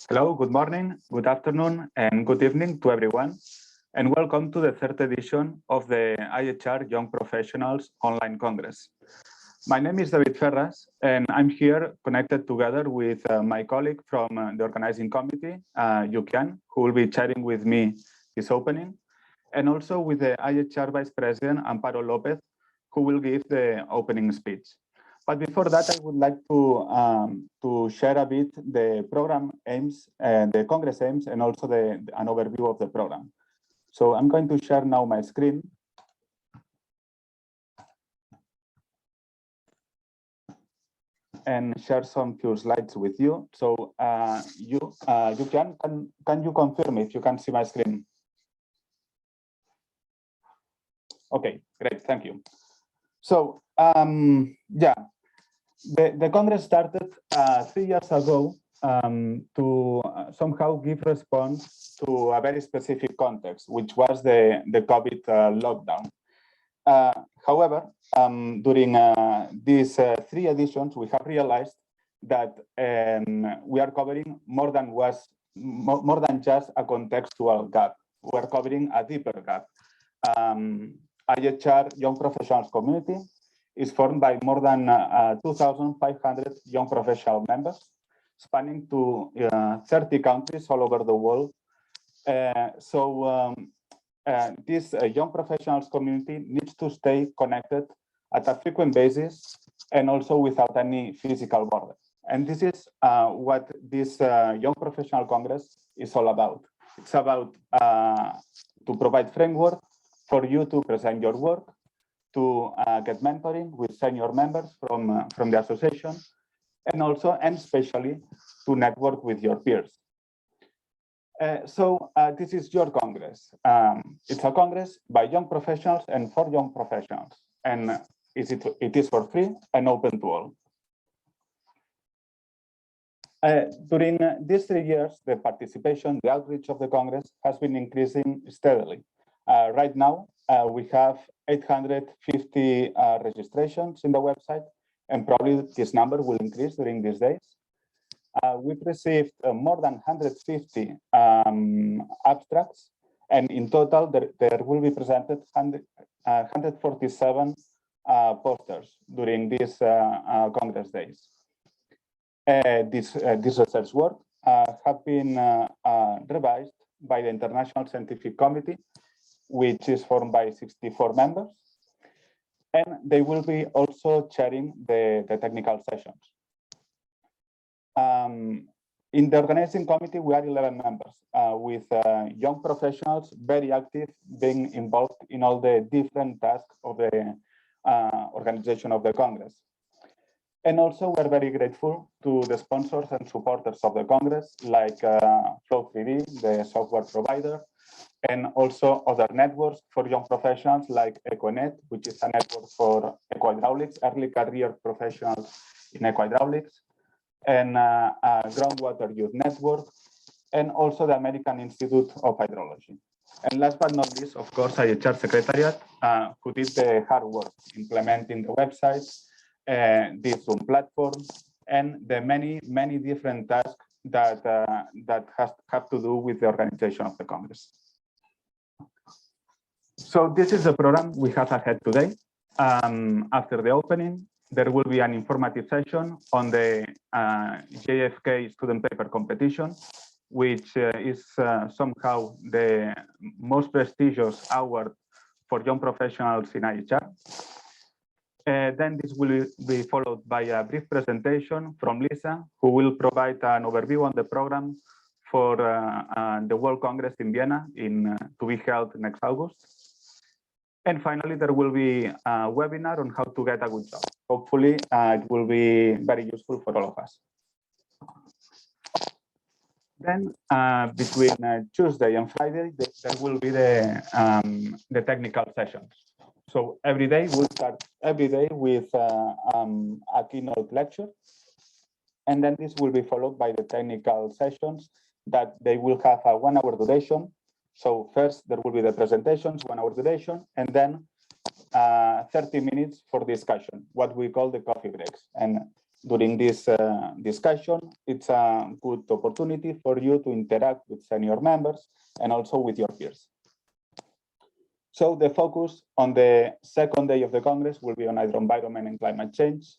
Hello, good morning, good afternoon, and good evening to everyone, and welcome to the third edition of the IAHR Young Professionals Online Congress. My name is David Ferras, and I'm here connected together with my colleague from the organizing committee, Yukian, who will be chatting with me this opening, and also with the IAHR Vice President, Amparo Lopez, who will give the opening speech. But before that, I would like to share a bit the program aims, the Congress aims, and also an overview of the program. So I'm going to share now my screen. And share some few slides with you. So you can you confirm if you can see my screen? Okay, great, thank you. So yeah. The Congress started 3 years ago to somehow give response to a very specific context, which was the COVID lockdown. However, during these 3 editions, we have realized that we are covering more than just a contextual gap. We are covering a deeper gap. IAHR Young Professionals Community is formed by more than 2,500 young professional members, spanning to 30 countries all over the world. This young professionals community needs to stay connected at a frequent basis and also without any physical borders. And this is what this Young Professional Congress is all about. It's about to provide framework for you to present your work, to get mentoring with senior members from the association, and also and especially to network with your peers. This is your Congress. It's a Congress by young professionals and for young professionals, and it is for free and open to all. During these 3 years, the participation, the outreach of the Congress has been increasing steadily. Right now, we have 850 registrations in the website, and probably this number will increase during these days. We've received more than 150 abstracts, and in total, there will be presented 147 posters during these Congress days. This research work have been revised by the International Scientific Committee, which is formed by 64 members, and they will be also chairing the technical sessions. In the organizing committee, we are 11 members, with young professionals very active, being involved in all the different tasks of the organization of the Congress. And also, we're very grateful to the sponsors and supporters of the Congress, like Flow3D, the software provider, and also other networks for young professionals like EcoNet, which is a network for eco-hydraulics, early career professionals in eco-hydraulics, and Groundwater Youth Network, and also the American Institute of Hydrology. And last but not least, of course, IAHR Secretariat, who did the hard work implementing the website, this Zoom platform, and the many different tasks that have to do with the organization of the Congress. So this is the program we have ahead today. After the opening, there will be an informative session on the JFK student paper competition, which is somehow the most prestigious award for young professionals in IAHR. Then this will be followed by a brief presentation from Lisa, who will provide an overview on the program for the World Congress in Vienna to be held next August. And finally, there will be a webinar on how to get a good job. Hopefully, it will be very useful for all of us. Then, between Tuesday and Friday, there will be the technical sessions. So every day, we'll start every day with a keynote lecture. And then this will be followed by the technical sessions that they will have a 1 hour duration. So first, there will be the presentations, 1 hour duration, and then 30 minutes for discussion, what we call the coffee breaks. And during this discussion, it's a good opportunity for you to interact with senior members and also with your peers. So the focus on the second day of the Congress will be on hydroenvironment and climate change.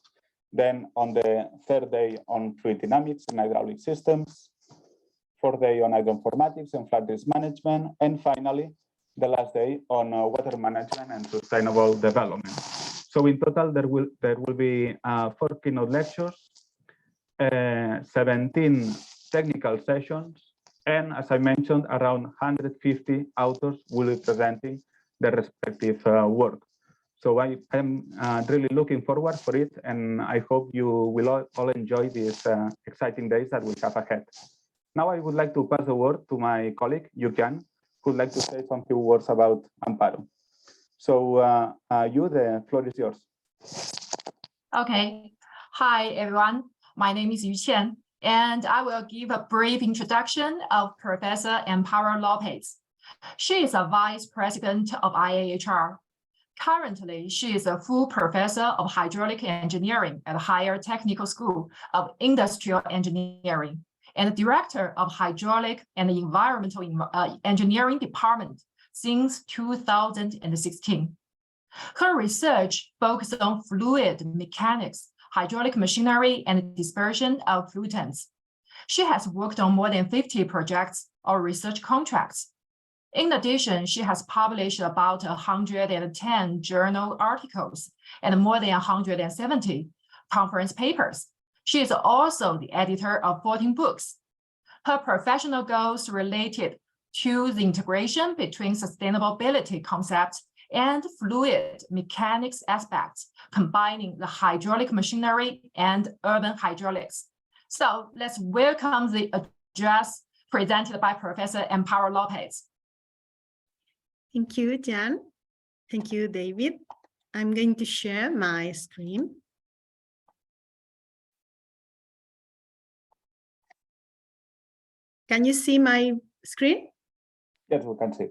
Then on the third day on fluid dynamics and hydraulic systems. Fourth day on hydroinformatics and flood risk management. And finally, the last day on water management and sustainable development. So in total, there will be 4 keynote lectures, 17 technical sessions, and as I mentioned, around 150 authors will be presenting their respective work. So I am really looking forward for it, and I hope you will all enjoy these exciting days that we have ahead. Now I would like to pass the word to my colleague, Yukian, who would like to say some few words about Amparo. So the floor is yours. Okay. Hi, everyone. My name is Yu Qian, and I will give a brief introduction of Professor Amparo Lopez. She is a vice president of IAHR. Currently, she is a full professor of hydraulic engineering at Higher Technical School of Industrial Engineering and director of Hydraulic and Environmental Engineering Department since 2016. Her research focuses on fluid mechanics, hydraulic machinery, and dispersion of pollutants. She has worked on more than 50 projects or research contracts. In addition, she has published about 110 journal articles and more than 170 conference papers. She is also the editor of 14 books. Her professional goals related to the integration between sustainability concepts and fluid mechanics aspects, combining the hydraulic machinery and urban hydraulics. So let's welcome the address presented by Professor Amparo Lopez. Thank you, Jan. Thank you, David. I'm going to share my screen. Can you see my screen? Yes, we can see.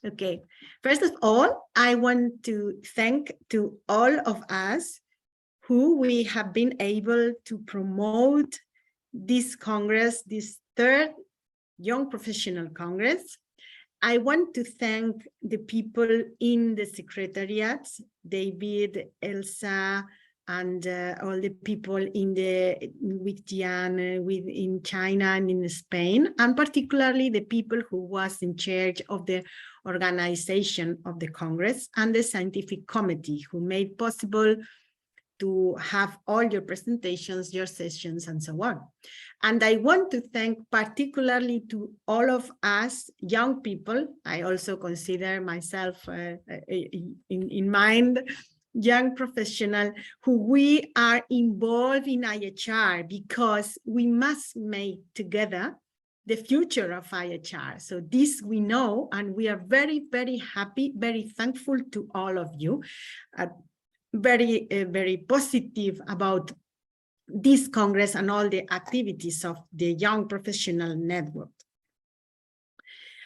Okay. First of all, I want to thank to all of us who we have been able to promote this Congress, this third Young Professional Congress. I want to thank the people in the secretariats, David, Elsa, and all the people with Jan, in China and in Spain, and particularly the people who was in charge of the organization of the Congress and the scientific committee who made possible to have all your presentations, your sessions, and so on. And I want to thank particularly to all of us young people. I also consider myself in mind, young professional, who we are involved in IAHR because we must make together the future of IAHR. So this we know, and we are very, very happy, very thankful to all of you. Very positive about this Congress and all the activities of the Young Professional Network.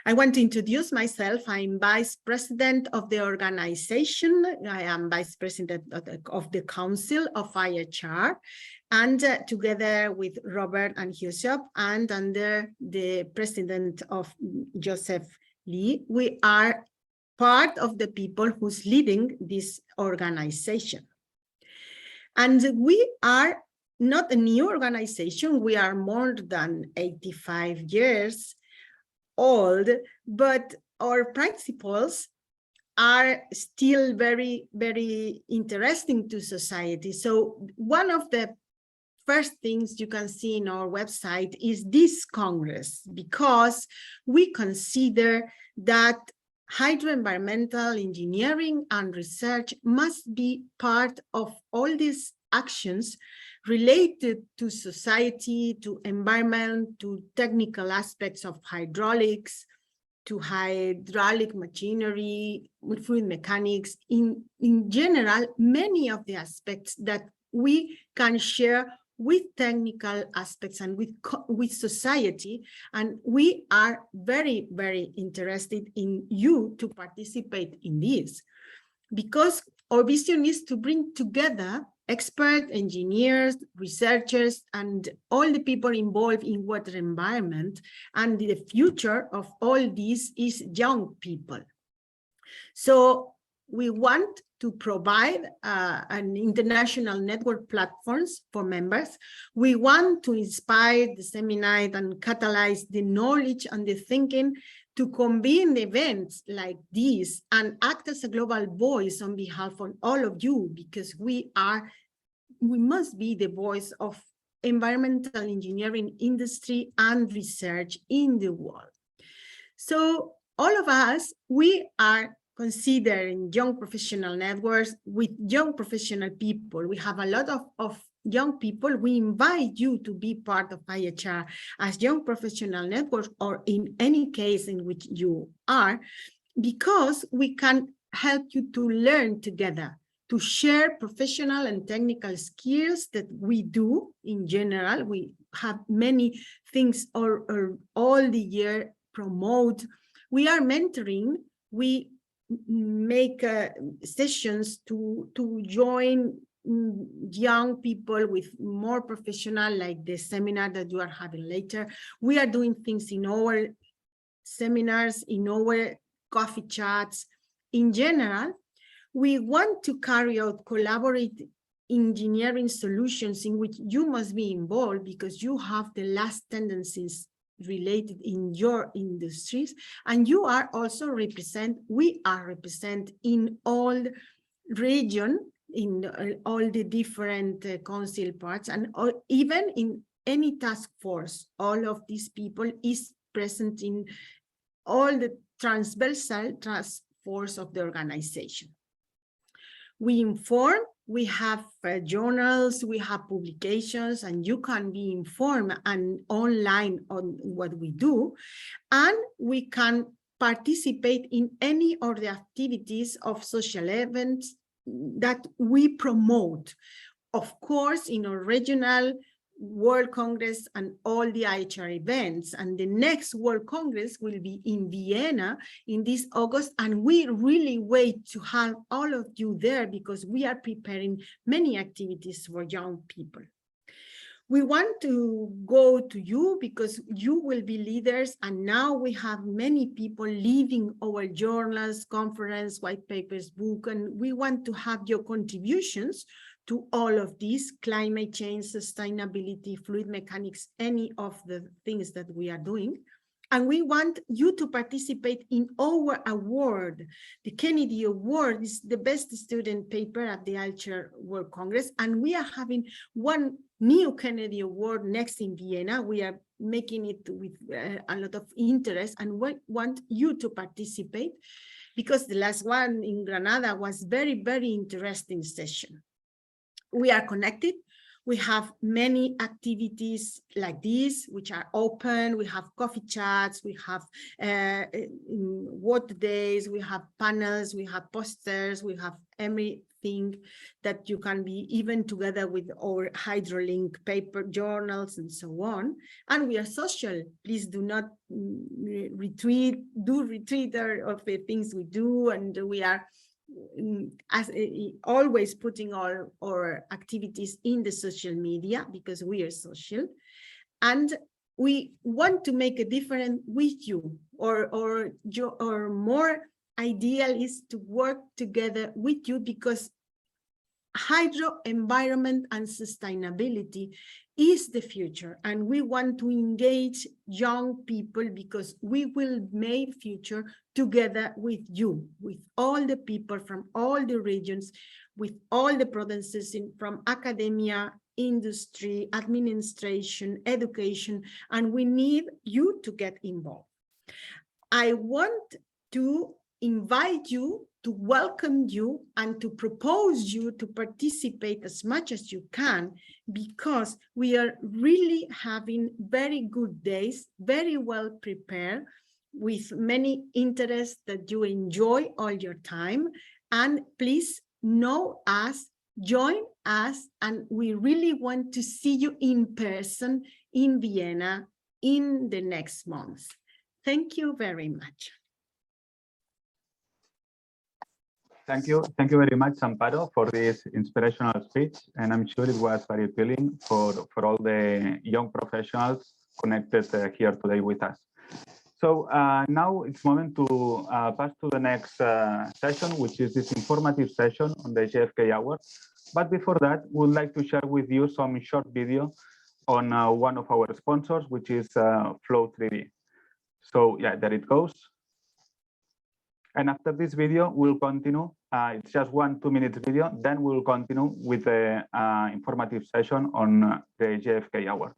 I want to introduce myself. I'm Vice President of the organization. I am Vice President of the Council of IAHR, and together with Robert and Joseph, and under the President of Joseph Lee, we are part of the people who's leading this organization. And we are not a new organization. We are more than 85 years old, but our principles are still very, very interesting to society. So one of the first things you can see in our website is this Congress, because we consider that hydroenvironmental engineering and research must be part of all these actions related to society, to environment, to technical aspects of hydraulics, to hydraulic machinery, fluid mechanics, in general, many of the aspects that we can share with technical aspects and with society. And we are very, very interested in you to participate in this, because our vision is to bring together experts, engineers, researchers, and all the people involved in water environment. And the future of all this is young people. So we want to provide an international network platforms for members. We want to inspire, disseminate, and catalyze the knowledge and the thinking to convene events like this and act as a global voice on behalf of all of you, because we must be the voice of environmental engineering industry and research in the world. So all of us, we are considering young professional networks with young professional people. We have a lot of young people. We invite you to be part of IAHR as young professional networks, or in any case in which you are, because we can help you to learn together, to share professional and technical skills that we do in general. We have many things all the year promote. We are mentoring. We make sessions to join young people with more professional, like the seminar that you are having later. We are doing things in our seminars, in our coffee chats. In general, we want to carry out collaborative engineering solutions in which you must be involved, because you have the last tendencies related in your industries, and you are also we are represent in all region, in all the different council parts, and even in any task force. All of these people is present in all the transversal task force of the organization. We inform, we have journals, we have publications, and you can be informed and online on what we do. And we can participate in any of the activities of social events that we promote. Of course, in our regional World Congress and all the IAHR events. And the next World Congress will be in Vienna in this August. And we really wait to have all of you there, because we are preparing many activities for young people. We want to go to you because you will be leaders. And now we have many people leading our journals, conference, white papers, book, and we want to have your contributions to all of these: climate change, sustainability, fluid mechanics, any of the things that we are doing. And we want you to participate in our award. The Kennedy Award is the best student paper at the IAHR World Congress. And we are having one new Kennedy Award next in Vienna. We are making it with a lot of interest, and we want you to participate, because the last one in Granada was very, very interesting session. We are connected. We have many activities like this, which are open. We have coffee chats, we have water days, we have panels, we have posters, we have everything that you can be, even together with our hydrolink paper journals and so on. And we are social. Please do not retweet of the things we do. And we are as always putting all our activities in the social media, because we are social, and we want to make a difference with you, or more ideal is to work together with you, because hydro, environment, and sustainability is the future, and we want to engage young people, because we will make future together with you, with all the people from all the regions, with all the provinces, from academia, industry, administration, education, and we need you to get involved. I want to invite you, to welcome you, and to propose you to participate as much as you can, because we are really having very good days, very well prepared, with many interests that you enjoy all your time. And please know us, join us, and we really want to see you in person in Vienna in the next month. Thank you very much. Thank you very much, Amparo, for this inspirational speech, and I'm sure it was very appealing for all the young professionals connected here today with us. So now it's moment to pass to the next session, which is this informative session on the JFK Hour. But before that, we'd like to share with you some short video on one of our sponsors, which is Flow 3D. So yeah, there it goes. And after this video, we'll continue. It's just 1-2 minute video. Then we'll continue with the informative session on the JFK Award.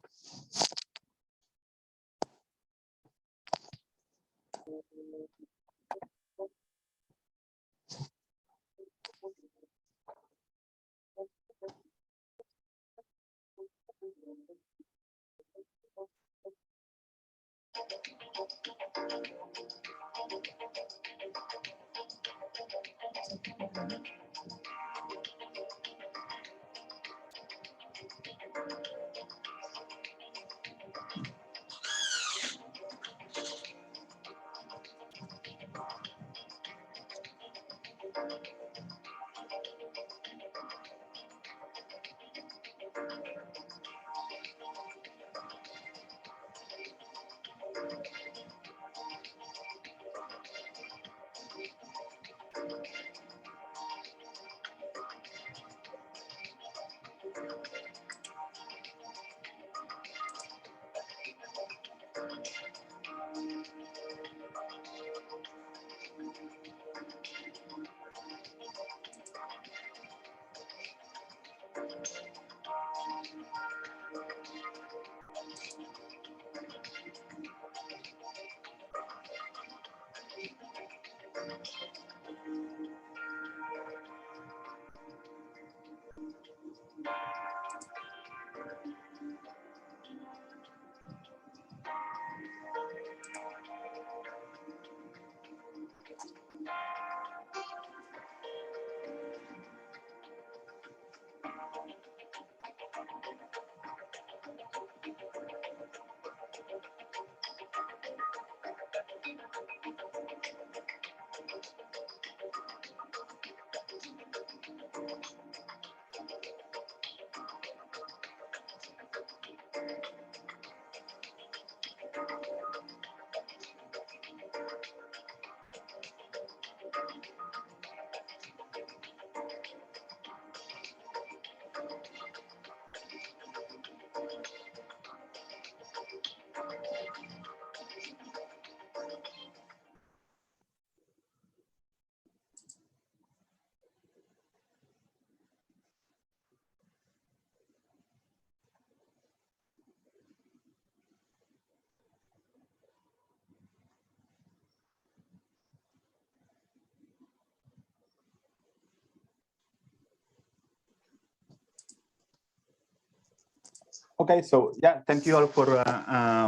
Okay, so yeah, thank you all for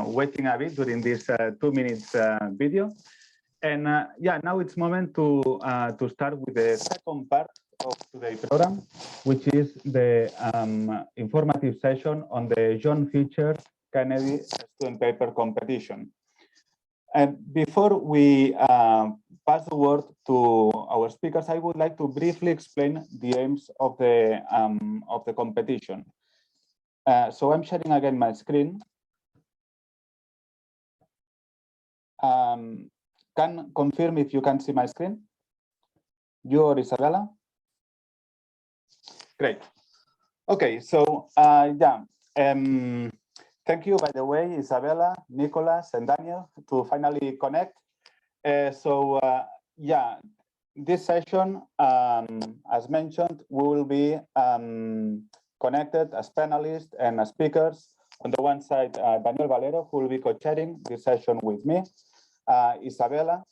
waiting a bit during this 2 minutes video. And yeah, now it's moment to start with the second part of today's program, which is the informative session on the John Fisher Kennedy Student Paper Competition. And before we pass the word to our speakers, I would like to briefly explain the aims of the competition. So I'm sharing again my screen. Can confirm if you can see my screen? You or Isabella? Great. Okay, so yeah. Thank you, by the way, Isabella, Nicolas, and Daniel, to finally connect. Yeah, this session, as mentioned, we will be connected as panelists and as speakers. On the one side, Daniel Valero, who will be co-chairing this session with me, Isabella,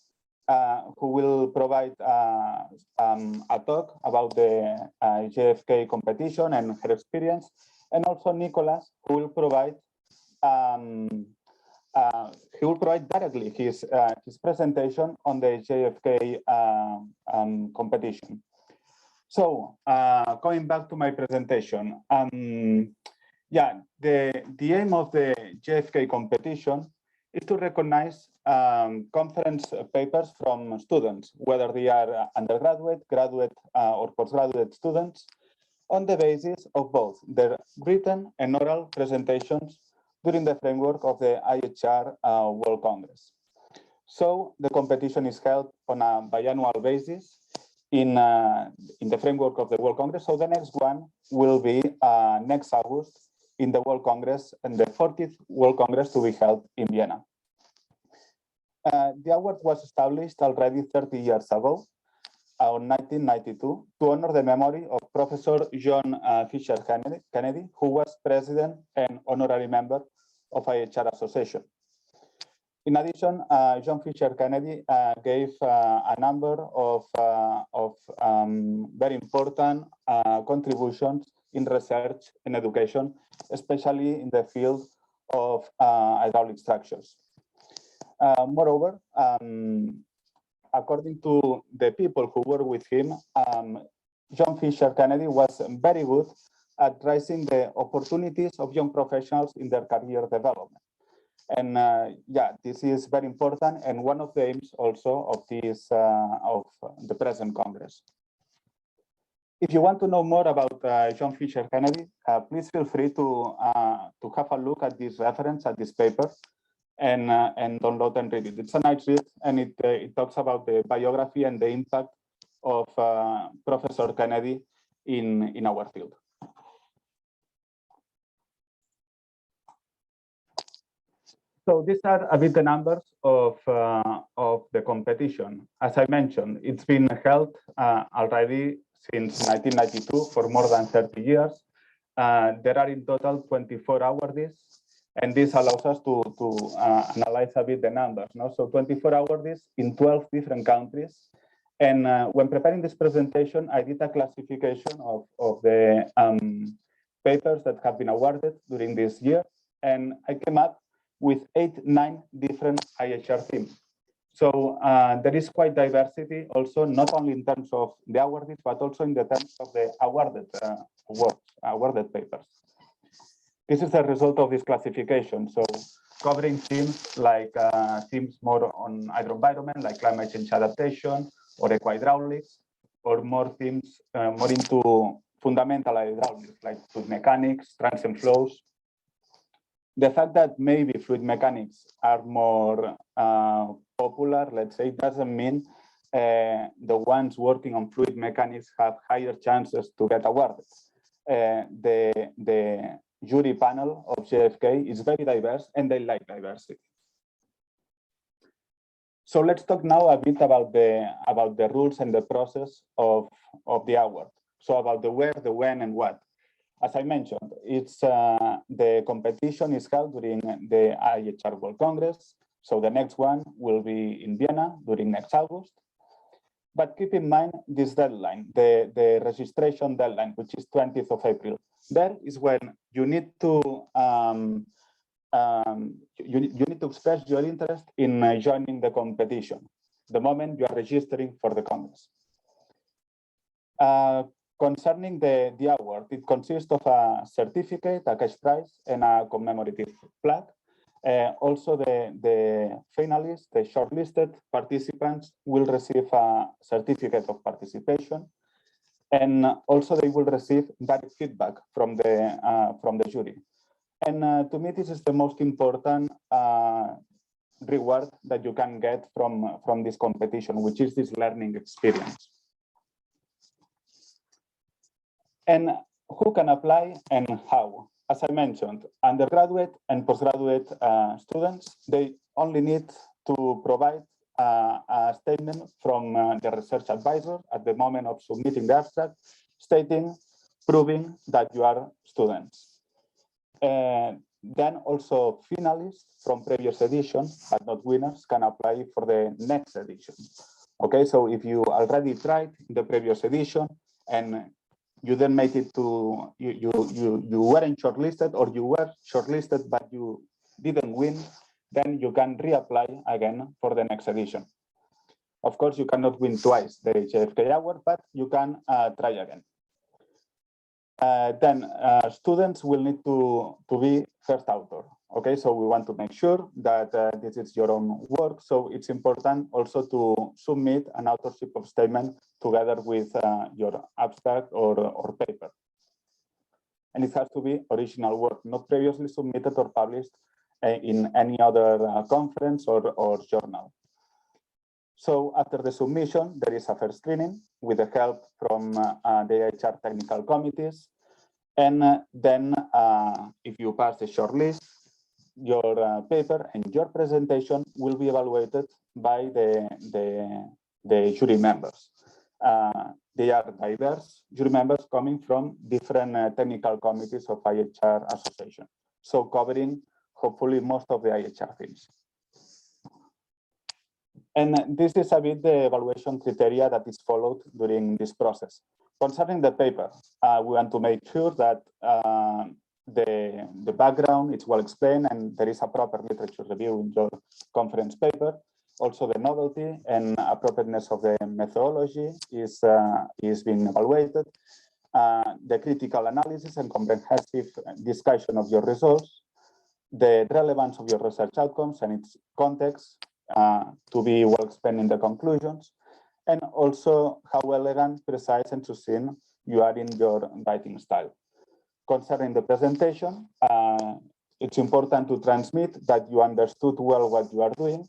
who will provide a talk about the JFK competition and her experience, and also Nicolas, who will provide directly his presentation on the JFK competition. So going back to my presentation, yeah, the aim of the JFK competition is to recognize conference papers from students, whether they are undergraduate, graduate, or postgraduate students, on the basis of both their written and oral presentations during the framework of the IAHR World Congress. So the competition is held on a biannual basis in the framework of the World Congress. So the next one will be next August in the World Congress, and the 40th World Congress to be held in Vienna. The award was established already 30 years ago, in 1992, to honor the memory of Professor John Fisher Kennedy, who was president and honorary member of IAHR Association. In addition, John Fisher Kennedy gave a number of very important contributions in research and education, especially in the field of hydraulic structures. Moreover, according to the people who were with him, John Fisher Kennedy was very good at raising the opportunities of young professionals in their career development. And yeah, this is very important and one of the aims also of this of the present Congress. If you want to know more about John Fisher Kennedy, please feel free to have a look at this reference, at this paper, and download and read it. It's a nice read, and it talks about the biography and the impact of Professor Kennedy in our field. So these are a bit the numbers of the competition. As I mentioned, it's been held already since 1992 for more than 30 years. There are in total 24 awardees, and this allows us to analyze a bit the numbers. No? So 24 awardees in 12 different countries. And when preparing this presentation, I did a classification of the papers that have been awarded during this year, and I came up with 9 different IAHR themes. So there is quite diversity also, not only in terms of the awardees, but also in the terms of the awarded papers. This is the result of this classification. So covering themes like themes more on hydroenvironment, like climate change adaptation or eco-hydraulics, or more themes more into fundamental hydraulics, like fluid mechanics, transient flows. The fact that maybe fluid mechanics are more popular, let's say, doesn't mean the ones working on fluid mechanics have higher chances to get awarded. The jury panel of JFK is very diverse, and they like diversity. So let's talk now a bit about the rules and the process of the award. So about the where, the when, and what. As I mentioned, it's the competition is held during the IAHR World Congress. So the next one will be in Vienna during next August. But keep in mind this deadline, the registration deadline, which is 20th of April. There is when you need to you need to express your interest in joining the competition, the moment you are registering for the Congress. Concerning the award, it consists of a certificate, a cash prize, and a commemorative plaque. Also, the finalists, the shortlisted participants, will receive a certificate of participation, and also they will receive direct feedback from the jury. And to me, this is the most important reward that you can get from this competition, which is this learning experience. And who can apply and how? As I mentioned, undergraduate and postgraduate students, they only need to provide a statement from the research advisor at the moment of submitting the abstract, proving that you are students. Then also finalists from previous editions, but not winners, can apply for the next edition. Okay, so if you already tried in the previous edition and you then make it to, you weren't shortlisted, or you were shortlisted but you didn't win, then you can reapply again for the next edition. Of course, you cannot win twice the JFK Award, but you can try again. Then students will need to be first author. Okay, so we want to make sure that this is your own work. So it's important also to submit an authorship of statement together with your abstract or paper. And it has to be original work, not previously submitted or published in any other conference or journal. So after the submission, there is a first screening with the help from the IAHR technical committees. And then if you pass the shortlist, your paper and your presentation will be evaluated by the jury members. They are diverse jury members coming from different technical committees of IAHR Association. So covering hopefully most of the IAHR fields. And this is a bit the evaluation criteria that is followed during this process. Concerning the paper, we want to make sure that the background is well explained and there is a proper literature review in your conference paper. Also, the novelty and appropriateness of the methodology is being evaluated. The critical analysis and comprehensive discussion of your results, the relevance of your research outcomes and its context to be well explained in the conclusions, and also how elegant, precise, and succinct you are in your writing style. Concerning the presentation, it's important to transmit that you understood well what you are doing.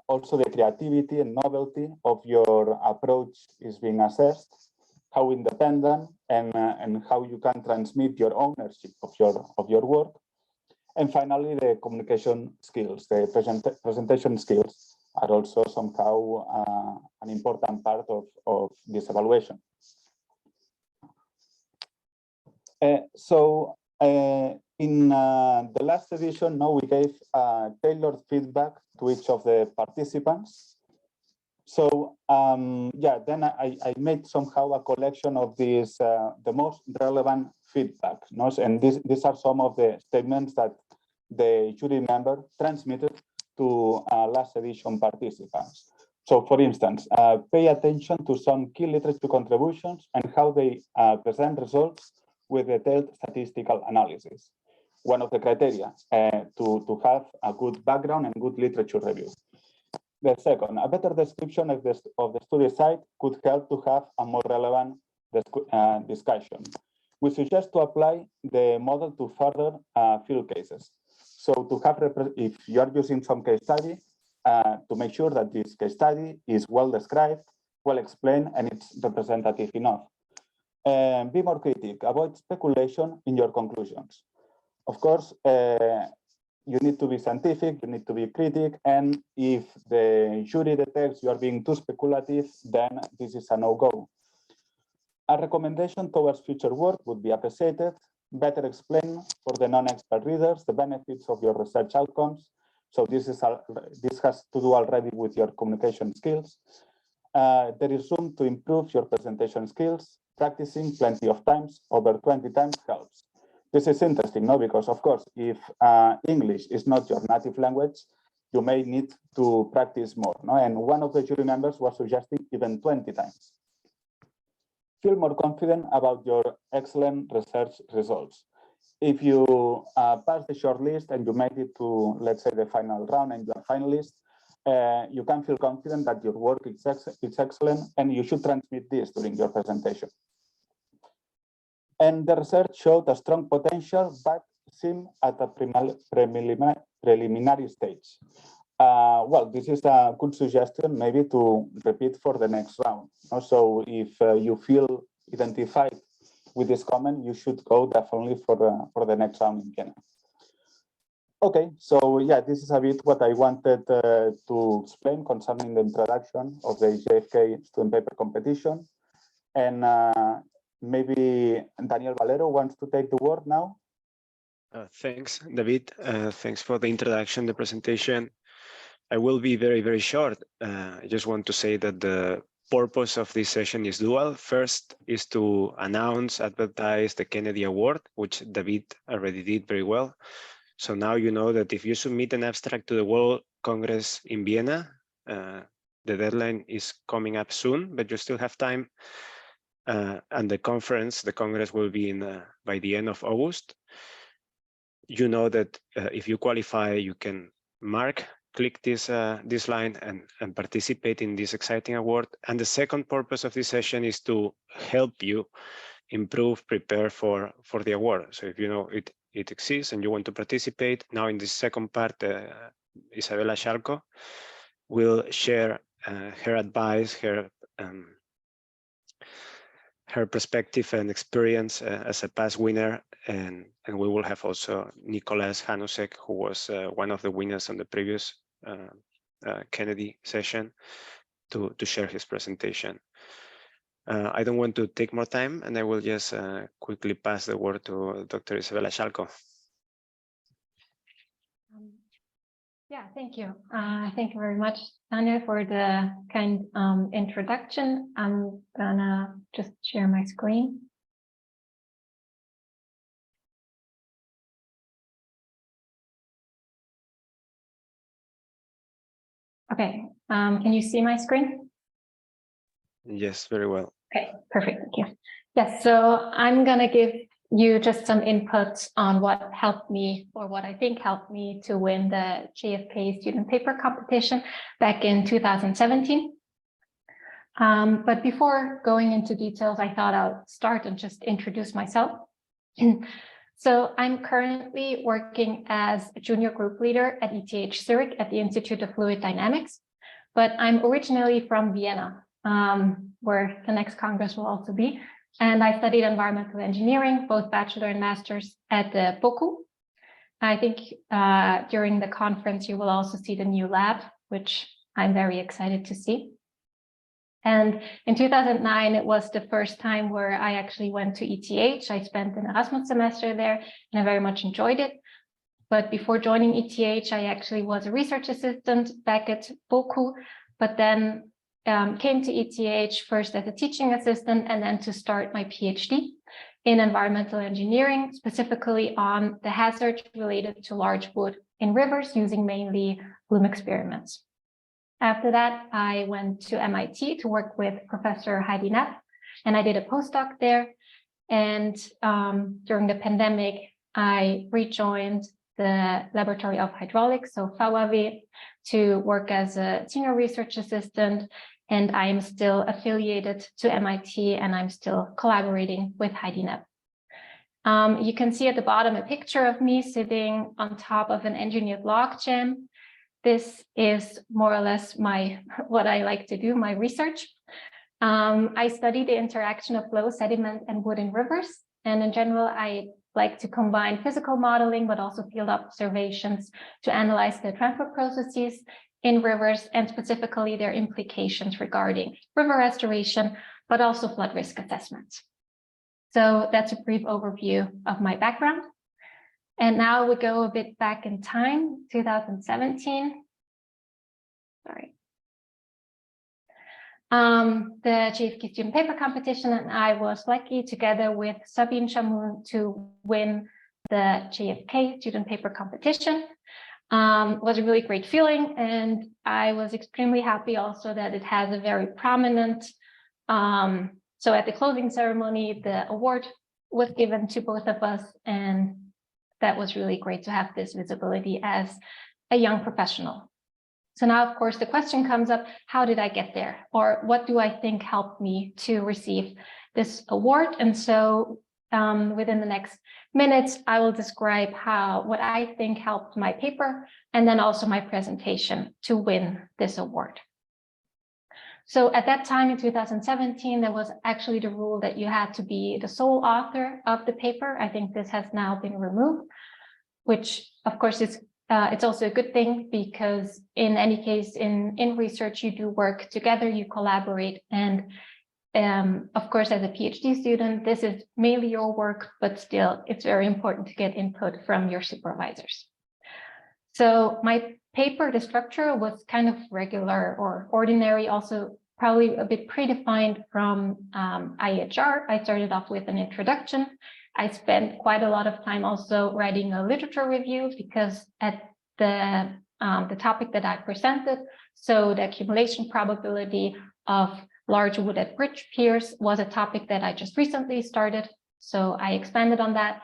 Also, the creativity and novelty of your approach is being assessed, how independent and how you can transmit your ownership of your work. And finally, the communication skills, the presentation skills are also somehow an important part of this evaluation. In the last edition, now we gave tailored feedback to each of the participants. So yeah, then I made somehow a collection of these, the most relevant feedback. No? And these are some of the statements that the jury member transmitted to last edition participants. So for instance, pay attention to some key literature contributions and how they present results with detailed statistical analysis. One of the criteria to have a good background and good literature review. The second, a better description of the study site could help to have a more relevant discussion. We suggest to apply the model to further field cases. So to have, if you are using some case study, to make sure that this case study is well described, well explained, and it's representative enough. Be more critical, avoid speculation in your conclusions. Of course, you need to be scientific, you need to be critic, and if the jury detects you are being too speculative, then this is a no-go. A recommendation towards future work would be appreciated. Better explain for the non-expert readers the benefits of your research outcomes. So this has to do already with your communication skills. There is room to improve your presentation skills. Practicing plenty of times, over 20 times helps. This is interesting, no? Because of course, if English is not your native language, you may need to practice more, no? And one of the jury members was suggesting even 20 times. Feel more confident about your excellent research results. If you pass the shortlist and you make it to, let's say, the final round and you are finalist, you can feel confident that your work is excellent, and you should transmit this during your presentation. And the research showed a strong potential, but seemed at a preliminary stage. Well, this is a good suggestion, maybe to repeat for the next round. Also, if you feel identified with this comment, you should go definitely for the next round in Vienna. Okay, so yeah, this is a bit what I wanted to explain concerning the introduction of the JFK student paper competition. And maybe Daniel Valero wants to take the word now. Thanks, David. Thanks for the introduction, the presentation. I will be very, very short. I just want to say that the purpose of this session is dual. First is to advertise the Kennedy Award, which David already did very well. So now you know that if you submit an abstract to the World Congress in Vienna, the deadline is coming up soon, but you still have time. And the Congress will be by the end of August. you know that if you qualify, you can click this line and participate in this exciting award. And the second purpose of this session is to help you improve, prepare for the award. So if you know it exists and you want to participate, now in this second part, Isabela Shalco will share her advice, her perspective and experience as a past winner, and we will have also Nicholas Hanusek, who was one of the winners on the previous Kennedy session, to share his presentation. I don't want to take more time, and I will just quickly pass the word to Dr. Isabela Shalco. Yeah, thank you. Thank you very much, Tanya, for the kind introduction. I'm gonna just share my screen. Okay, can you see my screen? Yes, very well. Okay, perfect, thank you. Yes, so I'm gonna give you just some inputs on what helped me, or what I think helped me to win the JFK student paper competition back in 2017. But before going into details, I thought I'll start and just introduce myself. So I'm currently working as a junior group leader at ETH Zurich at the Institute of Fluid Dynamics, but I'm originally from Vienna, where the next Congress will also be. And I studied environmental engineering, both bachelor and master's at the BOKU. I think during the conference, you will also see the new lab, which I'm very excited to see. And in 2009, it was the first time where I actually went to ETH. I spent an Erasmus semester there, and I very much enjoyed it. But before joining ETH, I actually was a research assistant back at BOKU, but then came to ETH first as a teaching assistant and then to start my PhD in environmental engineering, specifically on the hazards related to large wood in rivers using mainly bloom experiments. After that, I went to MIT to work with Professor Heidi Neff, and I did a postdoc there. And during the pandemic, I rejoined the Laboratory of Hydraulics, so VAW, to work as a senior research assistant. And I am still affiliated to MIT, and I'm still collaborating with Heidi Neff. You can see at the bottom a picture of me sitting on top of an engineered log jam. This is more or less what I like to do, my research. I study the interaction of flow, sediment, and wood in rivers. And in general, I like to combine physical modeling, but also field observations to analyze the transport processes in rivers, and specifically their implications regarding river restoration, but also flood risk assessment. So that's a brief overview of my background. And now we go a bit back in time, 2017. Sorry. The JFK student paper competition, and I was lucky together with Sabine Chamoun to win the JFK student paper competition. Was a really great feeling, and I was extremely happy also that it has a very prominent, so at the closing ceremony, the award was given to both of us, and that was really great to have this visibility as a young professional. So now, of course, the question comes up, how did I get there? Or what do I think helped me to receive this award? And so within the next minutes, I will describe what I think helped my paper, and then also my presentation to win this award. So at that time in 2017, there was actually the rule that you had to be the sole author of the paper. I think this has now been removed, which of course is it's also a good thing, because in any case, in research, you do work together, you collaborate, and of course, as a PhD student, this is mainly your work, but still, it's very important to get input from your supervisors. So my paper, the structure was kind of regular or ordinary, also probably a bit predefined from IAHR. I started off with an introduction. I spent quite a lot of time also writing a literature review, because at the topic that I presented, so the accumulation probability of large wood at bridge piers was a topic that I just recently started. So I expanded on that.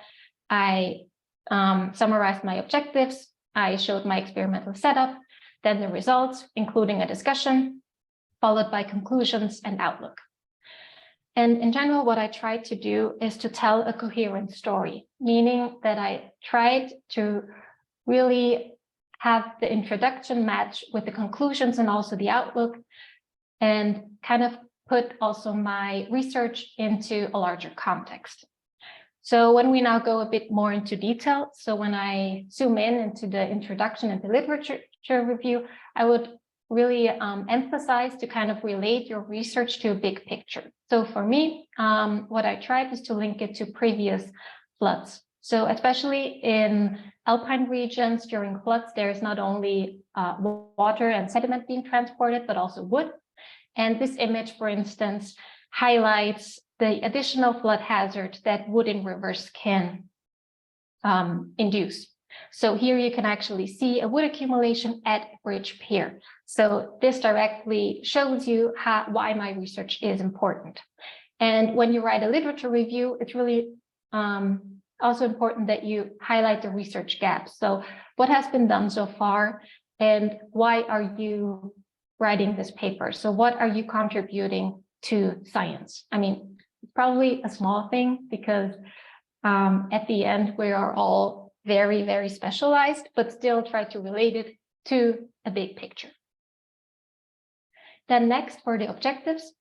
I summarized my objectives. I showed my experimental setup, then the results, including a discussion, followed by conclusions and outlook. And in general, what I tried to do is to tell a coherent story, meaning that I tried to really have the introduction match with the conclusions and also the outlook, and kind of put also my research into a larger context. So when we now go a bit more into detail, so when I zoom in into the introduction and the literature review, I would really emphasize to kind of relate your research to a big picture. So for me, what I tried is to link it to previous floods. So especially in alpine regions during floods, there is not only water and sediment being transported, but also wood. And this image, for instance, highlights the additional flood hazard that wood in rivers can induce. So here you can actually see a wood accumulation at bridge pier. So this directly shows you why my research is important. And when you write a literature review, it's really also important that you highlight the research gaps. So what has been done so far, and why are you writing this paper? So what are you contributing to science? I mean, it's probably a small thing because at the end, we are all very, very specialized, but still try to relate it to a big picture. Then next, for the objectives,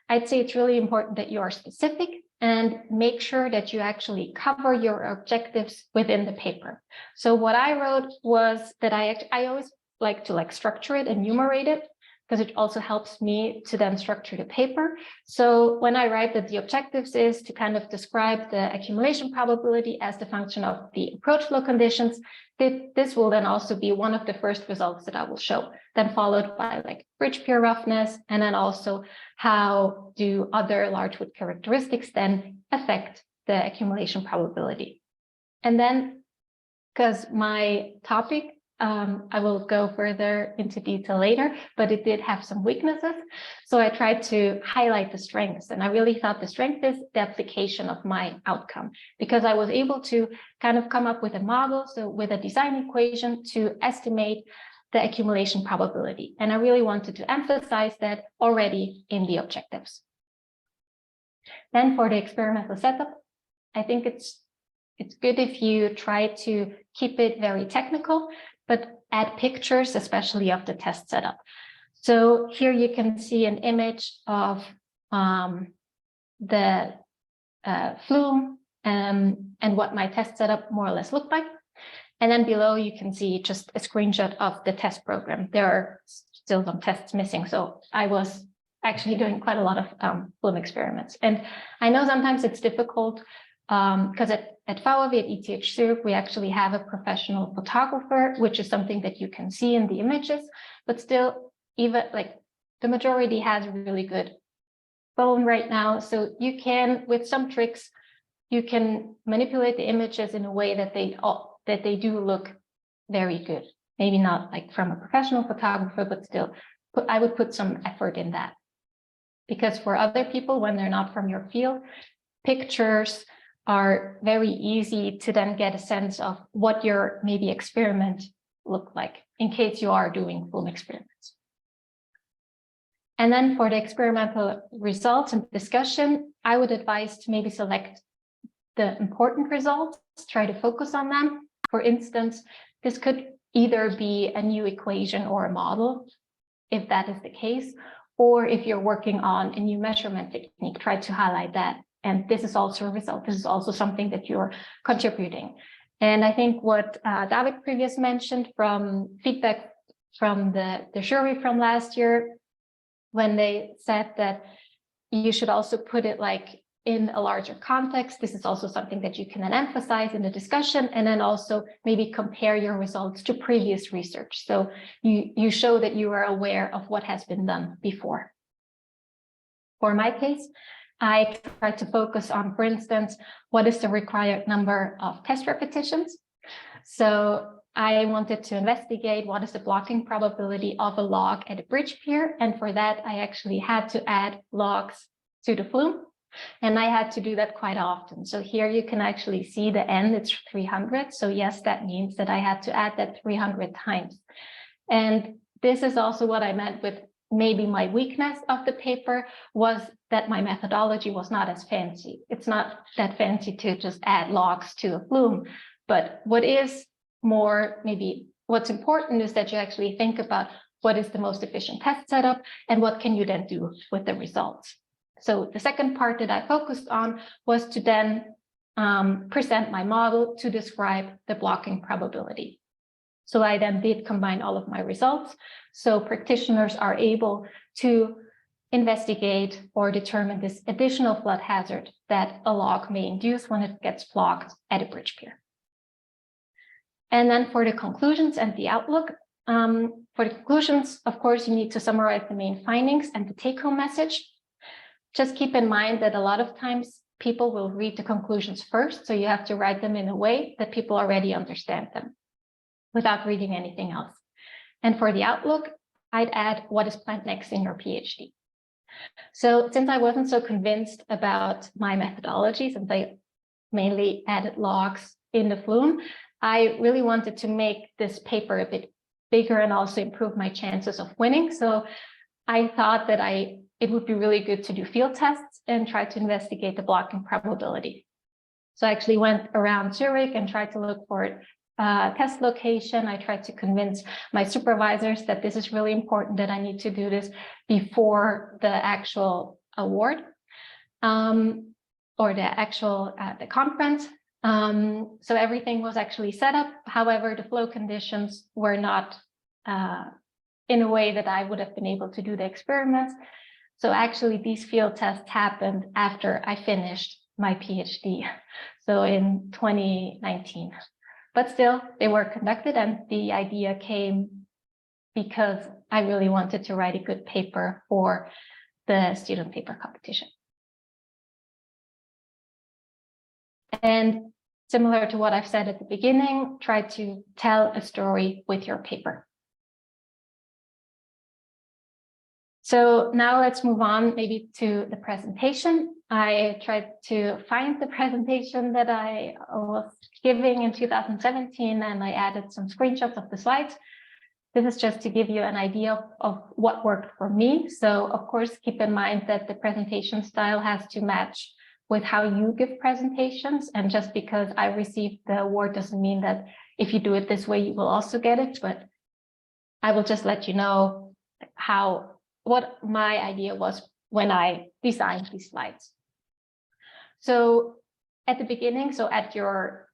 I'd say it's really important that you are specific and make sure that you actually cover your objectives within the paper. So what I wrote was that I always like to structure it, enumerate it, because it also helps me to then structure the paper. So when I write that the objectives is to kind of describe the accumulation probability as the function of the approach flow conditions, this will then also be one of the first results that I will show, then followed by bridge pier roughness, and then also how do other large wood characteristics then affect the accumulation probability. And then, because my topic, I will go further into detail later, but it did have some weaknesses. So I tried to highlight the strengths, and I really thought the strength is the application of my outcome, because I was able to kind of come up with a model, so with a design equation to estimate the accumulation probability. And I really wanted to emphasize that already in the objectives. Then for the experimental setup, I think it's good if you try to keep it very technical, but add pictures, especially of the test setup. So here you can see an image of the flume and what my test setup more or less looked like. And then below you can see just a screenshot of the test program. There are still some tests missing. So I was actually doing quite a lot of flume experiments. And I know sometimes it's difficult because at VAW, at ETH Zurich, we actually have a professional photographer, which is something that you can see in the images, but still, even the majority has really good phone right now. So you can, with some tricks, you can manipulate the images in a way that they do look very good. Maybe not from a professional photographer, but still, I would put some effort in that. Because for other people, when they're not from your field, pictures are very easy to then get a sense of what your maybe experiment looked like in case you are doing flume experiments. And then for the experimental results and discussion, I would advise to maybe select the important results, try to focus on them. For instance, this could either be a new equation or a model, if that is the case, or if you're working on a new measurement technique, try to highlight that. And this is also a result. This is also something that you're contributing. And I think what David previously mentioned from feedback from the jury from last year, when they said that you should also put it in a larger context, this is also something that you can then emphasize in the discussion, and then also maybe compare your results to previous research. So you show that you are aware of what has been done before. For my case, I tried to focus on, for instance, what is the required number of test repetitions. So I wanted to investigate what is the blocking probability of a log at a bridge pier. And for that, I actually had to add logs to the flume. And I had to do that quite often. So here you can actually see the n, it's 300. So yes, that means that I had to add that 300 times. And this is also what I meant with maybe my weakness of the paper, was that my methodology was not as fancy. It's not that fancy to just add logs to a flume. But what is more, maybe what's important is that you actually think about what is the most efficient test setup and what can you then do with the results. So the second part that I focused on was to then present my model to describe the blocking probability. So I then did combine all of my results. So practitioners are able to investigate or determine this additional flood hazard that a log may induce when it gets blocked at a bridge pier. And then for the conclusions and the outlook, for the conclusions, of course, you need to summarize the main findings and the take-home message. Just keep in mind that a lot of times people will read the conclusions first, so you have to write them in a way that people already understand them without reading anything else. And for the outlook, I'd add what is planned next in your PhD. So since I wasn't so convinced about my methodology, since I mainly added logs in the flume, I really wanted to make this paper a bit bigger and also improve my chances of winning. So I thought that it would be really good to do field tests and try to investigate the blocking probability. So I actually went around Zurich and tried to look for test location. I tried to convince my supervisors that this is really important, that I need to do this before the actual award or the actual the conference. So everything was actually set up. However, the flow conditions were not in a way that I would have been able to do the experiments. So actually these field tests happened after I finished my PhD, so in 2019. But still, they were conducted, and the idea came because I really wanted to write a good paper for the student paper competition. And similar to what I've said at the beginning, try to tell a story with your paper. So now let's move on maybe to the presentation. I tried to find the presentation that I was giving in 2017, and I added some screenshots of the slides. This is just to give you an idea of what worked for me. So of course, keep in mind that the presentation style has to match with how you give presentations. And just because I received the award doesn't mean that if you do it this way, you will also get it. But I will just let you know what my idea was when I designed these slides. So at the beginning, so at your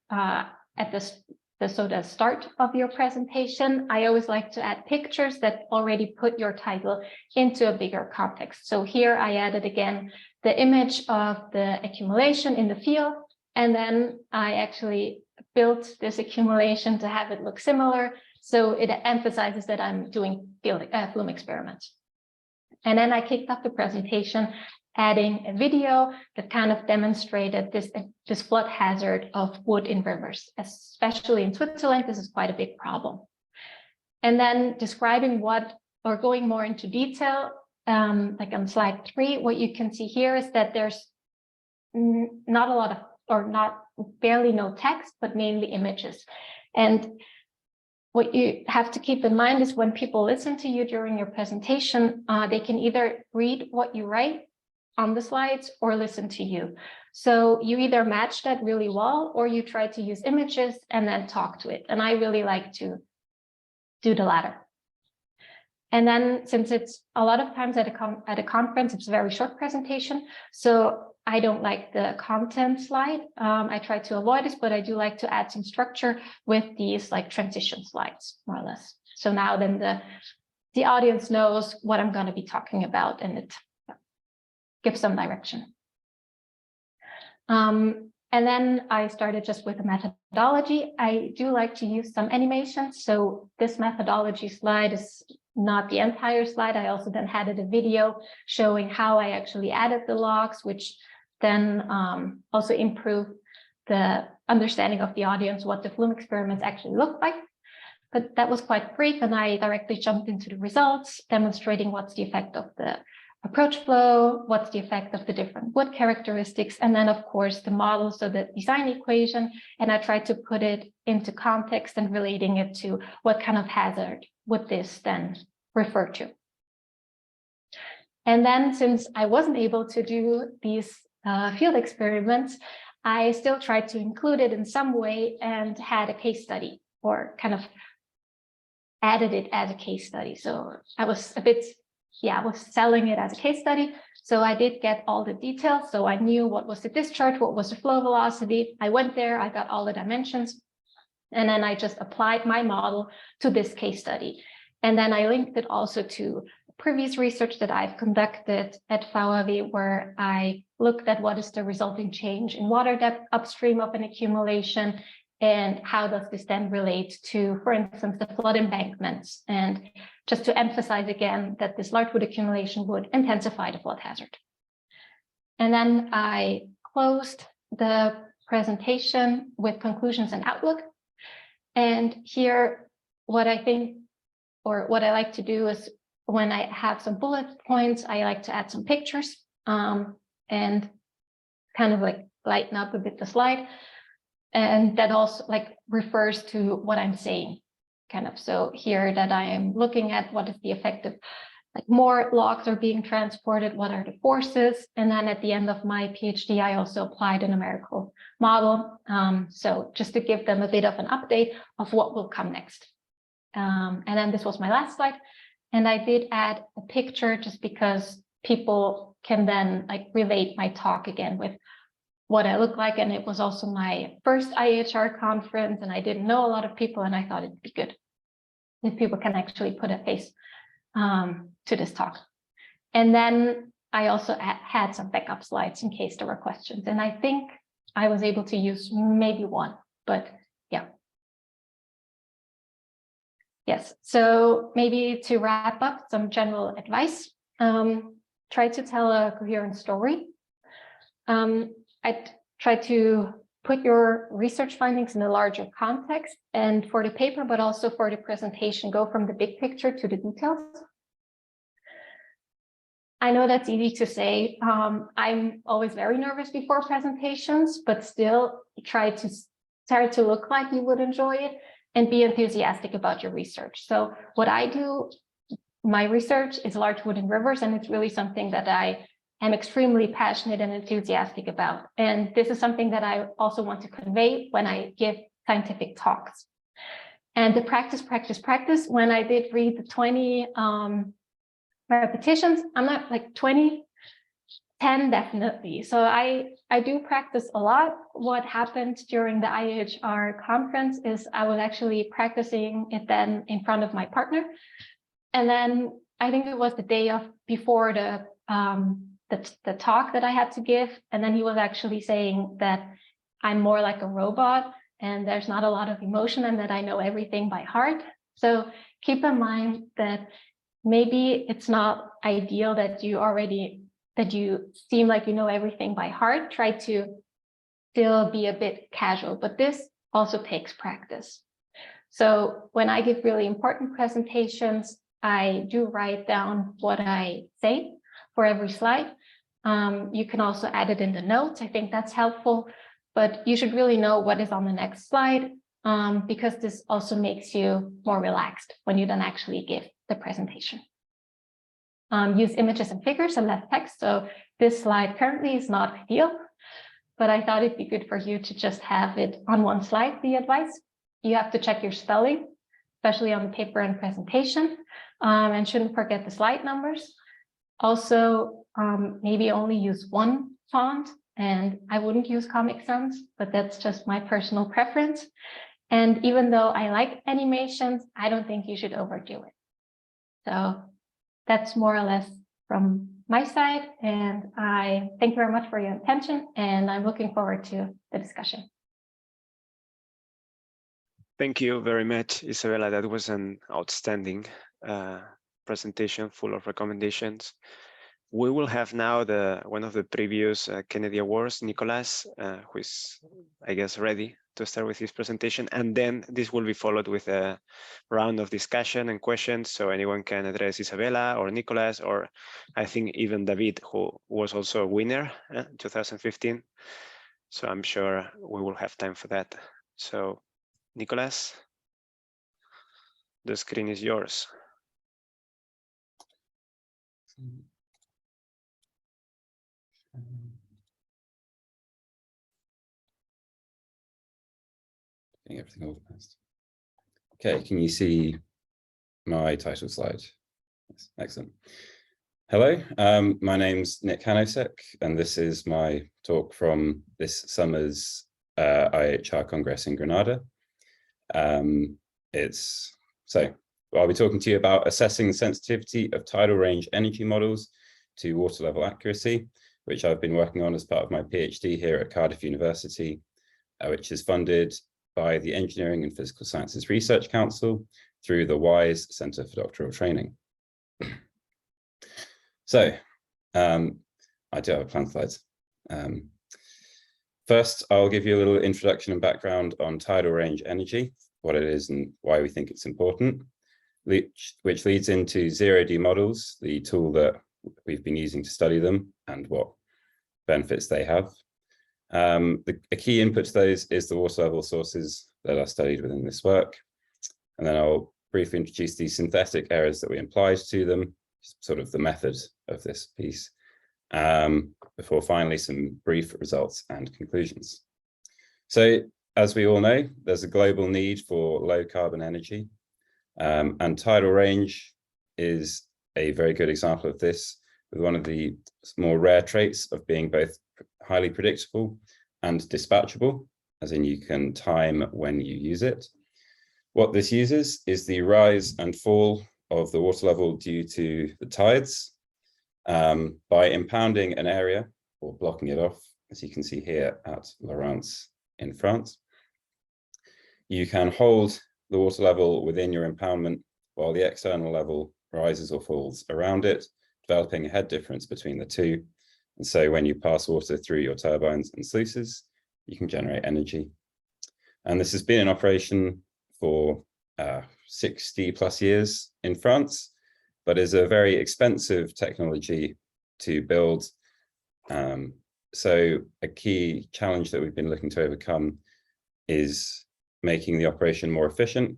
the start of your presentation, I always like to add pictures that already put your title into a bigger context. So here I added again the image of the accumulation in the field, and then I actually built this accumulation to have it look similar. So it emphasizes that I'm doing flume experiments. And then I kicked off the presentation adding a video that kind of demonstrated this flood hazard of wood in rivers, especially in Switzerland. This is quite a big problem. And then describing going more into detail, like on slide 3, what you can see here is that there's not a lot of, or barely no text, but mainly images. And what you have to keep in mind is when people listen to you during your presentation, they can either read what you write on the slides or listen to you. So you either match that really well, or you try to use images and then talk to it. And I really like to do the latter. And then since it's a lot of times at a conference, it's a very short presentation. So I don't like the content slide. I try to avoid this, but I do like to add some structure with these like transition slides, more or less. So now then the audience knows what I'm going to be talking about, and it gives some direction. And then I started just with a methodology. I do like to use some animations. So this methodology slide is not the entire slide. I also then added a video showing how I actually added the logs, which then also improved the understanding of the audience, what the flume experiments actually look like. But that was quite brief, and I directly jumped into the results, demonstrating what's the effect of the approach flow, what's the effect of the different wood characteristics, and then of course the model, so the design equation, and I tried to put it into context and relating it to what kind of hazard would this then refer to. And then since I wasn't able to do these field experiments, I still tried to include it in some way and had a case study, or kind of added it as a case study. So I was a bit, I was selling it as a case study. So I did get all the details. So I knew what was the discharge, what was the flow velocity. I went there, I got all the dimensions, and then I just applied my model to this case study. And then I linked it also to previous research that I've conducted at VAW, where I looked at what is the resulting change in water depth upstream of an accumulation, and how does this then relate to, for instance, the flood embankments, and just to emphasize again that this large wood accumulation would intensify the flood hazard. And then I closed the presentation with conclusions and outlook. And here, what I think, or what I like to do is, when I have some bullet points, I like to add some pictures and kind of like lighten up a bit the slide. And that also like refers to what I'm saying, kind of. So here that I am looking at what is the effect of, like, more logs are being transported, what are the forces? And then at the end of my PhD, I also applied a numerical model. So just to give them a bit of an update of what will come next. And then this was my last slide. And I did add a picture just because people can then like relate my talk again with what I look like. And it was also my first IAHR conference, and I didn't know a lot of people, and I thought it'd be good if people can actually put a face to this talk. And then I also had some backup slides in case there were questions. And I think I was able to use maybe one, but yeah. Yes, so maybe to wrap up, some general advice. Try to tell a coherent story. I'd try to put your research findings in a larger context, and for the paper, but also for the presentation, go from the big picture to the details. I know that's easy to say. I'm always very nervous before presentations, but still try to start to look like you would enjoy it and be enthusiastic about your research. So what I do, my research is large wood in rivers, and it's really something that I am extremely passionate and enthusiastic about. And this is something that I also want to convey when I give scientific talks. And the practice, when I did read the 20 repetitions, I'm not like 20, 10 definitely. So I do practice a lot. What happened during the IAHR conference is I was actually practicing it then in front of my partner. And then I think it was the day before the talk that I had to give. And then he was actually saying that I'm more like a robot and there's not a lot of emotion and that I know everything by heart. So keep in mind that maybe it's not ideal that you seem like you know everything by heart. Try to still be a bit casual, but this also takes practice. So when I give really important presentations, I do write down what I say for every slide. You can also add it in the notes. I think that's helpful, but you should really know what is on the next slide, because this also makes you more relaxed when you then actually give the presentation. Use images and figures and less text. So this slide currently is not ideal, but I thought it'd be good for you to just have it on one slide, the advice. You have to check your spelling, especially on the paper and presentation, and shouldn't forget the slide numbers. Also, maybe only use one font, and I wouldn't use Comic Sans, but that's just my personal preference. And even though I like animations, I don't think you should overdo it. So that's more or less from my side, and I thank you very much for your attention, and I'm looking forward to the discussion. Thank you very much, Isabella. That was an outstanding presentation full of recommendations. We will have now one of the previous Kennedy Awards, Nicolas, who is, I guess, ready to start with his presentation, and then this will be followed with a round of discussion and questions, so anyone can address Isabella or Nicolas, or I think even David, who was also a winner in 2015. So I'm sure we will have time for that. So Nicolas, the screen is yours. Getting everything organized. Okay, can you see my title slide? Yes, excellent. Hello, my name's Nick Hanosek, and this is my talk from this summer's IAHR Congress in Granada. I'll be talking to you about assessing the sensitivity of tidal range energy models to water level accuracy, which I've been working on as part of my PhD here at Cardiff University, which is funded by the Engineering and Physical Sciences Research Council through the WISE Centre for Doctoral Training. So, I do have a plan slides. First, I'll give you a little introduction and background on tidal range energy, what it is and why we think it's important, which leads into 0D models, the tool that we've been using to study them and what benefits they have. A key input to those is the water level sources that are studied within this work. And then I'll briefly introduce the synthetic errors that we applied to them, sort of the method of this piece, before finally some brief results and conclusions. So, as we all know, there's a global need for low carbon energy, and tidal range is a very good example of this, with one of the more rare traits of being both highly predictable and dispatchable, as in you can time when you use it. What this uses is the rise and fall of the water level due to the tides by impounding an area or blocking it off, as you can see here at Lorence in France. You can hold the water level within your impoundment while the external level rises or falls around it, developing a head difference between the two. And so when you pass water through your turbines and sluices, you can generate energy. And this has been in operation for 60 plus years in France, but is a very expensive technology to build. So a key challenge that we've been looking to overcome is making the operation more efficient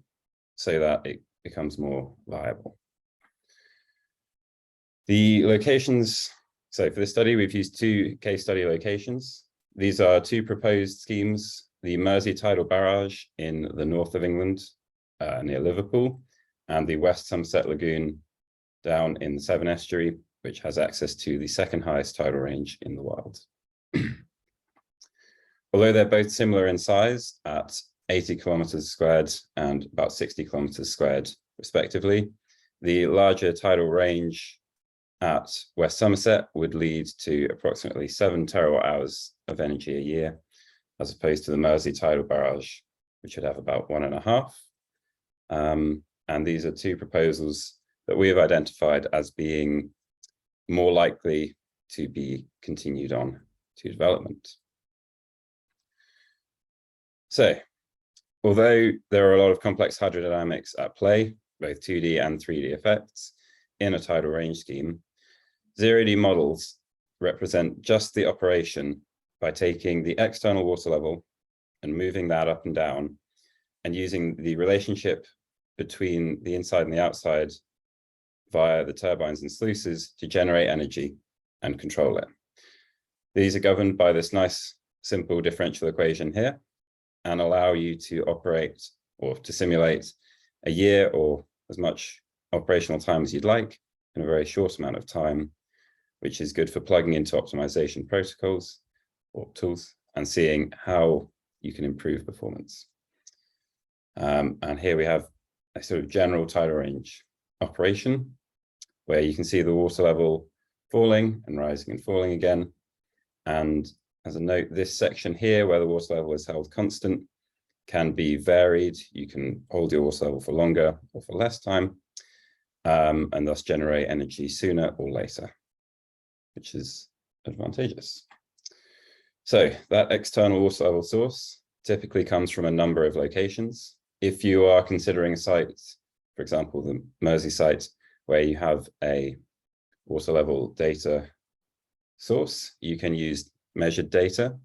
so that it becomes more viable. The locations, so for this study, we've used 2 case study locations. These are 2 proposed schemes, the Mersey Tidal Barrage in the north of England, near Liverpool, and the West Somerset Lagoon down in the Severn Estuary, which has access to the second highest tidal range in the world. Although they're both similar in size at 80 kilometers squared and about 60 kilometers squared, respectively, the larger tidal range at West Somerset would lead to approximately 7 terawatt hours of energy a year, as opposed to the Mersey Tidal Barrage, which would have about 1.5. And these are 2 proposals that we have identified as being more likely to be continued on to development. So, although there are a lot of complex hydrodynamics at play, both 2D and 3D effects, in a tidal range scheme, 0D models represent just the operation by taking the external water level and moving that up and down, and using the relationship between the inside and the outside via the turbines and sluices to generate energy and control it. These are governed by this nice, simple differential equation here, and allow you to operate or to simulate a year or as much operational time as you'd like in a very short amount of time, which is good for plugging into optimization protocols or tools and seeing how you can improve performance. And here we have a sort of general tidal range operation where you can see the water level falling and rising and falling again. And as a note, this section here where the water level is held constant can be varied. You can hold your water level for longer or for less time, and thus generate energy sooner or later, which is advantageous. So that external water level source typically comes from a number of locations. If you are considering a site, for example, the Mersey site, where you have a water level data source, you can use measured data.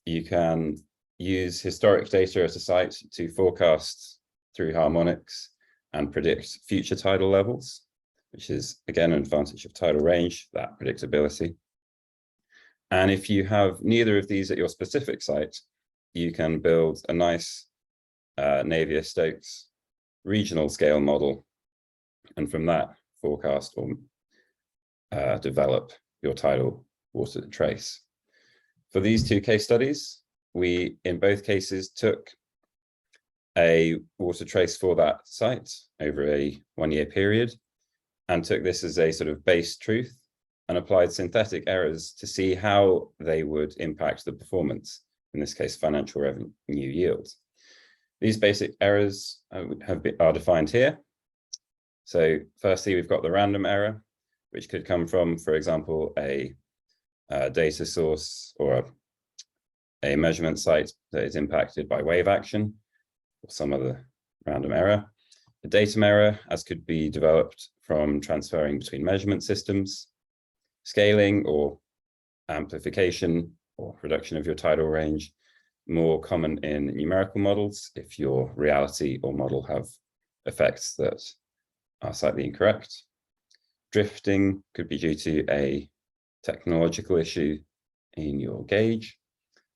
You can use historic data at a site to forecast through harmonics and predict future tidal levels, which is again an advantage of tidal range, that predictability. And if you have neither of these at your specific site, you can build a nice Navier-Stokes regional scale model, and from that forecast or develop your tidal water trace. For these two case studies, we in both cases took a water trace for that site over a 1-year period and took this as a sort of base truth and applied synthetic errors to see how they would impact the performance, in this case, financial revenue yield. These basic errors are defined here. So firstly, we've got the random error, which could come from, for example, a data source or a measurement site that is impacted by wave action or some other random error. A datum error, as could be developed from transferring between measurement systems, scaling or amplification or reduction of your tidal range, more common in numerical models if your reality or model have effects that are slightly incorrect. Drifting could be due to a technological issue in your gauge,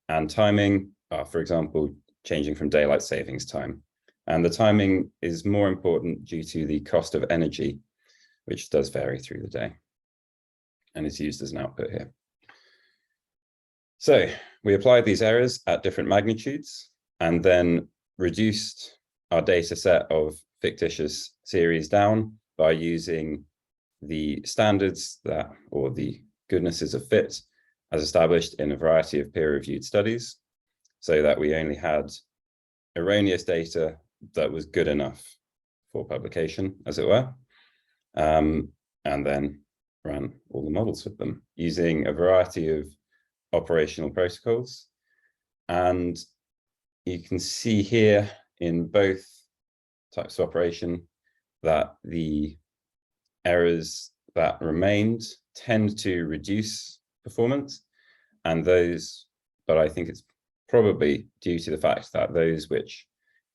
and timing, for example, changing from daylight savings time. And the timing is more important due to the cost of energy, which does vary through the day and is used as an output here. So we applied these errors at different magnitudes and then reduced our data set of fictitious series down by using the standards that, or the goodnesses of fit as established in a variety of peer-reviewed studies, so that we only had erroneous data that was good enough for publication, as it were, and then ran all the models with them using a variety of operational protocols. And you can see here in both types of operation that the errors that remained tend to reduce performance, and those, but I think it's probably due to the fact that those which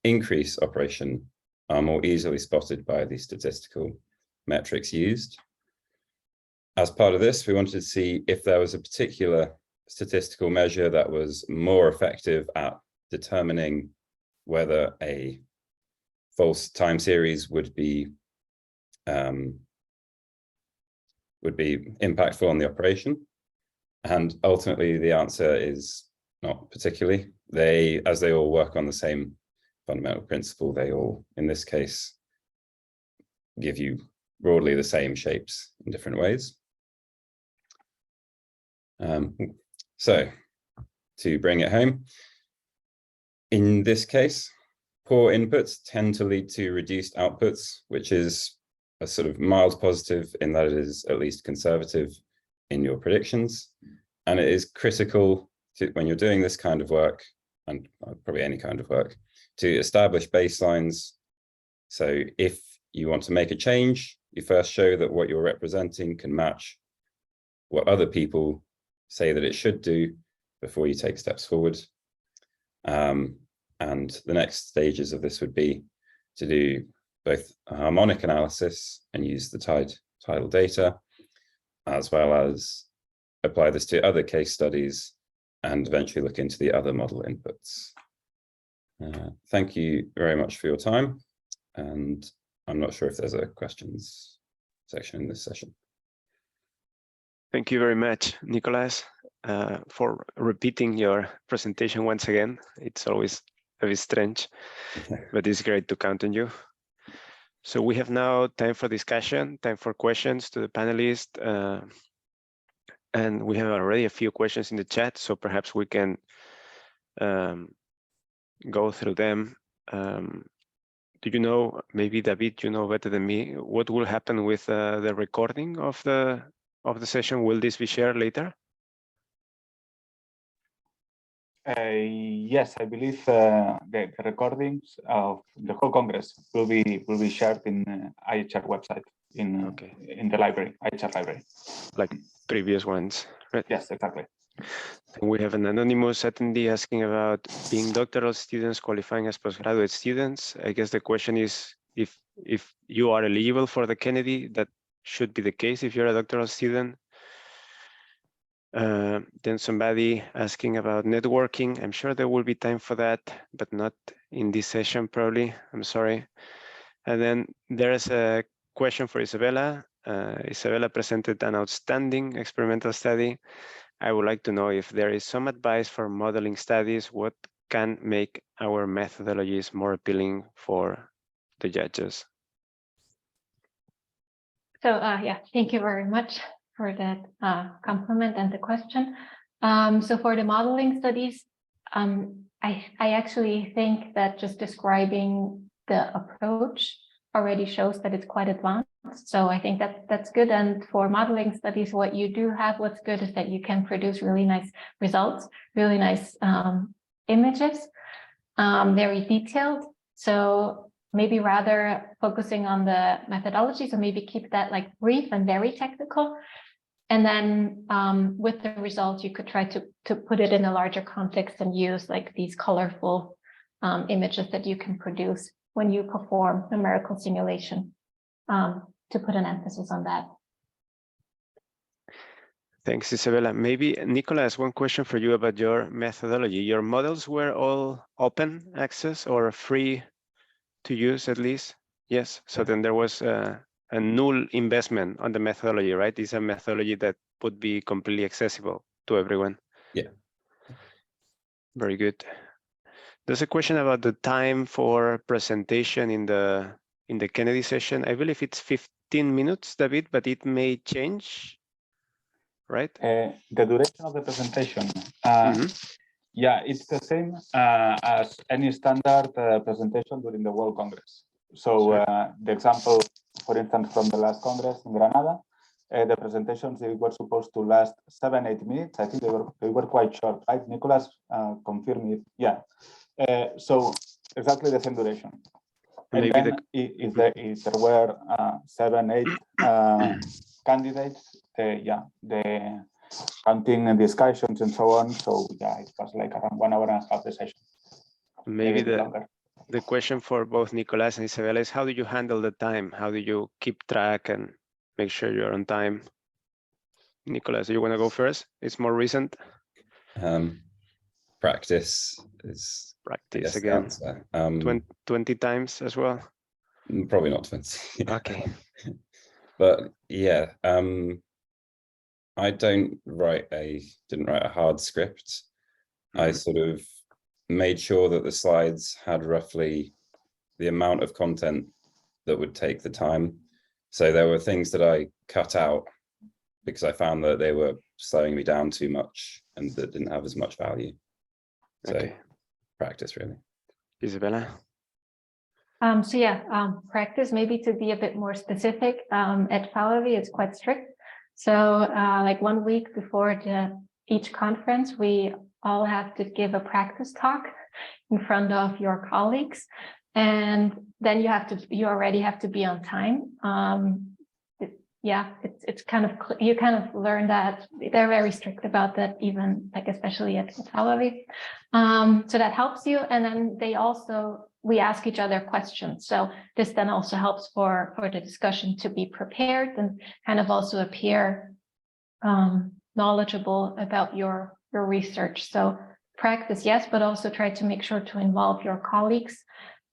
increase operation are more easily spotted by the statistical metrics used. As part of this, we wanted to see if there was a particular statistical measure that was more effective at determining whether a false time series would be impactful on the operation. And ultimately, the answer is not particularly. As they all work on the same fundamental principle, they all, in this case, give you broadly the same shapes in different ways. So to bring it home, in this case, poor inputs tend to lead to reduced outputs, which is a sort of mild positive in that it is at least conservative in your predictions. And it is critical to, when you're doing this kind of work, and probably any kind of work, to establish baselines. So if you want to make a change, you first show that what you're representing can match what other people say that it should do before you take steps forward. And the next stages of this would be to do both a harmonic analysis and use the tidal data, as well as apply this to other case studies and eventually look into the other model inputs. Thank you very much for your time. And I'm not sure if there's a questions section in this session. Thank you very much, Nicolas, for repeating your presentation once again. It's always a bit strange, but it's great to count on you. So we have now time for discussion, time for questions to the panelists. And we have already a few questions in the chat, so perhaps we can go through them. Do you know, maybe David, you know better than me, what will happen with the recording of the session? Will this be shared later? Yes, I believe the recordings of the whole Congress will be shared in IHR website in the library, IHR library. Like previous ones, right? Yes, exactly. We have an anonymous attendee asking about being doctoral students qualifying as postgraduate students. I guess the question is if you are eligible for the Kennedy, that should be the case if you're a doctoral student. Then somebody asking about networking. I'm sure there will be time for that, but not in this session probably. I'm sorry. And then there's a question for Isabella. Isabella presented an outstanding experimental study. I would like to know if there is some advice for modeling studies, what can make our methodologies more appealing for the judges? So yeah, thank you very much for that compliment and the question. So for the modeling studies, I actually think that just describing the approach already shows that it's quite advanced. So I think that's good. And for modeling studies, what you do have, what's good is that you can produce really nice results, really nice images, very detailed. So maybe rather focusing on the methodology, so maybe keep that like brief and very technical. And then with the results, you could try to put it in a larger context and use like these colorful images that you can produce when you perform numerical simulation to put an emphasis on that. Thanks, Isabella. Maybe Nicolas, one question for you about your methodology. Your models were all open access or free to use at least? Yes. So then there was a null investment on the methodology, right? It's a methodology that would be completely accessible to everyone. Yeah. Very good. There's a question about the time for presentation in the Kennedy session. I believe it's 15 minutes, David, but it may change, right? The duration of the presentation. Yeah, it's the same as any standard presentation during the World Congress. So the example, for instance, from the last Congress in Granada, the presentations, they were supposed to last 7-8 minutes. I think they were quite short, right? Nicolas, confirm me. Yeah. So exactly the same duration. And maybe then if there were 7-8 candidates, the counting and discussions and so on. So yeah, it was like around 1 hour and a half the session. Maybe the question for both Nicolas and Isabella is how do you handle the time? How do you keep track and make sure you're on time? Nicolas, do you want to go first? It's more recent. Practice is practice again. 20 times as well. Probably not 20. Okay. But yeah, I didn't write a hard script. I sort of made sure that the slides had roughly the amount of content that would take the time. So there were things that I cut out because I found that they were slowing me down too much and that didn't have as much value. So practice, really. Isabella? So yeah, practice, maybe to be a bit more specific, at Pahlavi, it's quite strict. So like 1 week before each conference, we all have to give a practice talk in front of your colleagues. And then you already have to be on time. It's kind of, you kind of learn that they're very strict about that, even like, especially at Pahlavi. So that helps you. And then we ask each other questions. So this then also helps for the discussion to be prepared and kind of also appear knowledgeable about your research. So practice, yes, but also try to make sure to involve your colleagues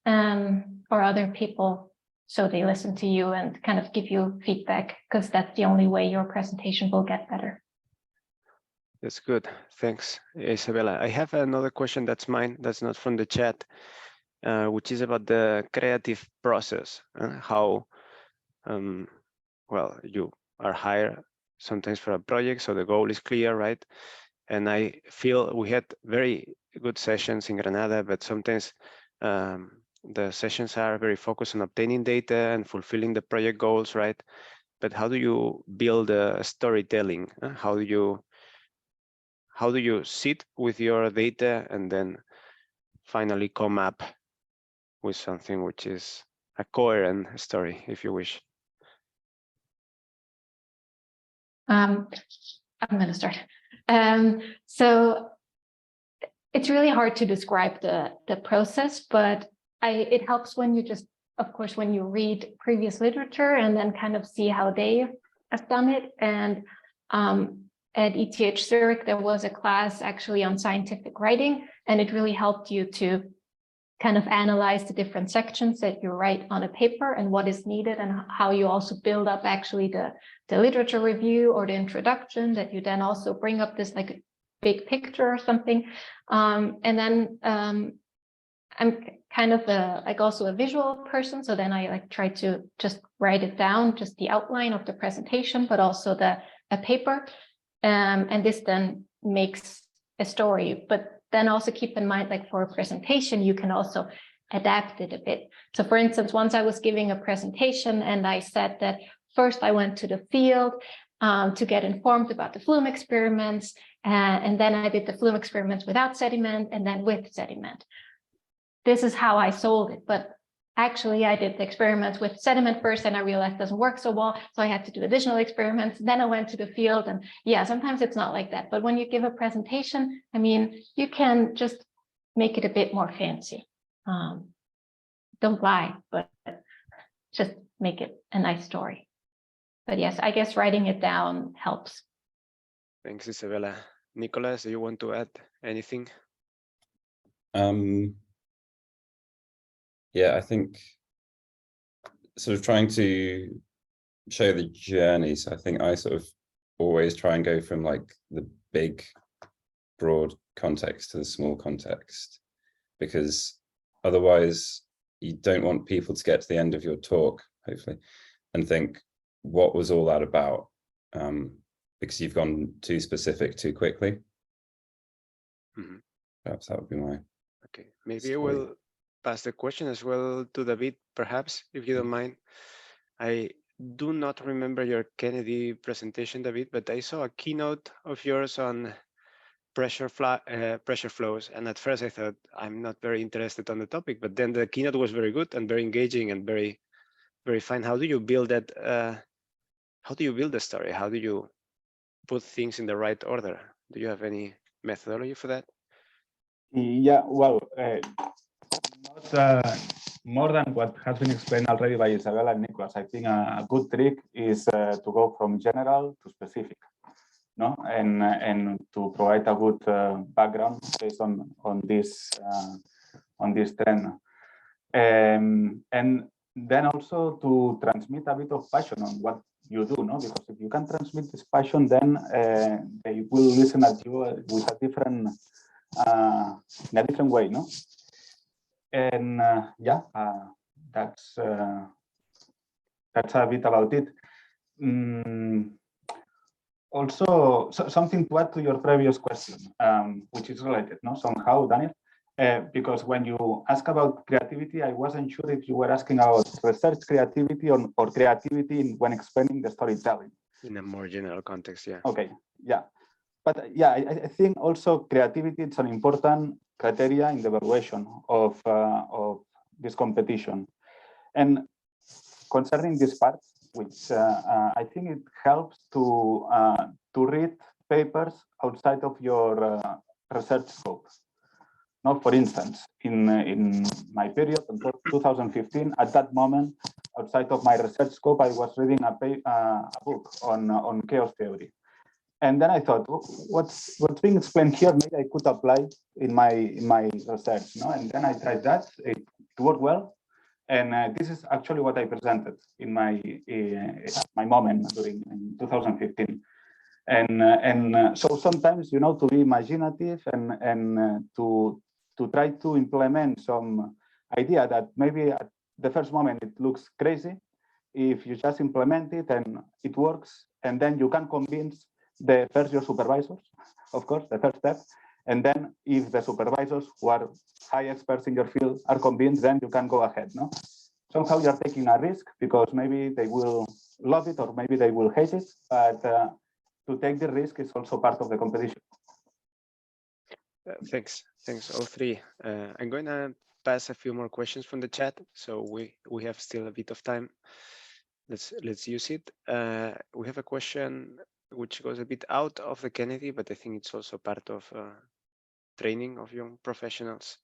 or other people so they listen to you and kind of give you feedback, because that's the only way your presentation will get better. That's good. Thanks, Isabella. I have another question that's mine, that's not from the chat, which is about the creative process. How, well, you are hired sometimes for a project, so the goal is clear, right? And I feel we had very good sessions in Granada, but sometimes the sessions are very focused on obtaining data and fulfilling the project goals, right? But how do you build a storytelling? How how do you sit with your data and then finally come up with something which is a coherent story, if you wish? I'm going to start. So it's really hard to describe the process, but it helps when you just, of course, when you read previous literature and then kind of see how they have done it. And at ETH Zurich, there was a class actually on scientific writing, and it really helped you to kind of analyze the different sections that you write on a paper and what is needed, and how you also build up actually the literature review or the introduction, that you then also bring up this like a big picture or something. And then I'm kind of like also a visual person, so then I like try to just write it down, just the outline of the presentation, but also a paper. And this then makes a story. But then also keep in mind, like for a presentation, you can also adapt it a bit. So for instance, once I was giving a presentation and I said that first I went to the field to get informed about the flume experiments, and then I did the flume experiments without sediment and then with sediment. This is how I sold it, but actually I did the experiments with sediment first and I realized it doesn't work so well, so I had to do additional experiments. Then I went to the field, and yeah, sometimes it's not like that. But when you give a presentation, I mean, you can just make it a bit more fancy. Don't lie, but just make it a nice story. But yes, I guess writing it down helps. Thanks, Isabella. Nicolas, do you want to add anything? Yeah, I think sort of trying to show the journey. So I think I sort of always try and go from like the big, broad context to the small context, because otherwise you don't want people to get to the end of your talk, hopefully, and think, what was all that about? Because you've gone too specific too quickly. Mm-hmm. Perhaps that would be my Okay, maybe story. I will pass the question as well to David, perhaps, if you don't mind. I do not remember your Kennedy presentation, David, but I saw a keynote of yours on pressure flows, and at first I thought, I'm not very interested on the topic, but then the keynote was very good and very engaging and very, very fine. How do you build that? How do you build the story? How do you put things in the right order? Do you have any methodology for that? Yeah, well, not more than what has been explained already by Isabella and Nicolas. I think a good trick is to go from general to specific, no, and to provide a good background based on this trend, and then also to transmit a bit of passion on what you do, no, because if you can transmit this passion, then they will listen at you with a different. In a different way, no? And yeah, that's a bit about it. Also, something to add to your previous question, which is related, no, somehow, Daniel, because when you ask about creativity, I wasn't sure if you were asking about research creativity or creativity when explaining the storytelling. In a more general context, yeah. Okay, yeah. But yeah, I think also creativity is an important criteria in the evaluation of this competition. And concerning this part, which I think it helps to read papers outside of your research scope. Now, for instance, in my period in 2015, at that moment, outside of my research scope, I was reading a book on chaos theory. And then I thought, what's being explained here, maybe I could apply in my research, no? And then I tried that, it worked well, and this is actually what I presented in my moment during 2015. And so sometimes, you know, to be imaginative and to try to implement some idea that maybe at the first moment it looks crazy, if you just implement it and it works, and then you can convince your supervisors, of course, the first step. And then if the supervisors who are high experts in your field are convinced, then you can go ahead, no? Somehow you're taking a risk because maybe they will love it or maybe they will hate it, but to take the risk is also part of the competition. Thanks all three. I'm going to pass a few more questions from the chat, so we have still a bit of time. Let's use it. We have a question which goes a bit out of the Kennedy, but I think it's also part of training of young professionals.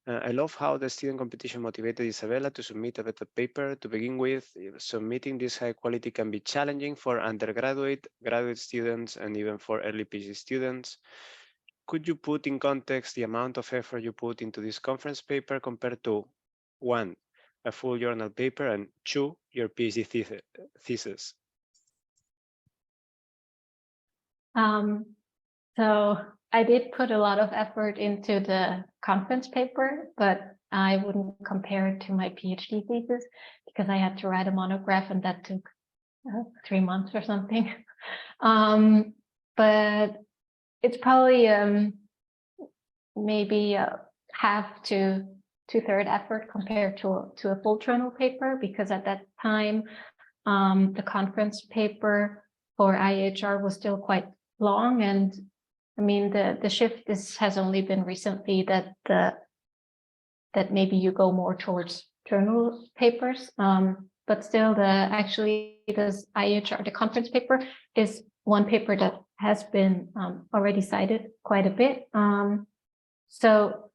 I love how the student competition motivated Isabella to submit a better paper. To begin with, submitting this high quality can be challenging for undergraduate, graduate students, and even for early PhD students. Could you put in context the amount of effort you put into this conference paper compared to 1, a full journal paper, and 2, your PhD thesis? So I did put a lot of effort into the conference paper, but I wouldn't compare it to my PhD thesis because I had to write a monograph and that took 3 months or something. But it's probably maybe half to 2/3 effort compared to a full journal paper, because at that time the conference paper for IAHR was still quite long, and I mean the shift has only been recently that maybe you go more towards journal papers, but still the IAHR, the conference paper, is one paper that has been already cited quite a bit. So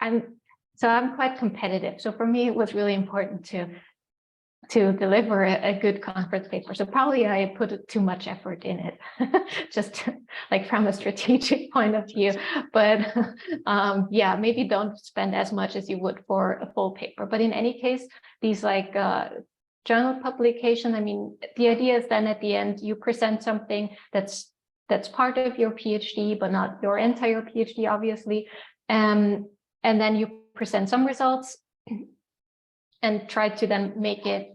I'm quite competitive. So for me, it was really important to deliver a good conference paper. So probably I put too much effort in it, just like from a strategic point of view. But yeah, maybe don't spend as much as you would for a full paper. But in any case, these like journal publication, I mean, the idea is then at the end you present something that's part of your PhD, but not your entire PhD, obviously. And then you present some results and try to then make it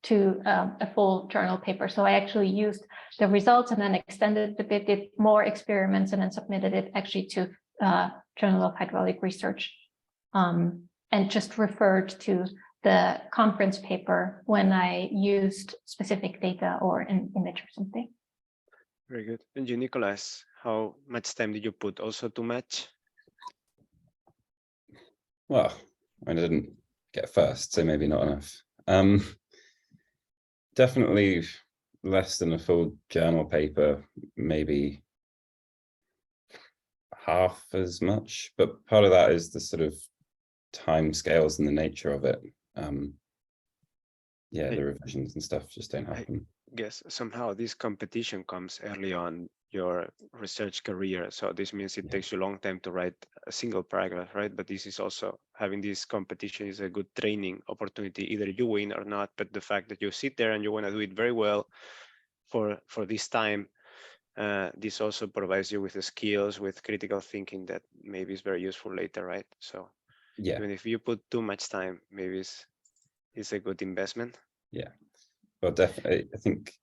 to a full journal paper. So I actually used the results and then extended it a bit, did more experiments, and then submitted it actually to Journal of Hydraulic Research, and just referred to the conference paper when I used specific data or an image or something. Very good. And you, Nicholas, how much time did you put? Also too much? Well, I didn't get first, so maybe not enough. Definitely less than a full journal paper, maybe half as much, but part of that is the sort of time scales and the nature of it. Yeah, the revisions and stuff just don't happen. I guess somehow this competition comes early on your research career. So this means it takes you a long time to write a single paragraph, right? But this is also, having this competition is a good training opportunity. Either you win or not, but the fact that you sit there and you want to do it very well for this time, this also provides you with the skills, with critical thinking that maybe is very useful later, right? So yeah, even if you put too much time, maybe it's a good investment. Yeah, well, definitely. I think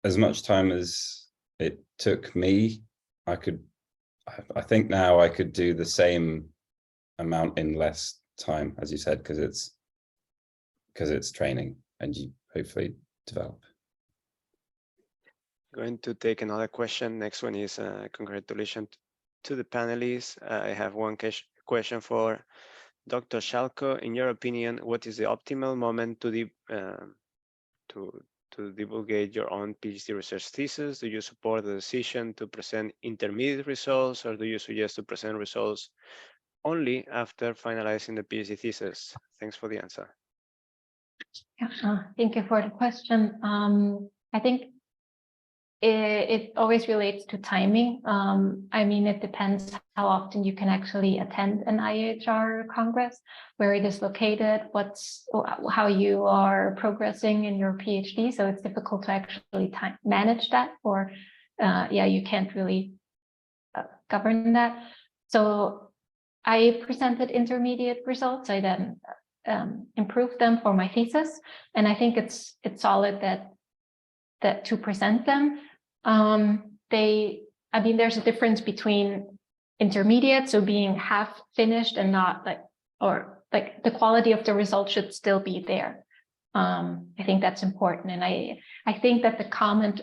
as much time as it took me, I think now I could do the same amount in less time, as you said, because it's training and you hopefully develop. Going to take another question. Next one is congratulations to the panelists. I have one question for Dr. Schalko. In your opinion, what is the optimal moment to divulgate your own PhD research thesis? Do you support the decision to present intermediate results, or do you suggest to present results only after finalizing the PhD thesis? Thanks for the answer. Yeah, thank you for the question. I think it always relates to timing. I mean, it depends how often you can actually attend an IAHR Congress, where it is located, how you are progressing in your PhD. So it's difficult to actually manage that, or yeah, you can't really govern that. So I presented intermediate results. I then improved them for my thesis, and I think it's solid that to present them. I mean, there's a difference between intermediate, so being half finished and not like the quality of the result should still be there. I think that's important. And I think that the comment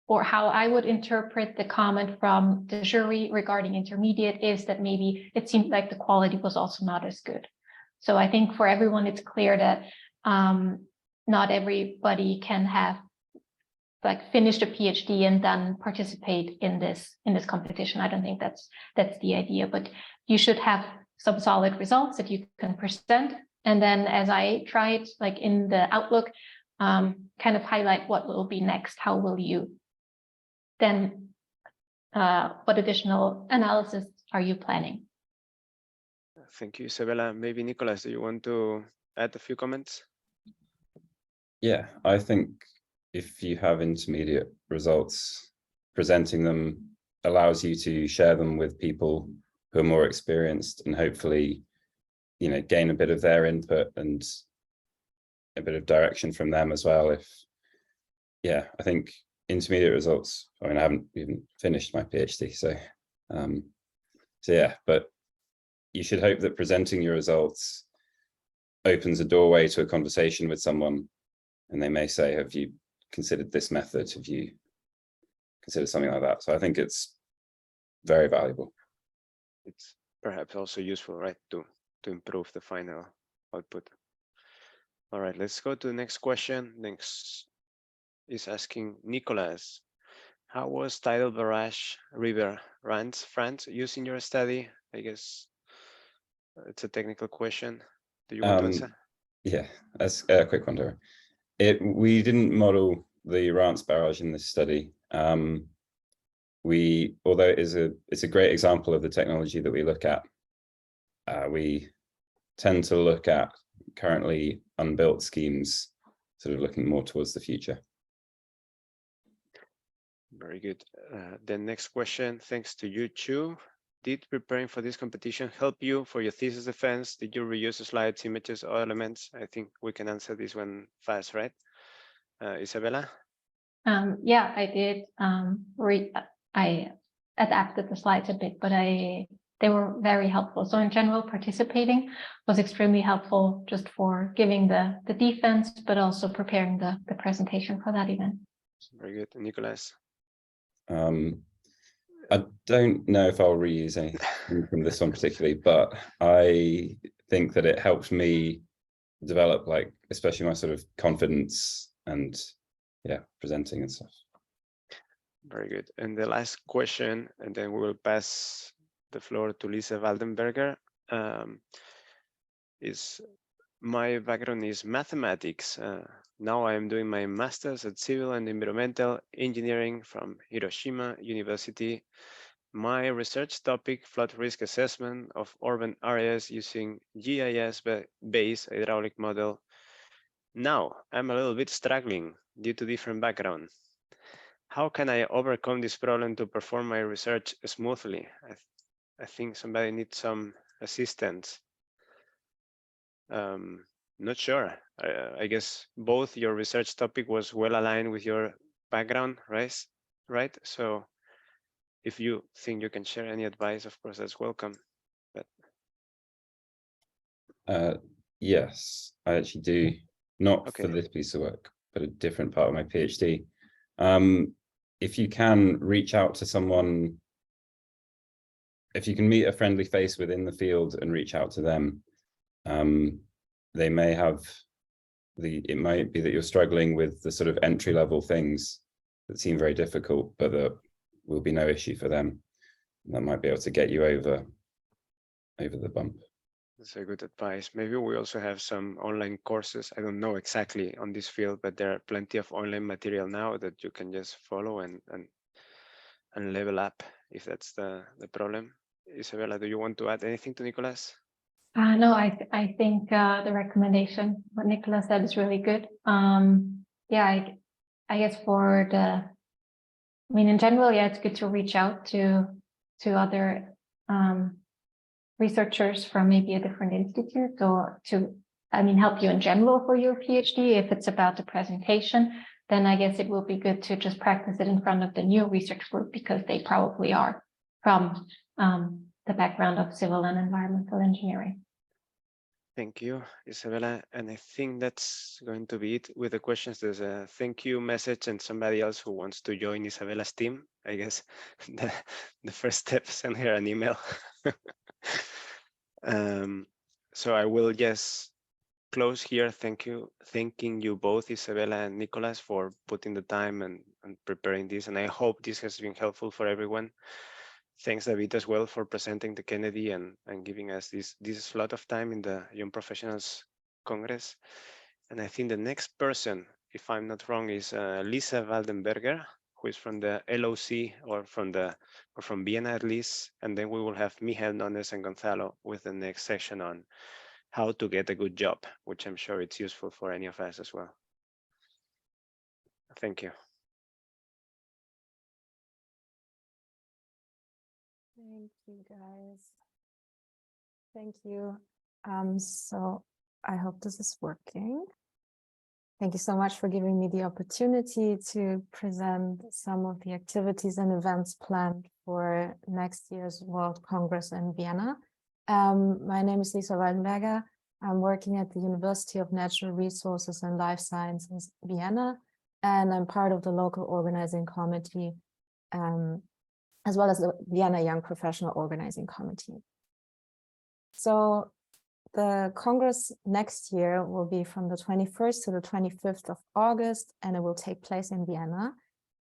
or how I would interpret the comment from the jury regarding intermediate is that maybe it seemed like the quality was also not as good. So I think for everyone, it's clear that not everybody can have like finished a PhD and then participate in this competition. I don't think that's the idea, but you should have some solid results that you can present. And then as I tried, like in the Outlook, kind of highlight what will be next. How will you then, what additional analysis are you planning? Thank you, Isabella. Maybe Nicolas, do you want to add a few comments? Yeah, I think if you have intermediate results, presenting them allows you to share them with people who are more experienced and hopefully, you know, gain a bit of their input and a bit of direction from them as well. I think intermediate results, I mean, I haven't even finished my PhD, so yeah, but you should hope that presenting your results opens a doorway to a conversation with someone, and they may say, have you considered this method? Have you considered something like that? So I think it's very valuable. It's perhaps also useful, right, to improve the final output. All right, let's go to the next question. Next is asking Nicolas, how was tidal barrage river runs France used in your study? I guess it's a technical question. Do you want to answer? Yeah, that's a quick one, Dora. We didn't model the Rance barrage in this study. Although it's a great example of the technology that we look at, we tend to look at currently unbuilt schemes, sort of looking more towards the future. Very good. The next question, thanks to you, Chu. Did preparing for this competition help you for your thesis defense? Did you reuse slides, images, or elements? I think we can answer this one fast, right? Isabella? Yeah, I did. I adapted the slides a bit, but they were very helpful. So in general, participating was extremely helpful just for giving the defense, but also preparing the presentation for that event. Very good. Nicolas? I don't know if I'll reuse anything from this one particularly, but I think that it helped me develop, like, especially my sort of confidence and, yeah, presenting and stuff. Very good. And the last question, and then we will pass the floor to Lisa Waldenberger, is my background is mathematics. Now I am doing my master's at Civil and Environmental Engineering from Hiroshima University. My research topic, flood risk assessment of urban areas using GIS-based hydraulic model. Now I'm a little bit struggling due to different background. How can I overcome this problem to perform my research smoothly? I think somebody needs some assistance. Not sure. I guess both your research topic was well aligned with your background, right? So if you think you can share any advice, of course, that's welcome. But yes, I actually do. Not okay. For this piece of work, but a different part of my PhD. If you can reach out to someone, if you can meet a friendly face within the field and reach out to them, they may have it might be that you're struggling with the sort of entry-level things that seem very difficult, but that will be no issue for them. And that might be able to get you over the bump. That's a good advice. Maybe we also have some online courses. I don't know exactly on this field, but there are plenty of online material now that you can just follow and level up if that's the problem. Isabella, do you want to add anything to Nicolas? No, I think the recommendation, what Nicolas said, is really good. Yeah, I guess in general, yeah, it's good to reach out to other researchers from maybe a different institute, or to, help you in general for your PhD. If it's about the presentation, then I guess it will be good to just practice it in front of the new research group, because they probably are from the background of civil and environmental engineering. Thank you, Isabella. And I think that's going to be it with the questions. There's a thank you message and somebody else who wants to join Isabella's team. I guess the first step, send her an email. So I will just close here. Thanking you both, Isabella and Nicolas, for putting the time and preparing this. And I hope this has been helpful for everyone. Thanks, David, as well, for presenting the Kennedy and giving us this slot of time in the Young Professionals Congress. And I think the next person, if I'm not wrong, is Lisa Waldenberger, who is from the LOC or from Vienna at least. And then we will have Michael Nunes and Gonzalo with the next session on how to get a good job, which I'm sure it's useful for any of us as well. Thank you. Thank you, guys. Thank you. So I hope this is working. Thank you so much for giving me the opportunity to present some of the activities and events planned for next year's World Congress in Vienna. My name is Lisa Waldenberger. I'm working at the University of Natural Resources and Life Sciences, Vienna, and I'm part of the local organizing committee, as well as the Vienna Young Professional Organizing Committee. So the Congress next year will be from the 21st to the 25th of August, and it will take place in Vienna.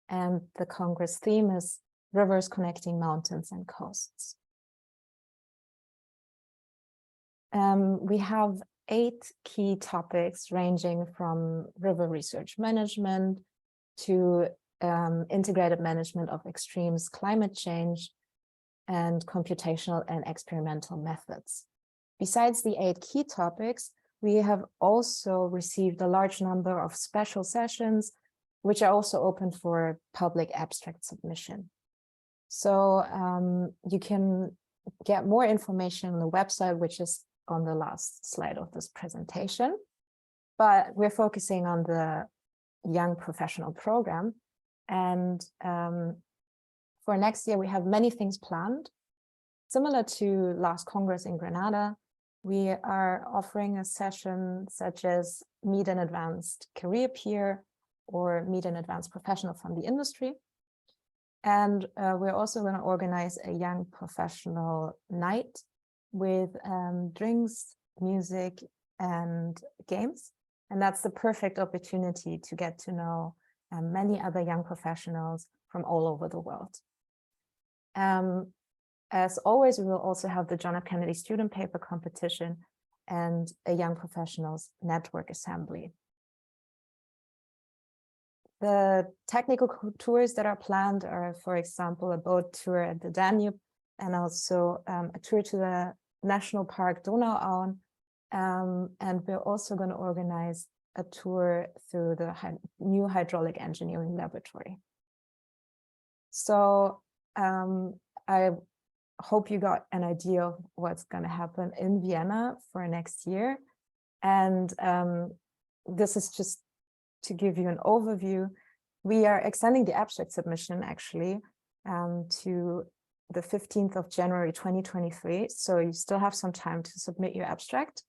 And the Congress theme is Rivers Connecting Mountains and Coasts. We have 8 key topics ranging from river research management to integrated management of extremes climate change and computational and experimental methods. Besides the 8 key topics, we have also received a large number of special sessions, which are also open for public abstract submission. So you can get more information on the website, which is on the last slide of this presentation. But we're focusing on the Young Professional Program. And for next year, we have many things planned. Similar to last Congress in Granada, we are offering a session such as Meet an Advanced Career Peer or Meet an Advanced Professional from the industry. And we're also going to organize a Young Professional Night with drinks, music, and games. And that's the perfect opportunity to get to know many other young professionals from all over the world. As always, we will also have the John F. Kennedy Student Paper Competition and a Young Professionals Network Assembly. The technical tours that are planned are, for example, a boat tour at the Danube and also a tour to the National Park Donauauen. And we're also going to organize a tour through the new hydraulic engineering laboratory. So I hope you got an idea of what's going to happen in Vienna for next year. And this is just to give you an overview. We are extending the abstract submission actually to the 15th of January 2023. So you still have some time to submit your abstract.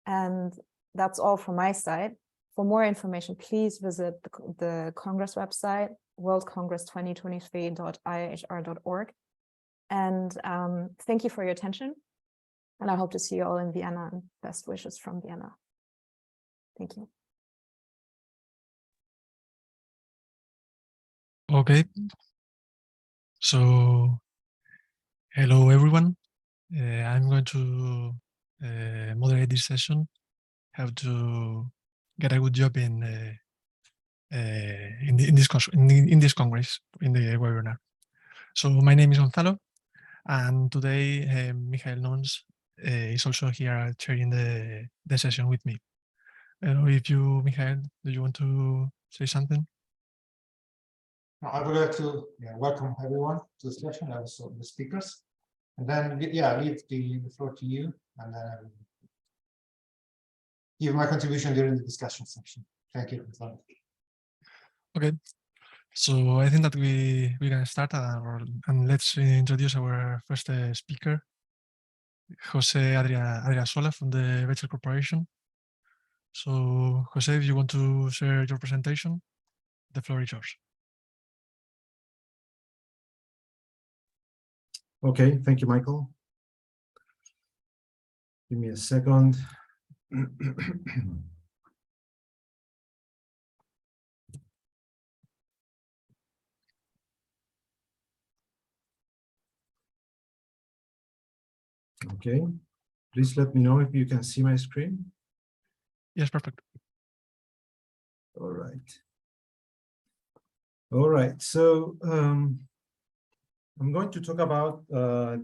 And that's all from my side. For more information, please visit the Congress website, worldcongress2023.iahr.org. And thank you for your attention. And I hope to see you all in Vienna, and best wishes from Vienna. Thank you. Okay. So, hello, everyone. I'm going to moderate this session, how to get a good job in this Congress, in the webinar. So my name is Gonzalo, and today Michael Nunes is also here chairing the session with me. I don't know if you, Michael, do you want to say something? I would like to welcome everyone to the session, also the speakers, and then leave the floor to you, and then give my contribution during the discussion section. Thank you. Okay, so I think that we can start and let's introduce our first speaker. Jose Adriasola from the Bechtel Corporation. So, Jose, if you want to share your presentation, the floor is yours. Okay, thank you, Michael. Give me a second. Okay, please let me know if you can see my screen. Yes, perfect. All right. All right, so I'm going to talk about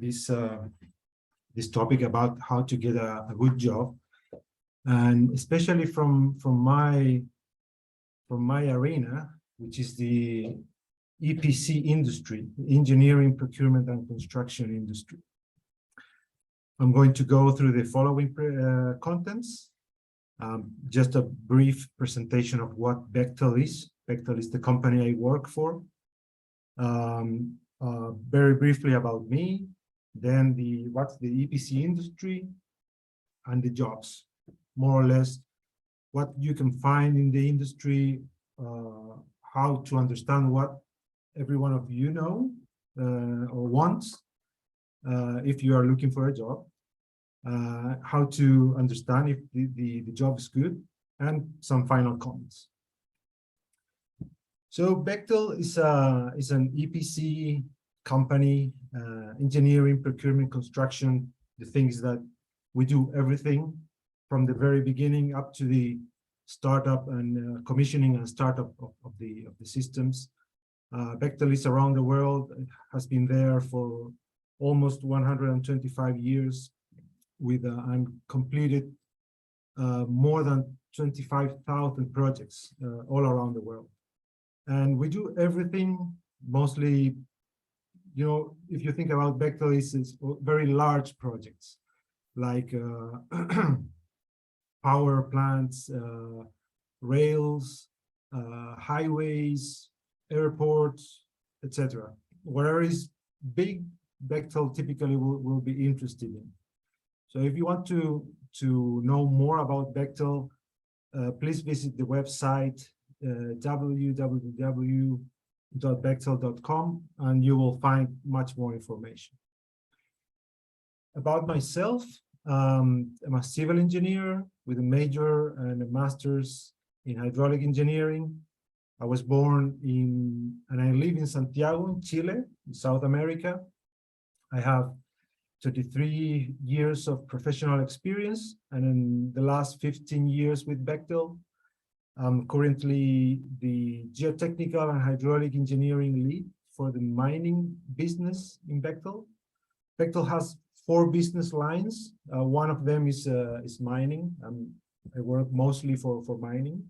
this topic about how to get a good job, and especially from my arena, which is the EPC industry, engineering, procurement, and construction industry. I'm going to go through the following contents. Just a brief presentation of what Bechtel is. Bechtel is the company I work for. Very briefly about me, then what's the EPC industry and the jobs, more or less what you can find in the industry, how to understand what every one of you know or wants if you are looking for a job, how to understand if the job is good, and some final comments. So Bechtel is an EPC company, engineering, procurement, construction. The things that we do everything from the very beginning up to the startup and commissioning and startup of the systems. Bechtel is around the world. It has been there for almost 125 years with and completed more than 25,000 projects all around the world. And we do everything mostly, you know, if you think about Bechtel, it's very large projects like power plants, rails, highways, airports, etc. Whatever is big, Bechtel typically will be interested in. So if you want to know more about Bechtel, please visit the website www.bechtel.com, and you will find much more information. About myself, I'm a civil engineer with a major and a master's in hydraulic engineering. I was born in, and I live in Santiago, in Chile, in South America. I have 33 years of professional experience, and in the last 15 years with Bechtel. I'm currently the geotechnical and hydraulic engineering lead for the mining business in Bechtel. Bechtel has 4 business lines. One of them is mining. I work mostly for mining.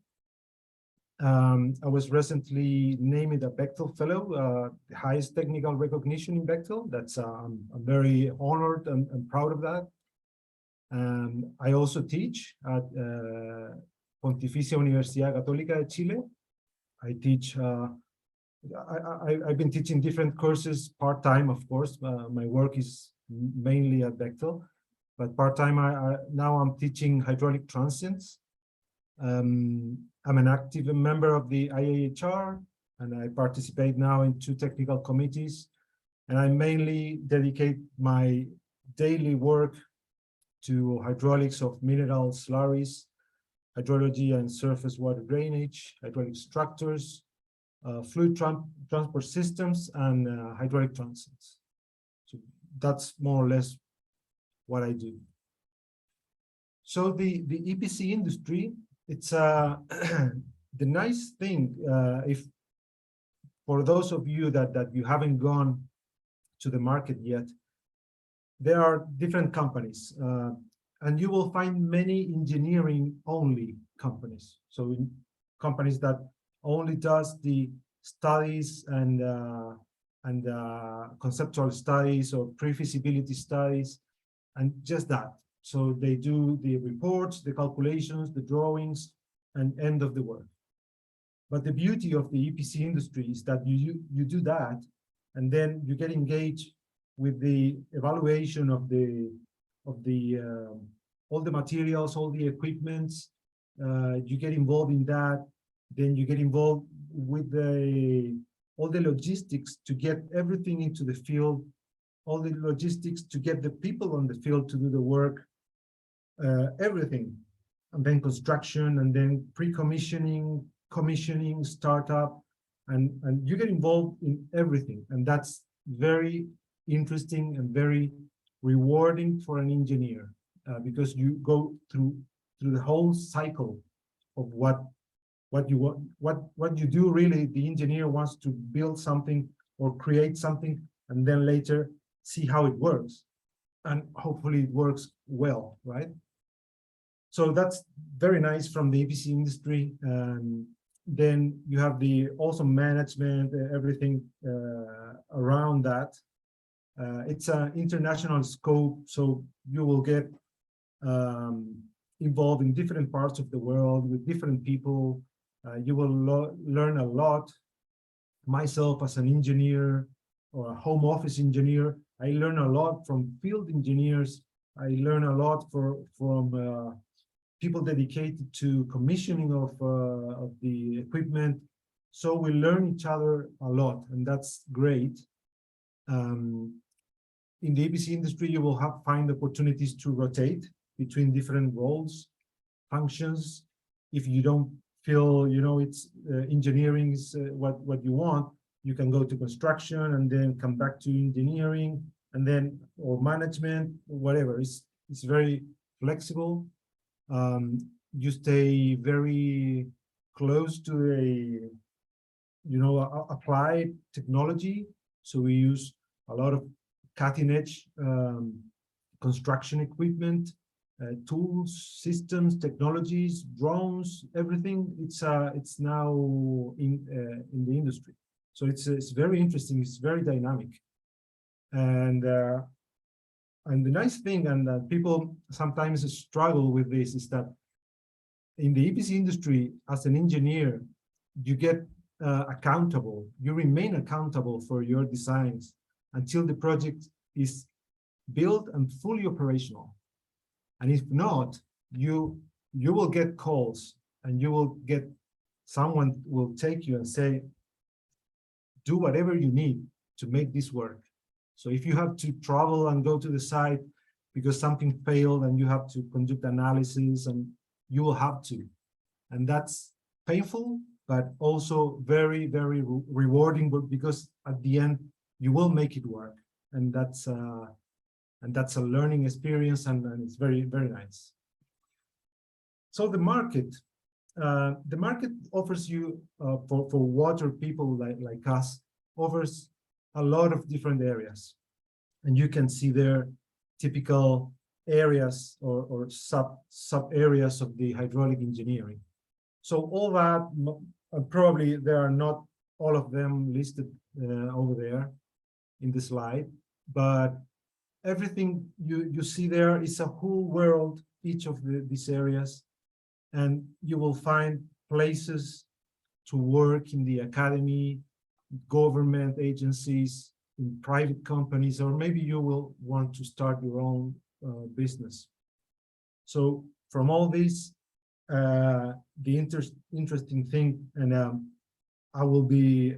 I was recently named a Bechtel Fellow, the highest technical recognition in Bechtel. That's I'm very honored and proud of that. I also teach at Pontificia Universidad Católica de Chile. I teach. I've been teaching different courses part-time, of course. My work is mainly at Bechtel, but part-time now I'm teaching hydraulic transients. I'm an active member of the IAHR, and I participate now in 2 technical committees, and I mainly dedicate my daily work to hydraulics of mineral slurries, hydrology and surface water drainage, hydraulic structures, fluid transport systems, and hydraulic transients. So that's more or less what I do. So the EPC industry, it's the nice thing, if for those of you that you haven't gone to the market yet, there are different companies, and you will find many engineering only companies. So companies that only does the studies and conceptual studies or pre-feasibility studies, and just that. So they do the reports, the calculations, the drawings, and end of the work. But the beauty of the EPC industry is that you do that, and then you get engaged with the evaluation of the all the materials, all the equipments. You get involved in that. Then you get involved with all the logistics to get everything into the field, all the logistics to get the people on the field to do the work, everything. And then construction, and then pre-commissioning, commissioning, startup, and you get involved in everything. And that's very interesting and very rewarding for an engineer, because you go through the whole cycle of what you want, what you do. Really, the engineer wants to build something or create something, and then later see how it works, and hopefully it works well, right? So that's very nice from the EPC industry. And then you have the also management, everything around that. It's an international scope, so you will get involved in different parts of the world with different people. You will learn a lot. Myself, as an engineer or a home office engineer, I learn a lot from field engineers. I learn a lot from people dedicated to commissioning of the equipment. So we learn each other a lot, and that's great. In the EPC industry, you will find opportunities to rotate between different roles, functions. If you don't feel, it's engineering is what you want, you can go to construction and then come back to engineering, and then or management, whatever. It's very flexible. You stay very close to applied technology. So we use a lot of cutting-edge construction equipment, tools, systems, technologies, drones, everything. It's now in the industry. So it's very interesting. It's very dynamic, and the nice thing, and people sometimes struggle with this, is that in the EPC industry, as an engineer, you get accountable. You remain accountable for your designs until the project is built and fully operational. And if not, you will get calls, and you will get, someone will take you and say, do whatever you need to make this work. So if you have to travel and go to the site because something failed and you have to conduct analysis, and you will have to. And that's painful, but also very, very rewarding, because at the end, you will make it work. And that's a learning experience, and it's very, very nice. So the market offers you, for water people like us, offers a lot of different areas. And you can see there typical areas or sub areas of the hydraulic engineering. So all that, probably there are not all of them listed over there in the slide, but everything you see there is a whole world, each of these areas, and you will find places to work in the academy, government agencies, in private companies, or maybe you will want to start your own business. So from all this, the interesting thing, and I will be,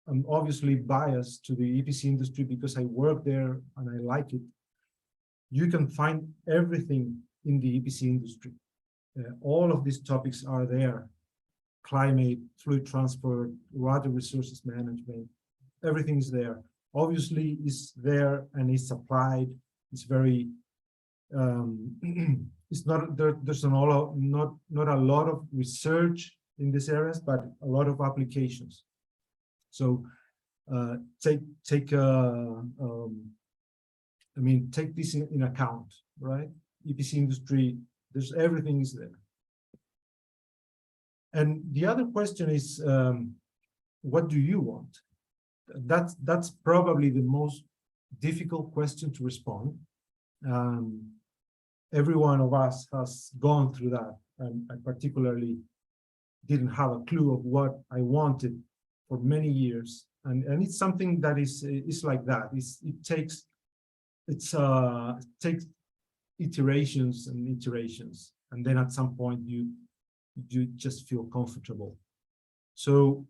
I'm obviously biased to the EPC industry because I work there and I like it. You can find everything in the EPC industry. All of these topics are there: climate, fluid transport, water resources management, everything is there. Obviously, it's there and it's applied. It's very, it's not there. There's not a lot of research in these areas, but a lot of applications. So take this in account, right? EPC industry, there's everything is there. And the other question is, what do you want? That's probably the most difficult question to respond. Every one of us has gone through that, and I particularly didn't have a clue of what I wanted for many years, and it's something that is like that. It takes iterations and iterations, and then at some point you just feel comfortable. So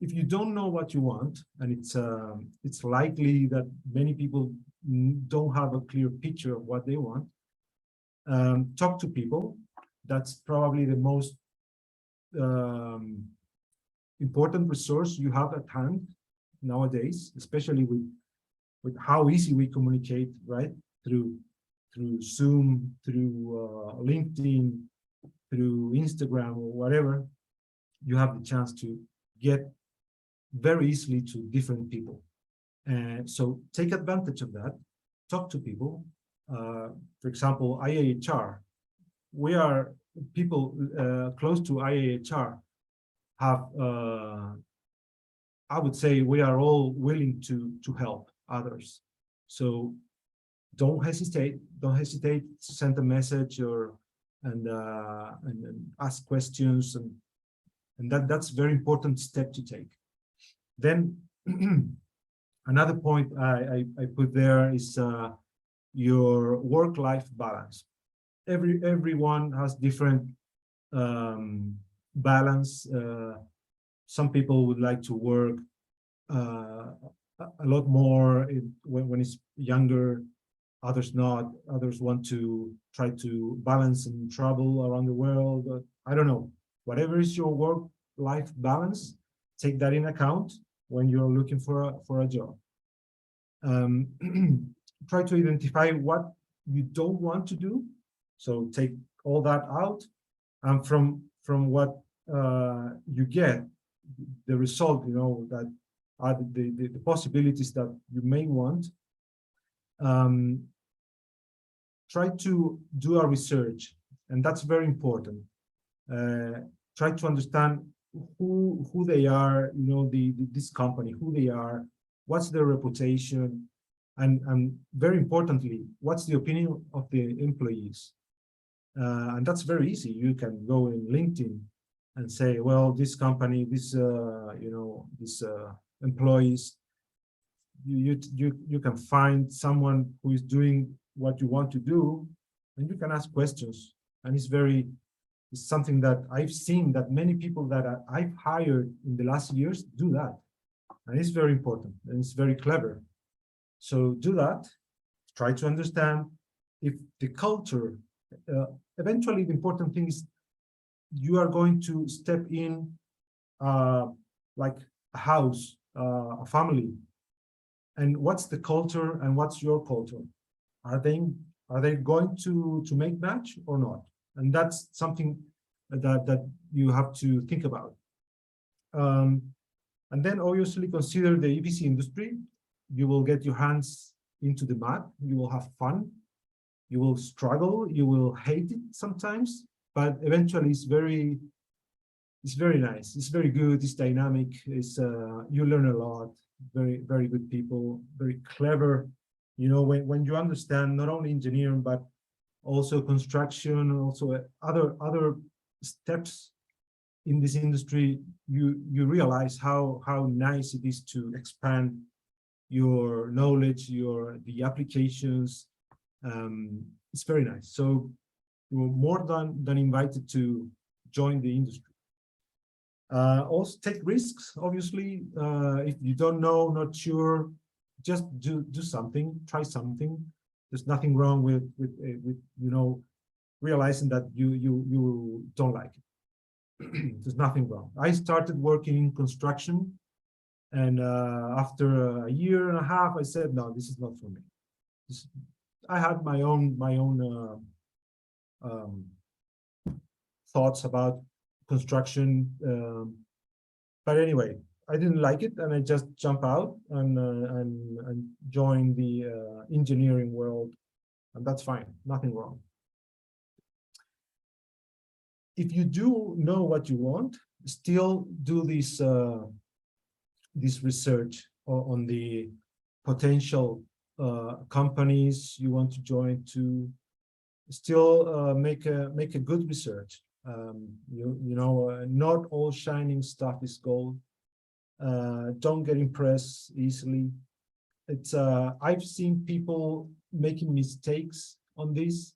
if you don't know what you want, and it's likely that many people don't have a clear picture of what they want, talk to people. That's probably the most important resource you have at hand nowadays, especially with how easy we communicate, right? Through Zoom, through LinkedIn, through Instagram or whatever. You have the chance to get very easily to different people. And so take advantage of that, talk to people. For example, IAHR, we are people close to IAHR have, I would say we are all willing to help others. So don't hesitate to send a message and ask questions, and that's a very important step to take. Then another point I put there is your work-life balance. Everyone has different balance. Some people would like to work a lot more when it's younger, others not. Others want to try to balance and travel around the world. I don't know. Whatever is your work-life balance, take that in account when you're looking for a job. Try to identify what you don't want to do. So take all that out, and from what you get, the result, that are the possibilities that you may want. Try to do a research, and that's very important. Try to understand who they are, this company, who they are, what's their reputation, and very importantly, what's the opinion of the employees. And that's very easy. You can go in LinkedIn and say, well, this company, this employees, you can find someone who is doing what you want to do, and you can ask questions. And it's something that I've seen that many people that I've hired in the last years do that. And it's very important, and it's very clever. So do that. Try to understand if the culture, eventually the important thing is you are going to step in like a house, a family. And what's the culture and what's your culture? Are they going to make match or not? And that's something that you have to think about. And then obviously consider the EPC industry. You will get your hands into the mud. You will have fun. You will struggle. You will hate it sometimes, but eventually it's very nice. It's very good. It's dynamic. You learn a lot. Very, very good people. Very clever. When you understand not only engineering but also construction, also other steps in this industry, you realize how nice it is to expand your knowledge, the applications. It's very nice. So you're more than invited to join the industry. Also take risks, obviously. If you don't know, not sure, just do something, try something. There's nothing wrong with realizing that you don't like it. There's nothing wrong. I started working in construction, and after a year and a half, I said, no, this is not for me. I had my own thoughts about construction, but anyway, I didn't like it, and I just jumped out and joined the engineering world, and that's fine, nothing wrong. If you do know what you want, still do this research on the potential companies you want to join to. Still make a good research. Not all shining stuff is gold. Don't get impressed easily. I've seen people making mistakes on this,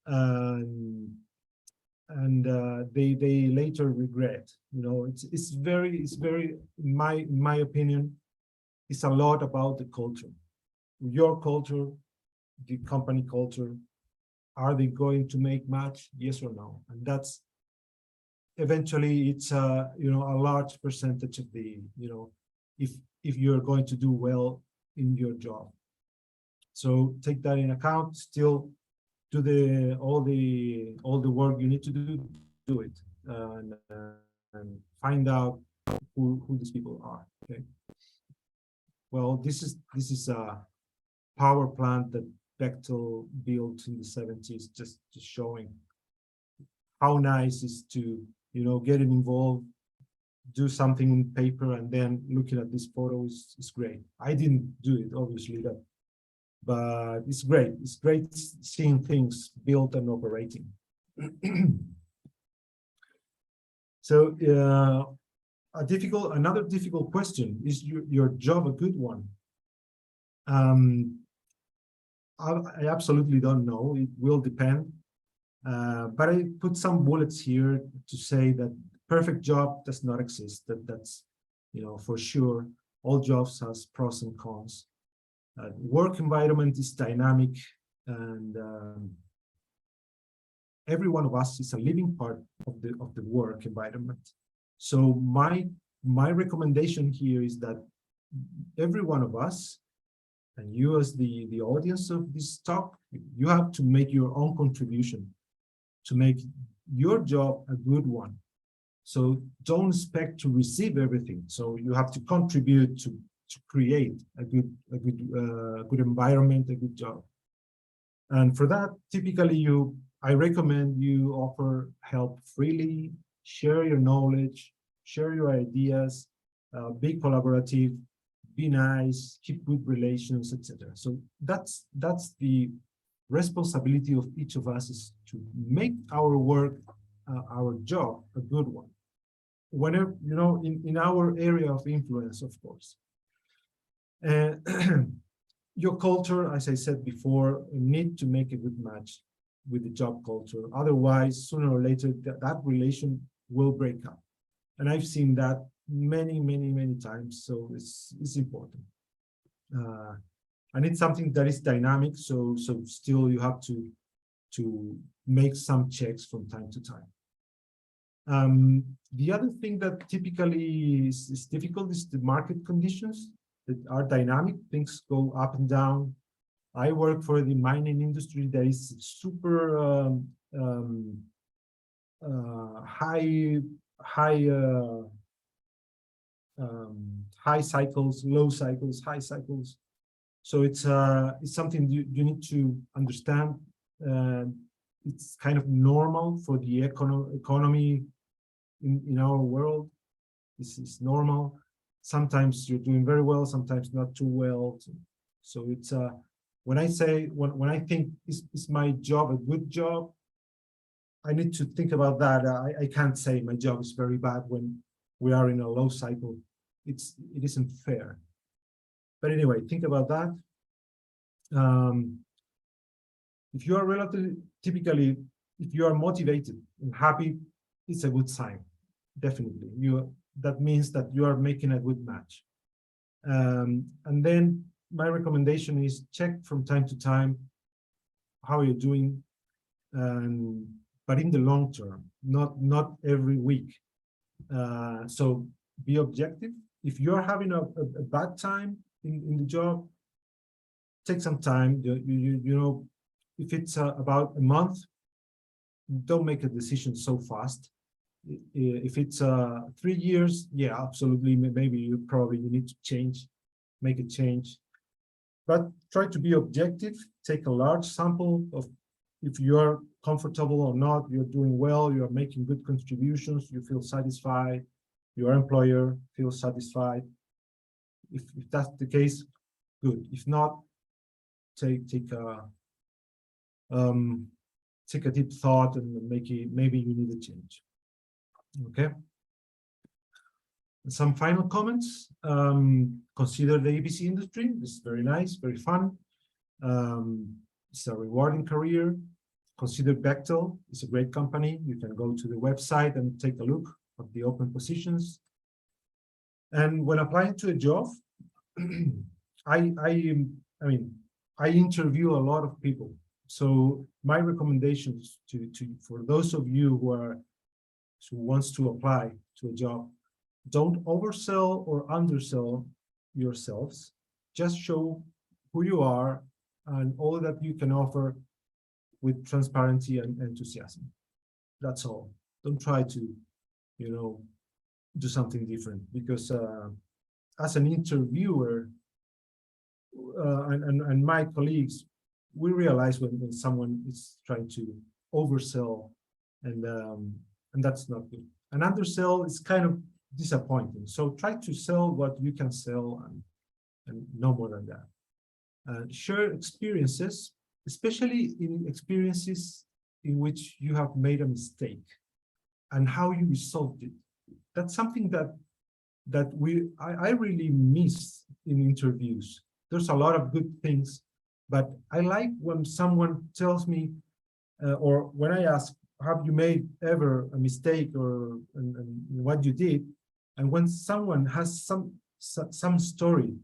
and they later regret. You know, it's very in my opinion, it's a lot about the culture, your culture, the company culture. Are they going to make match? Yes or no? And that's eventually it's you know, a large percentage of the, you know, if you're going to do well in your job. So take that in account. Still do all the work you need to do it, and find out who these people are. Okay. Well, this is a power plant that Bechtel built in the 70s, just showing how nice it is to, you know, getting involved, do something in paper, and then looking at this photo is great. I didn't do it, obviously, but it's great. It's great seeing things built and operating. So another difficult question, is your job a good one? I absolutely don't know. It will depend. But I put some bullets here to say that perfect job does not exist. That's, you know, for sure. All jobs has pros and cons. Work environment is dynamic, and every one of us is a living part of the work environment. So my recommendation here is that every one of us, and you as the audience of this talk, you have to make your own contribution to make your job a good one. So don't expect to receive everything. So you have to contribute to create a good environment, a good job. And for that, typically I recommend you offer help freely, share your knowledge, share your ideas, be collaborative, be nice, keep good relations, etc. So that's the responsibility of each of us, is to make our work, our job, a good one. Whenever, you know, in our area of influence, of course. Your culture, as I said before, need to make a good match with the job culture. Otherwise, sooner or later, that relation will break up. And I've seen that many times. So it's important. And it's something that is dynamic. So still you have to make some checks from time to time. The other thing that typically is difficult is the market conditions that are dynamic. Things go up and down. I work for the mining industry that is super high cycles, low cycles, high cycles. So it's something you need to understand. It's kind of normal for the economy in our world. This is normal. Sometimes you're doing very well, sometimes not too well. So it's when I think is my job a good job, I need to think about that. I can't say my job is very bad when we are in a low cycle. It isn't fair. But anyway, think about that. If you are typically, if you are motivated and happy, it's a good sign. Definitely, that means that you are making a good match. And then my recommendation is check from time to time how you're doing, but in the long term, not every week. So be objective. If you're having a bad time in the job, take some time. You know, if it's about a month, don't make a decision so fast. If it's 3 years, yeah, absolutely. Maybe you need to make a change. But try to be objective. Take a large sample of if you are comfortable or not. You're doing well. You are making good contributions. You feel satisfied. Your employer feels satisfied. If that's the case, good. If not, take a deep thought and maybe you need a change. Okay. Some final comments. Consider the EPC industry. It's very nice, very fun. It's a rewarding career. Consider Bechtel. It's a great company. You can go to the website and take a look at the open positions. And when applying to a job, I interview a lot of people. So my recommendations for those of you who wants to apply to a job, don't oversell or undersell yourselves. Just show who you are and all that you can offer with transparency and enthusiasm. That's all. Don't try to, do something different, because as an interviewer and my colleagues, we realize when someone is trying to oversell, and that's not good. An undersell is kind of disappointing. So try to sell what you can sell and no more than that. Share experiences, especially in experiences in which you have made a mistake and how you resolved it. That's something that I really miss in interviews. There's a lot of good things, but I like when someone tells me, or when I ask, have you made ever a mistake, or and what you did, and when someone has some story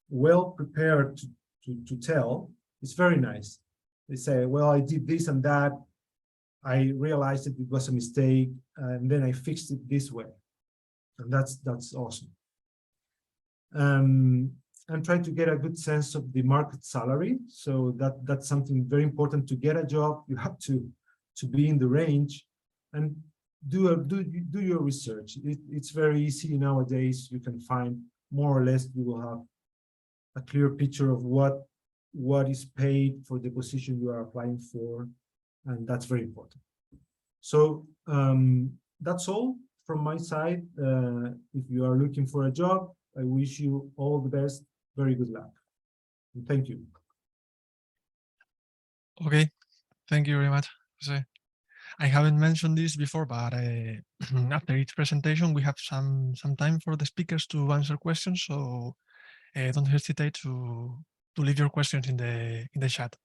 well prepared to tell, it's very nice. They say, well, I did this and that, I realized that it was a mistake, and then I fixed it this way. And that's awesome. And try to get a good sense of the market salary. So that's something very important. To get a job, you have to be in the range, and do your research. It's very easy nowadays. You can find more or less, you will have a clear picture of what is paid for the position you are applying for, and that's very important. So that's all from my side. If you are looking for a job, I wish you all the best. Very good luck. And thank you. Okay, thank you very much, Jose. I haven't mentioned this before, but after each presentation, we have some time for the speakers to answer questions. So don't hesitate to leave your questions in the chat.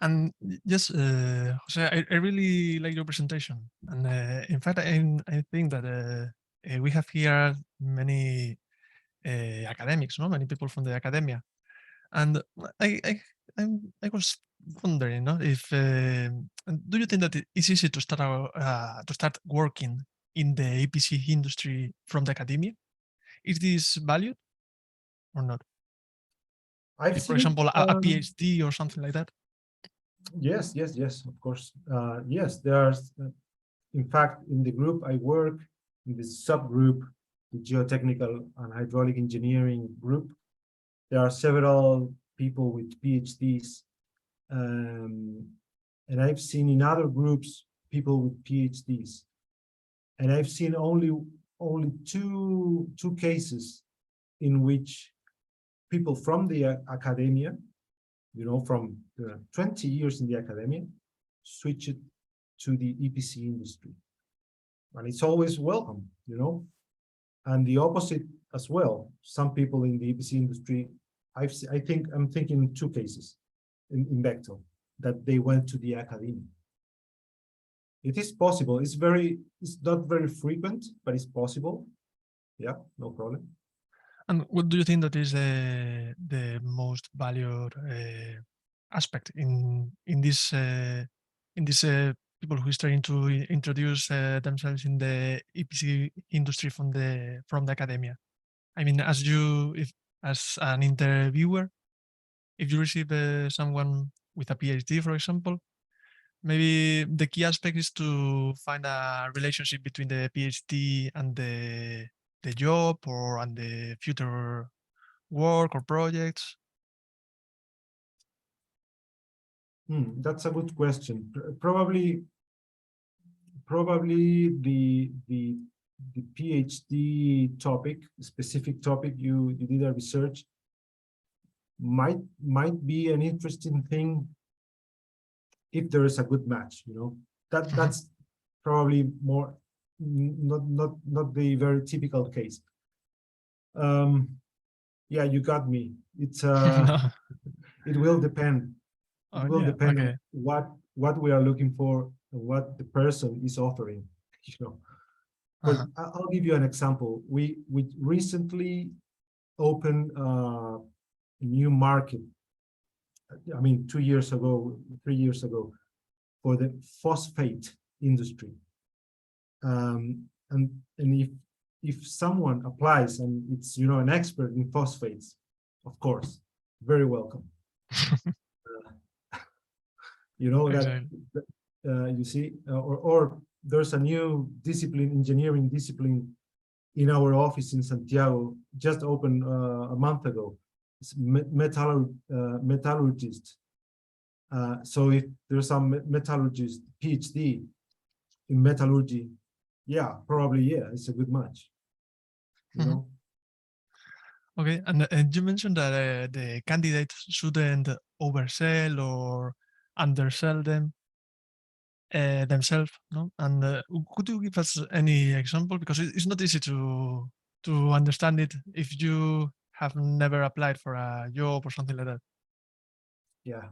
And yes, Jose, I really like your presentation. And in fact, I think that we have here many academics, many people from the academia. And I was wondering, if do you think that it's easy to start working in the EPC industry from the academia? Is this valued or not? For example, a PhD or something like that? Yes, of course. Yes, there are, in fact, in the group I work, in the subgroup, the geotechnical and hydraulic engineering group, there are several people with PhDs. And I've seen in other groups, people with PhDs. And I've seen only two cases in which people from the academia, from 20 years in the academia, switch it to the EPC industry. And it's always welcome, and the opposite as well. Some people in the EPC industry, I'm thinking two cases in Bechtel, that they went to the academia. It is possible. It's not very frequent, but it's possible. Yeah, no problem. And what do you think that is the most valued aspect in this people who is trying to introduce themselves in the EPC industry from the academia? I mean, as an interviewer, if you receive someone with a PhD, for example, maybe the key aspect is to find a relationship between the PhD and the job and the future work or projects. That's a good question. Probably the PhD topic, specific topic you did a research, might be an interesting thing if there is a good match. That's probably more not the very typical case. Yeah, you got me. It's it will depend. It will yeah, depend okay. on what we are looking for and what the person is offering. You know, but I'll give you an example. We recently opened a new market. I mean, 2 years ago, 3 years ago, for the phosphate industry. And if someone applies and it's, you know, an expert in phosphates, of course, very welcome. You know, Exactly. you see, or there's a new discipline, engineering discipline in our office in Santiago, just opened a month ago. It's metallurgist. So if there's some metallurgist PhD in metallurgy, yeah, probably, yeah, it's a good match. You know? Okay, and you mentioned that the candidates shouldn't oversell or undersell themselves, no? And could you give us any example, because it's not easy to understand it if you have never applied for a job or something like that. Yeah,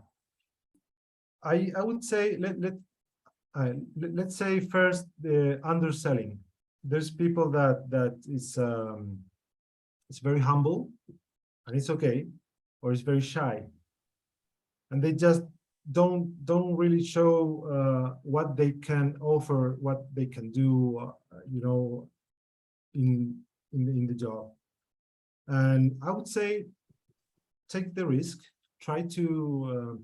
I would say let's say first the underselling. There's people that is it's very humble, and it's okay, or it's very shy, and they just don't really show what they can offer, what they can do, you know, in the job. And I would say take the risk, try to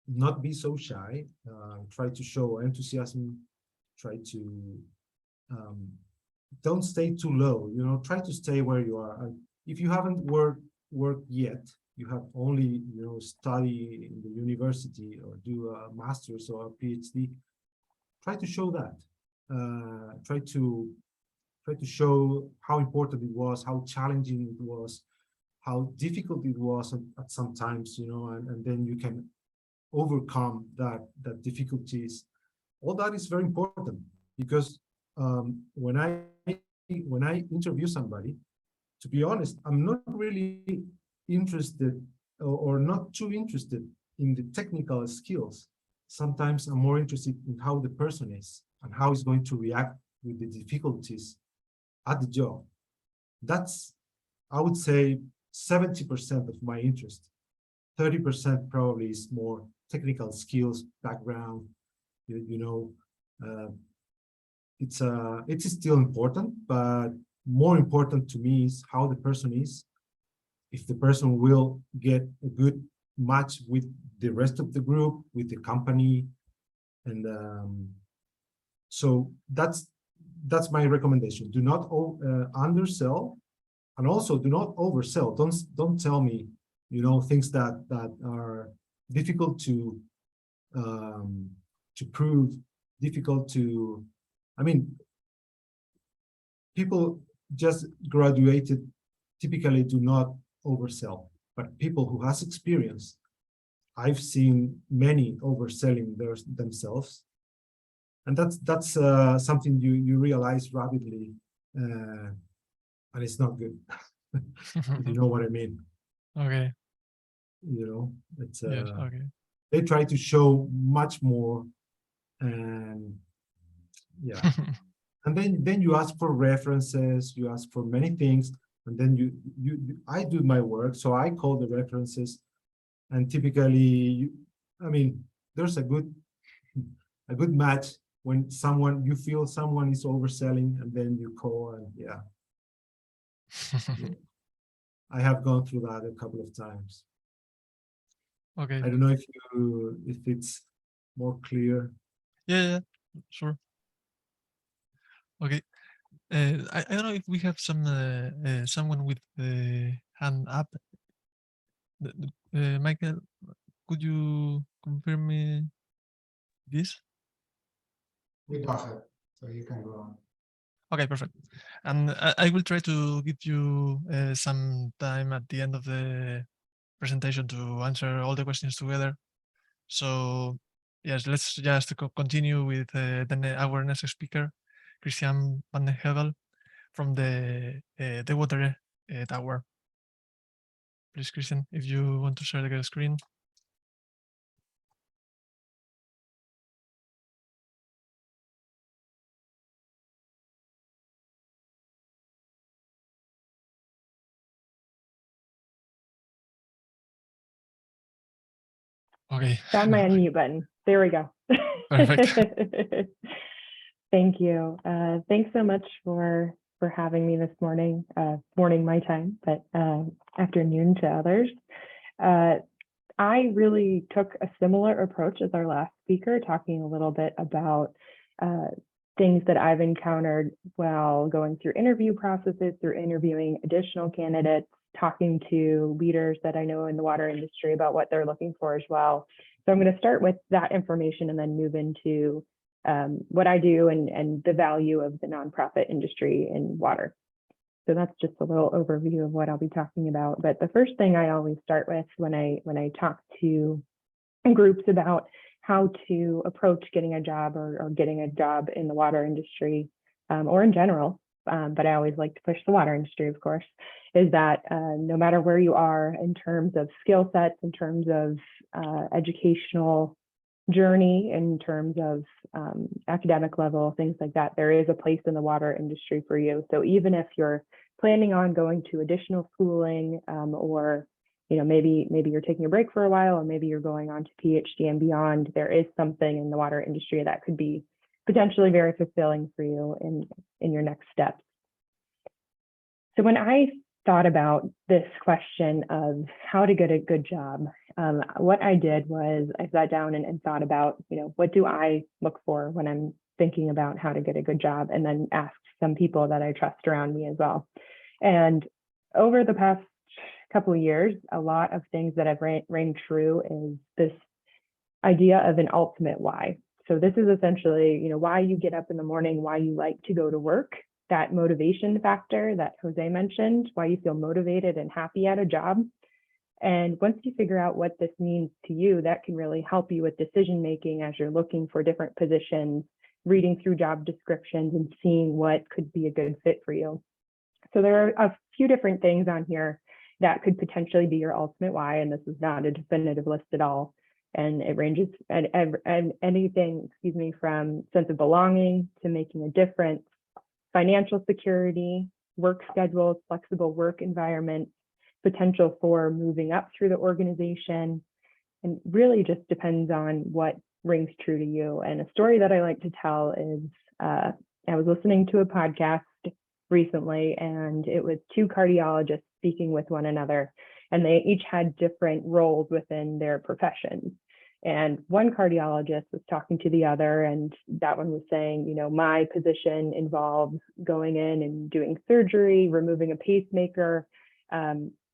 not be so shy, try to show enthusiasm, try to don't stay too low, you know, try to stay where you are. And if you haven't worked yet, you have only, you know, study in the university or do a master's or a PhD, try to show that. Try to show how important it was, how challenging it was, how difficult it was at some times, you know, and then you can overcome that difficulties. All that is very important, because when I interview somebody, to be honest, I'm not really interested or not too interested in the technical skills. Sometimes I'm more interested in how the person is and how he's going to react with the difficulties at the job. That's, I would say, 70% of my interest. 30% probably is more technical skills, background, you know. It's still important, but more important to me is how the person is. If the person will get a good match with the rest of the group, with the company, and so that's my recommendation. Do not undersell, and also do not oversell. Don't tell me, you know, things that are difficult to prove, difficult to. I mean, people just graduated typically do not oversell, but people who has experience, I've seen many overselling themselves, and that's something you realize rapidly, and it's not good. If you know what I mean. Okay. You know, it's Yes, okay. they try to show much more, and yeah. And then you ask for references, you ask for many things, and then I do my work, so I call the references, and typically, I mean, there's a good match when you feel someone is overselling, and then you call, and yeah. I have gone through that a couple of times. Okay. I don't know if it's more clear. Yeah, sure. Okay. I don't know if we have someone with the hand up. Michael, could you confirm me this? We don't have, so you can go on. Okay, perfect. And I will try to give you some time at the end of the presentation to answer all the questions together. So yes, let's just continue with our next speaker, Christian van den Heuvel from the water tower. Please, Christian, if you want to share the screen. Okay. Found my unmute button. There we go. Perfect. Thank you. Thanks so much for having me this morning. Morning my time, but afternoon to others. I really took a similar approach as our last speaker, talking a little bit about things that I've encountered while going through interview processes, through interviewing additional candidates, talking to leaders that I know in the water industry about what they're looking for as well. So I'm going to start with that information and then move into what I do and the value of the nonprofit industry in water. So that's just a little overview of what I'll be talking about. But the first thing I always start with when I talk to groups about how to approach getting a job or getting a job in the water industry or in general, but I always like to push the water industry, of course, is that no matter where you are in terms of skill sets, in terms of educational journey, in terms of academic level, things like that, there is a place in the water industry for you. So even if you're planning on going to additional schooling or maybe you're taking a break for a while, or maybe you're going on to PhD and beyond, there is something in the water industry that could be potentially very fulfilling for you in your next steps. So when I thought about this question of how to get a good job, what I did was I sat down and thought about, what do I look for when I'm thinking about how to get a good job, and then asked some people that I trust around me as well. And over the past couple of years, a lot of things that have rang true is this idea of an ultimate why. So this is essentially, why you get up in the morning, why you like to go to work, that motivation factor that Jose mentioned, why you feel motivated and happy at a job. And once you figure out what this means to you, that can really help you with decision making as you're looking for different positions, reading through job descriptions and seeing what could be a good fit for you. So there are a few different things on here that could potentially be your ultimate why, and this is not a definitive list at all. And it ranges at anything, from sense of belonging to making a difference, financial security, work schedules, flexible work environment, potential for moving up through the organization, and really just depends on what rings true to you. And a story that I like to tell is I was listening to a podcast recently, and it was two cardiologists speaking with one another, and they each had different roles within their professions. And one cardiologist was talking to the other, and that one was saying, my position involves going in and doing surgery, removing a pacemaker,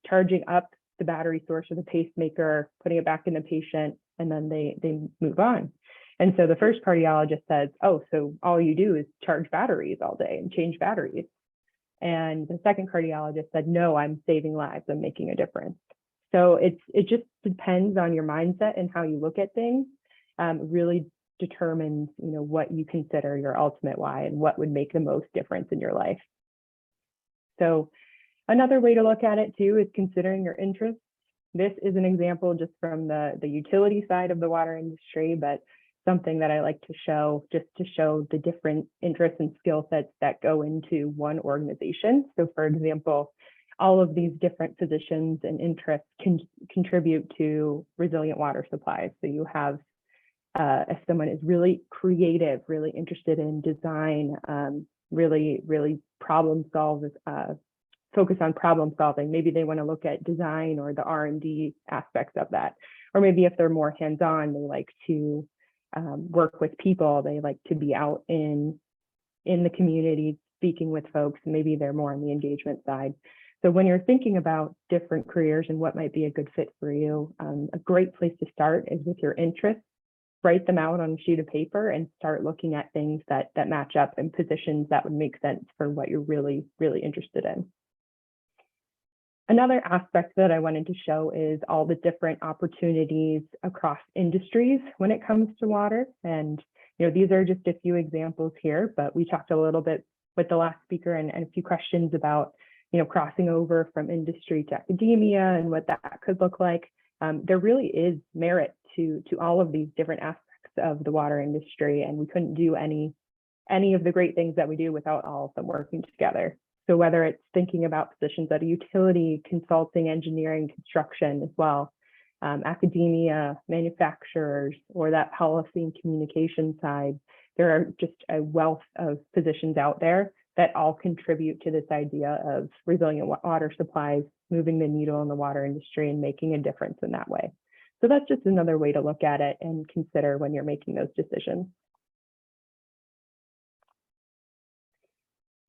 charging up the battery source of the pacemaker, putting it back in the patient, and then they move on. And so the first cardiologist says, oh, so all you do is charge batteries all day and change batteries. And the second cardiologist said, no, I'm saving lives, I'm making a difference. So it just depends on your mindset and how you look at things. Really determines, what you consider your ultimate why and what would make the most difference in your life. So another way to look at it too is considering your interests. This is an example just from the utility side of the water industry, but something that I like to show just to show the different interests and skill sets that go into one organization. So for example, all of these different positions and interests can contribute to resilient water supplies. So you have, if someone is really creative, really interested in design, really problem solve, focus on problem solving. Maybe they want to look at design or the R&D aspects of that. Or maybe if they're more hands-on, they like to work with people. They like to be out in the community, speaking with folks. Maybe they're more on the engagement side. So when you're thinking about different careers and what might be a good fit for you, a great place to start is with your interests. Write them out on a sheet of paper and start looking at things that match up and positions that would make sense for what you're really, really interested in. Another aspect that I wanted to show is all the different opportunities across industries when it comes to water. And these are just a few examples here, but we talked a little bit with the last speaker and a few questions about crossing over from industry to academia and what that could look like. There really is merit to all of these different aspects of the water industry, and we couldn't do any of the great things that we do without all of them working together. So whether it's thinking about positions at a utility, consulting, engineering, construction as well, academia, manufacturers, or that policy and communication side. There are just a wealth of positions out there that all contribute to this idea of resilient water supplies, moving the needle in the water industry and making a difference in that way. So that's just another way to look at it and consider when you're making those decisions.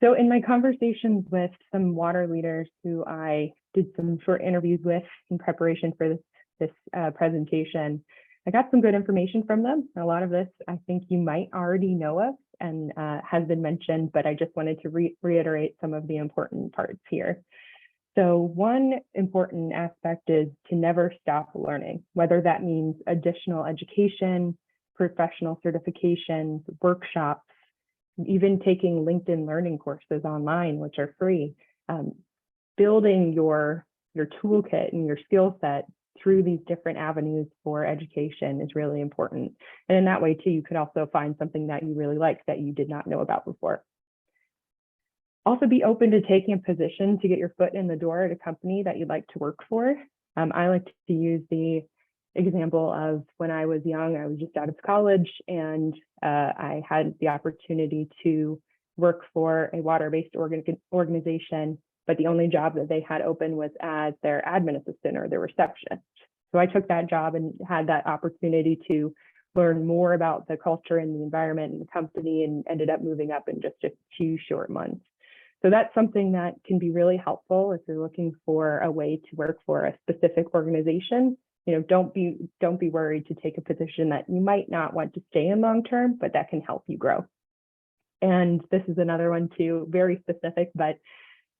So in my conversations with some water leaders who I did some short interviews with in preparation for this presentation, I got some good information from them. A lot of this I think you might already know of and has been mentioned, but I just wanted to reiterate some of the important parts here. So one important aspect is to never stop learning, whether that means additional education, professional certifications, workshops, even taking LinkedIn learning courses online, which are free. Building your toolkit and your skill set through these different avenues for education is really important. And in that way too, you could also find something that you really like that you did not know about before. Also be open to taking a position to get your foot in the door at a company that you'd like to work for. I like to use the example of when I was young, I was just out of college and I had the opportunity to work for a water-based organization, but the only job that they had open was as their admin assistant or their receptionist. So I took that job and had that opportunity to learn more about the culture and the environment and the company, and ended up moving up in just a few short months. So that's something that can be really helpful if you're looking for a way to work for a specific organization. You know, don't be worried to take a position that you might not want to stay in long term, but that can help you grow. And this is another one too, very specific, but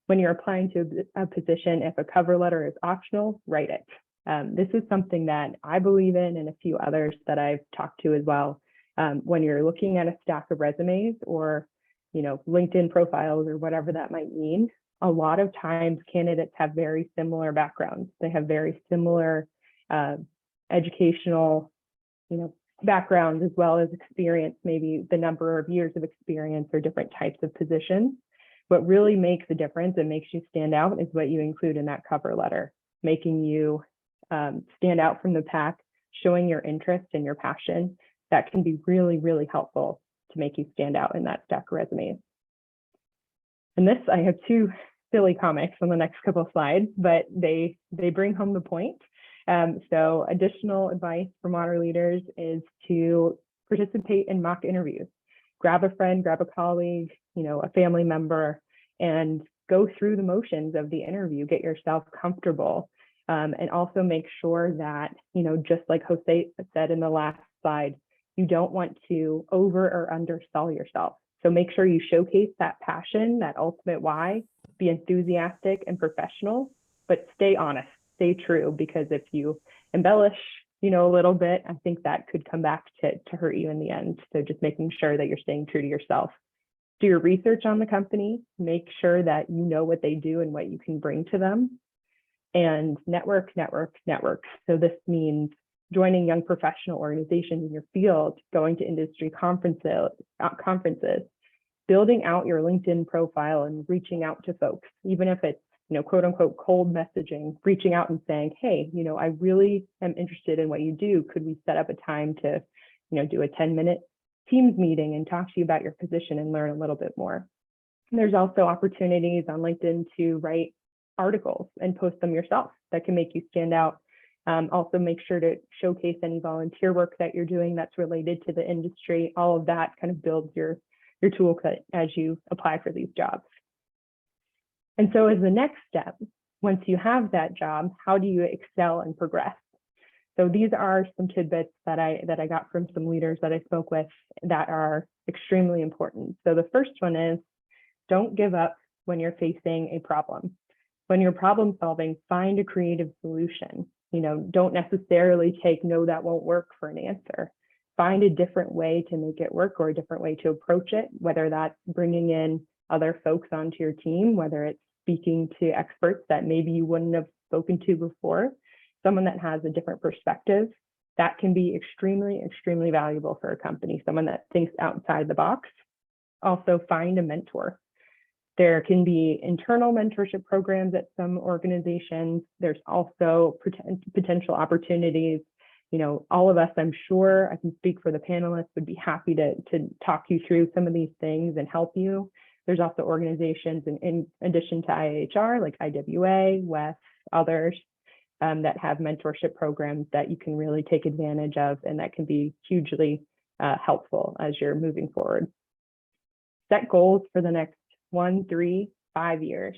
when you're applying to a position, if a cover letter is optional, write it. This is something that I believe in and a few others that I've talked to as well. When you're looking at a stack of resumes or LinkedIn profiles or whatever that might mean, a lot of times candidates have very similar backgrounds. They have very similar educational backgrounds as well as experience, maybe the number of years of experience or different types of positions. What really makes a difference and makes you stand out is what you include in that cover letter, making you stand out from the pack, showing your interest and your passion. That can be really, really helpful to make you stand out in that stack of resumes. And this, I have two silly comics on the next couple of slides, but they bring home the point. So additional advice from water leaders is to participate in mock interviews. Grab a friend, grab a colleague, a family member, and go through the motions of the interview, get yourself comfortable. And also make sure that, just like Jose said in the last slide, you don't want to over or undersell yourself. So make sure you showcase that passion, that ultimate why, be enthusiastic and professional, but stay honest, stay true, because if you embellish, a little bit, I think that could come back to hurt you in the end. So just making sure that you're staying true to yourself. Do your research on the company, make sure that you know what they do and what you can bring to them. And network. So this means joining young professional organizations in your field, going to industry conferences, building out your LinkedIn profile and reaching out to folks, even if it's, quote unquote, cold messaging, reaching out and saying, hey, I really am interested in what you do. Could we set up a time to, do a 10-minute Teams meeting and talk to you about your position and learn a little bit more? And there's also opportunities on LinkedIn to write articles and post them yourself that can make you stand out. Also make sure to showcase any volunteer work that you're doing that's related to the industry. All of that kind of builds your toolkit as you apply for these jobs. And so as the next step, once you have that job, how do you excel and progress? So these are some tidbits that I got from some leaders that I spoke with that are extremely important. So the first one is, don't give up when you're facing a problem. When you're problem solving, find a creative solution. Don't necessarily take no, that won't work for an answer. Find a different way to make it work or a different way to approach it, whether that's bringing in other folks onto your team, whether it's speaking to experts that maybe you wouldn't have spoken to before, someone that has a different perspective. That can be extremely, extremely valuable for a company, someone that thinks outside the box. Also find a mentor. There can be internal mentorship programs at some organizations. There's also potential opportunities. You know, all of us, I'm sure, I can speak for the panelists, would be happy to talk you through some of these things and help you. There's also organizations in addition to IAHR, like IWA, WEF, others, that have mentorship programs that you can really take advantage of, and that can be hugely helpful as you're moving forward. Set goals for the next 1, 3, 5 years.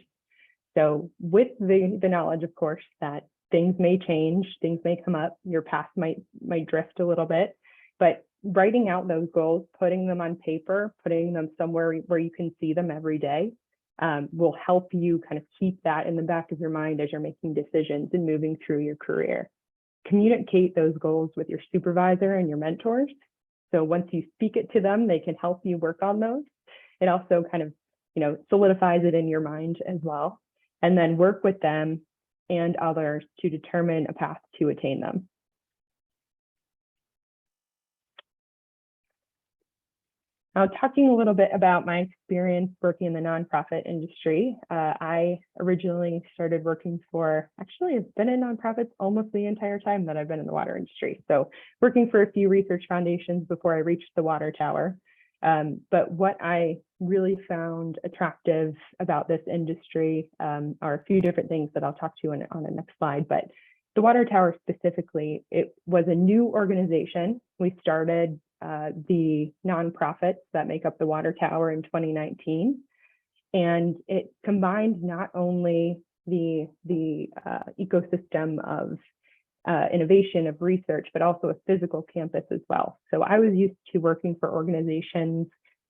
So with the knowledge, of course, that things may change, things may come up, your path might drift a little bit, but writing out those goals, putting them on paper, putting them somewhere where you can see them every day, will help you kind of keep that in the back of your mind as you're making decisions and moving through your career. Communicate those goals with your supervisor and your mentors. So once you speak it to them, they can help you work on those. It also kind of, you know, solidifies it in your mind as well. And then work with them and others to determine a path to attain them. Now, talking a little bit about my experience working in the nonprofit industry, I originally started working for, actually, I've been in nonprofits almost the entire time that I've been in the water industry. So working for a few research foundations before I reached the water tower. But what I really found attractive about this industry are a few different things that I'll talk to you on the next slide. But the water tower specifically, it was a new organization. We started the nonprofits that make up the water tower in 2019. And it combined not only the ecosystem of innovation of research, but also a physical campus as well. So I was used to working for organizations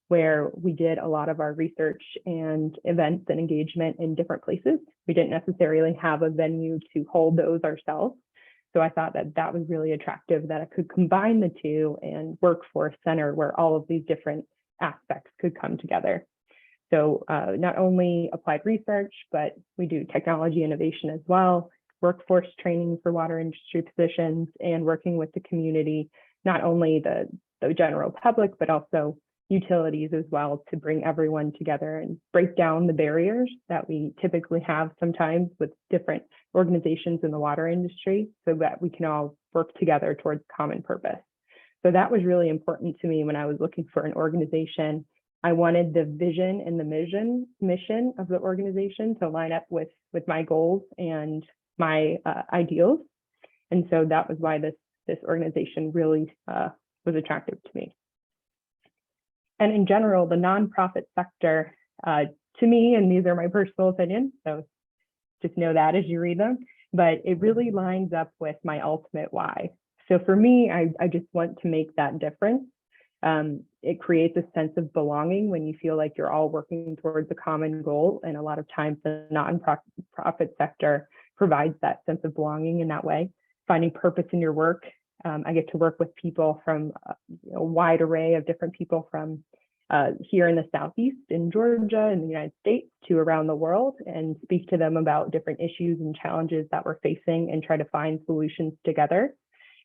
where we did a lot of our research and events and engagement in different places. We didn't necessarily have a venue to hold those ourselves. So I thought that that was really attractive, that I could combine the two and work for a center where all of these different aspects could come together. So not only applied research, but we do technology innovation as well, workforce training for water industry positions, and working with the community, not only the general public, but also utilities as well, to bring everyone together and break down the barriers that we typically have sometimes with different organizations in the water industry, so that we can all work together towards common purpose. So that was really important to me when I was looking for an organization. I wanted the vision and the mission of the organization to line up with my goals and my ideals. And so that was why this organization really was attractive to me. And in general, the nonprofit sector, to me, and these are my personal opinions, so just know that as you read them, but it really lines up with my ultimate why. So for me, I just want to make that difference. It creates a sense of belonging when you feel like you're all working towards a common goal. And a lot of times the nonprofit sector provides that sense of belonging in that way, finding purpose in your work. I get to work with people from a wide array of different people from here in the Southeast, in Georgia, in the United States, to around the world, and speak to them about different issues and challenges that we're facing and try to find solutions together.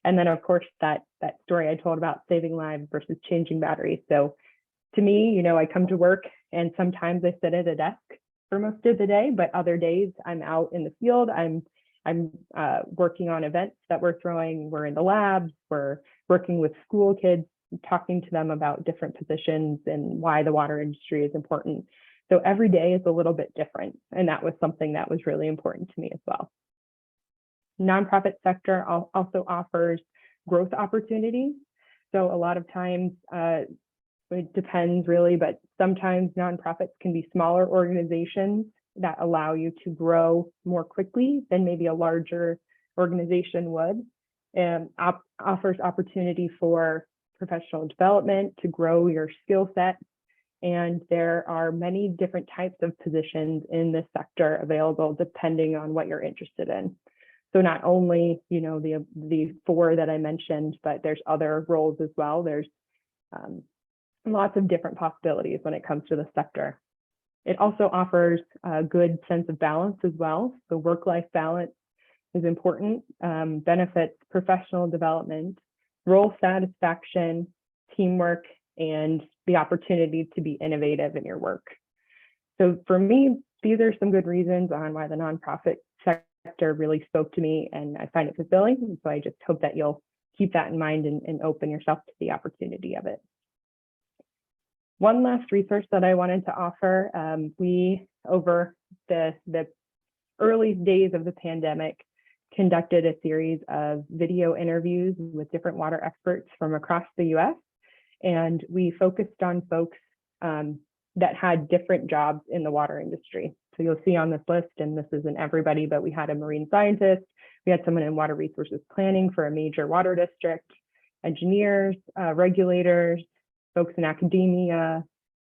And then, of course, that story I told about saving lives versus changing batteries. So to me, you know, I come to work and sometimes I sit at a desk for most of the day, but other days I'm out in the field. I'm working on events that we're throwing. We're in the labs. We're working with school kids, talking to them about different positions and why the water industry is important. So every day is a little bit different. And that was something that was really important to me as well. Nonprofit sector also offers growth opportunities. So a lot of times, it depends really, but sometimes nonprofits can be smaller organizations that allow you to grow more quickly than maybe a larger organization would, and offers opportunity for professional development to grow your skill set. And there are many different types of positions in this sector available depending on what you're interested in. So not only, you know, the 4 that I mentioned, but there's other roles as well. There's lots of different possibilities when it comes to the sector. It also offers a good sense of balance as well. So work-life balance is important, benefits professional development, role satisfaction, teamwork, and the opportunity to be innovative in your work. So for me, these are some good reasons on why the nonprofit sector really spoke to me, and I find it fulfilling. And so I just hope that you'll keep that in mind and open yourself to the opportunity of it. One last resource that I wanted to offer, we, over the early days of the pandemic, conducted a series of video interviews with different water experts from across the US. And we focused on folks that had different jobs in the water industry. So you'll see on this list, and this isn't everybody, but we had a marine scientist, we had someone in water resources planning for a major water district, engineers, regulators, folks in academia,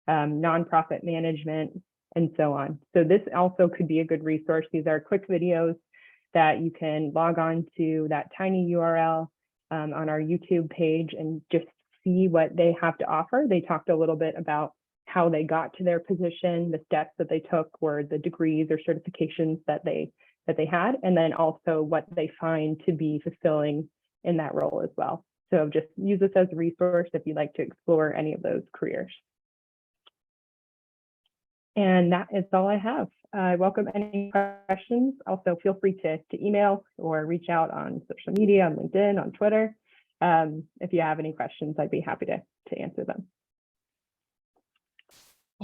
nonprofit management, and so on. So this also could be a good resource. These are quick videos that you can log on to that tiny URL on our YouTube page and just see what they have to offer. They talked a little bit about how they got to their position, the steps that they took, or the degrees or certifications that they had, and then also what they find to be fulfilling in that role as well. So just use this as a resource if you'd like to explore any of those careers. And that is all I have. I welcome any questions. Also, feel free to email or reach out on social media, on LinkedIn, on Twitter. If you have any questions, I'd be happy to answer them.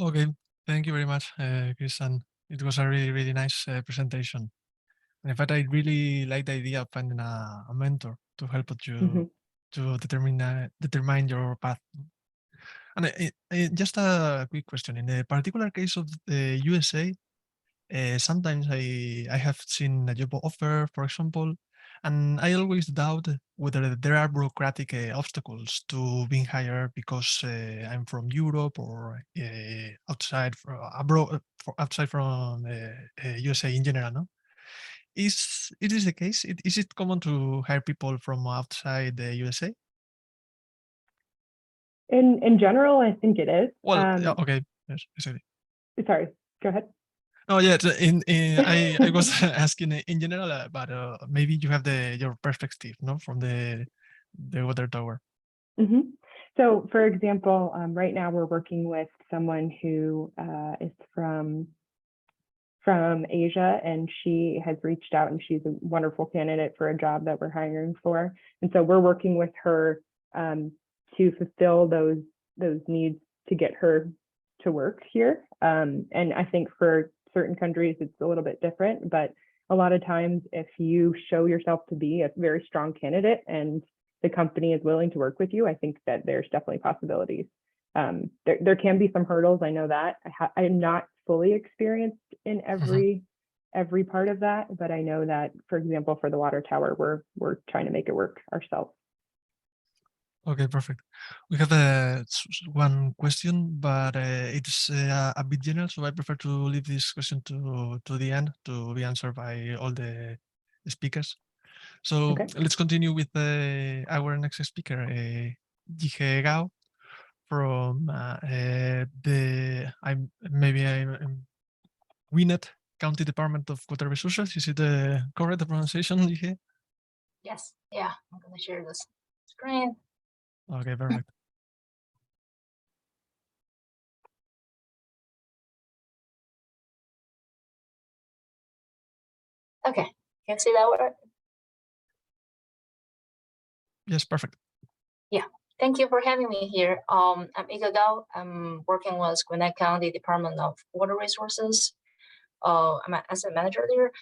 Okay, thank you very much, Chris. And it was a really, really nice presentation. And in fact, I really like the idea of finding a mentor to help you to determine your path. And just a quick question. In the particular case of the USA, sometimes I have seen a job offer, for example, and I always doubt whether there are bureaucratic obstacles to being hired because I'm from Europe or outside from USA in general. No, is the case? Is it common to hire people from outside the USA? In general, I think it is. Well, okay. Yes, exactly. Sorry, go ahead. Oh yeah, I was asking in general, but maybe you have your perspective, no, from the water tower. So, for example, right now we're working with someone who is from Asia, and she has reached out, and she's a wonderful candidate for a job that we're hiring for. And so we're working with her to fulfill those needs to get her to work here. And I think for certain countries, it's a little bit different, but a lot of times if you show yourself to be a very strong candidate and the company is willing to work with you, I think that there's definitely possibilities. There can be some hurdles. I know that I am not fully experienced in every part of that, but I know that, for example, for the water tower, we're trying to make it work ourselves. Okay, perfect. We have one question, but it's a bit general, so I prefer to leave this question to the end to be answered by all the speakers. So let's continue with our next speaker, Yige Gao, from Gwinnett County Department of Water Resources. Is it the correct pronunciation, Yige? Yes. Yeah, I'm going to share this screen. Okay, perfect. Okay, can you see that word? Yes, perfect. Yeah, thank you for having me here. I'm Yige Gao. I'm working with Gwinnett County Department of Water Resources. I'm an asset manager there,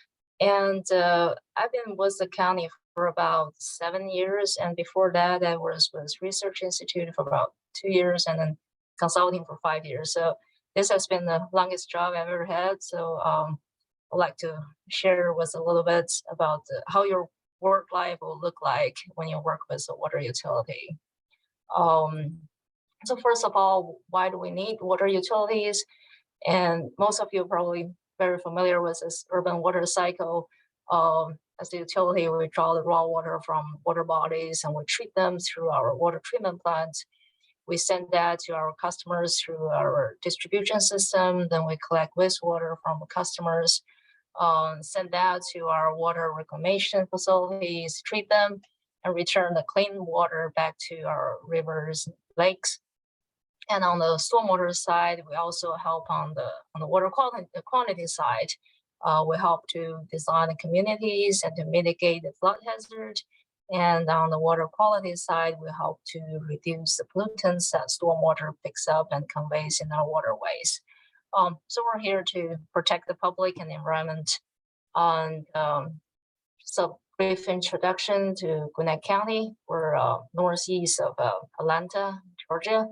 and I've been with the county for about 7 years, and before that I was with Research Institute for about 2 years, and then consulting for 5 years. So this has been the longest job I've ever had. So I'd like to share with a little bit about how your work life will look like when you work with a water utility. So first of all, why do we need water utilities? And most of you are probably very familiar with this urban water cycle. As the utility, we draw the raw water from water bodies and we treat them through our water treatment plants. We send that to our customers through our distribution system. Then we collect wastewater from customers, send that to our water reclamation facilities, treat them, and return the clean water back to our rivers, lakes. And on the stormwater side, we also help on the water quantity side. We help to design the communities and to mitigate the flood hazard. And on the water quality side, we help to reduce the pollutants that stormwater picks up and conveys in our waterways. So we're here to protect the public and the environment. And so brief introduction to Gwinnett County. We're northeast of Atlanta, Georgia.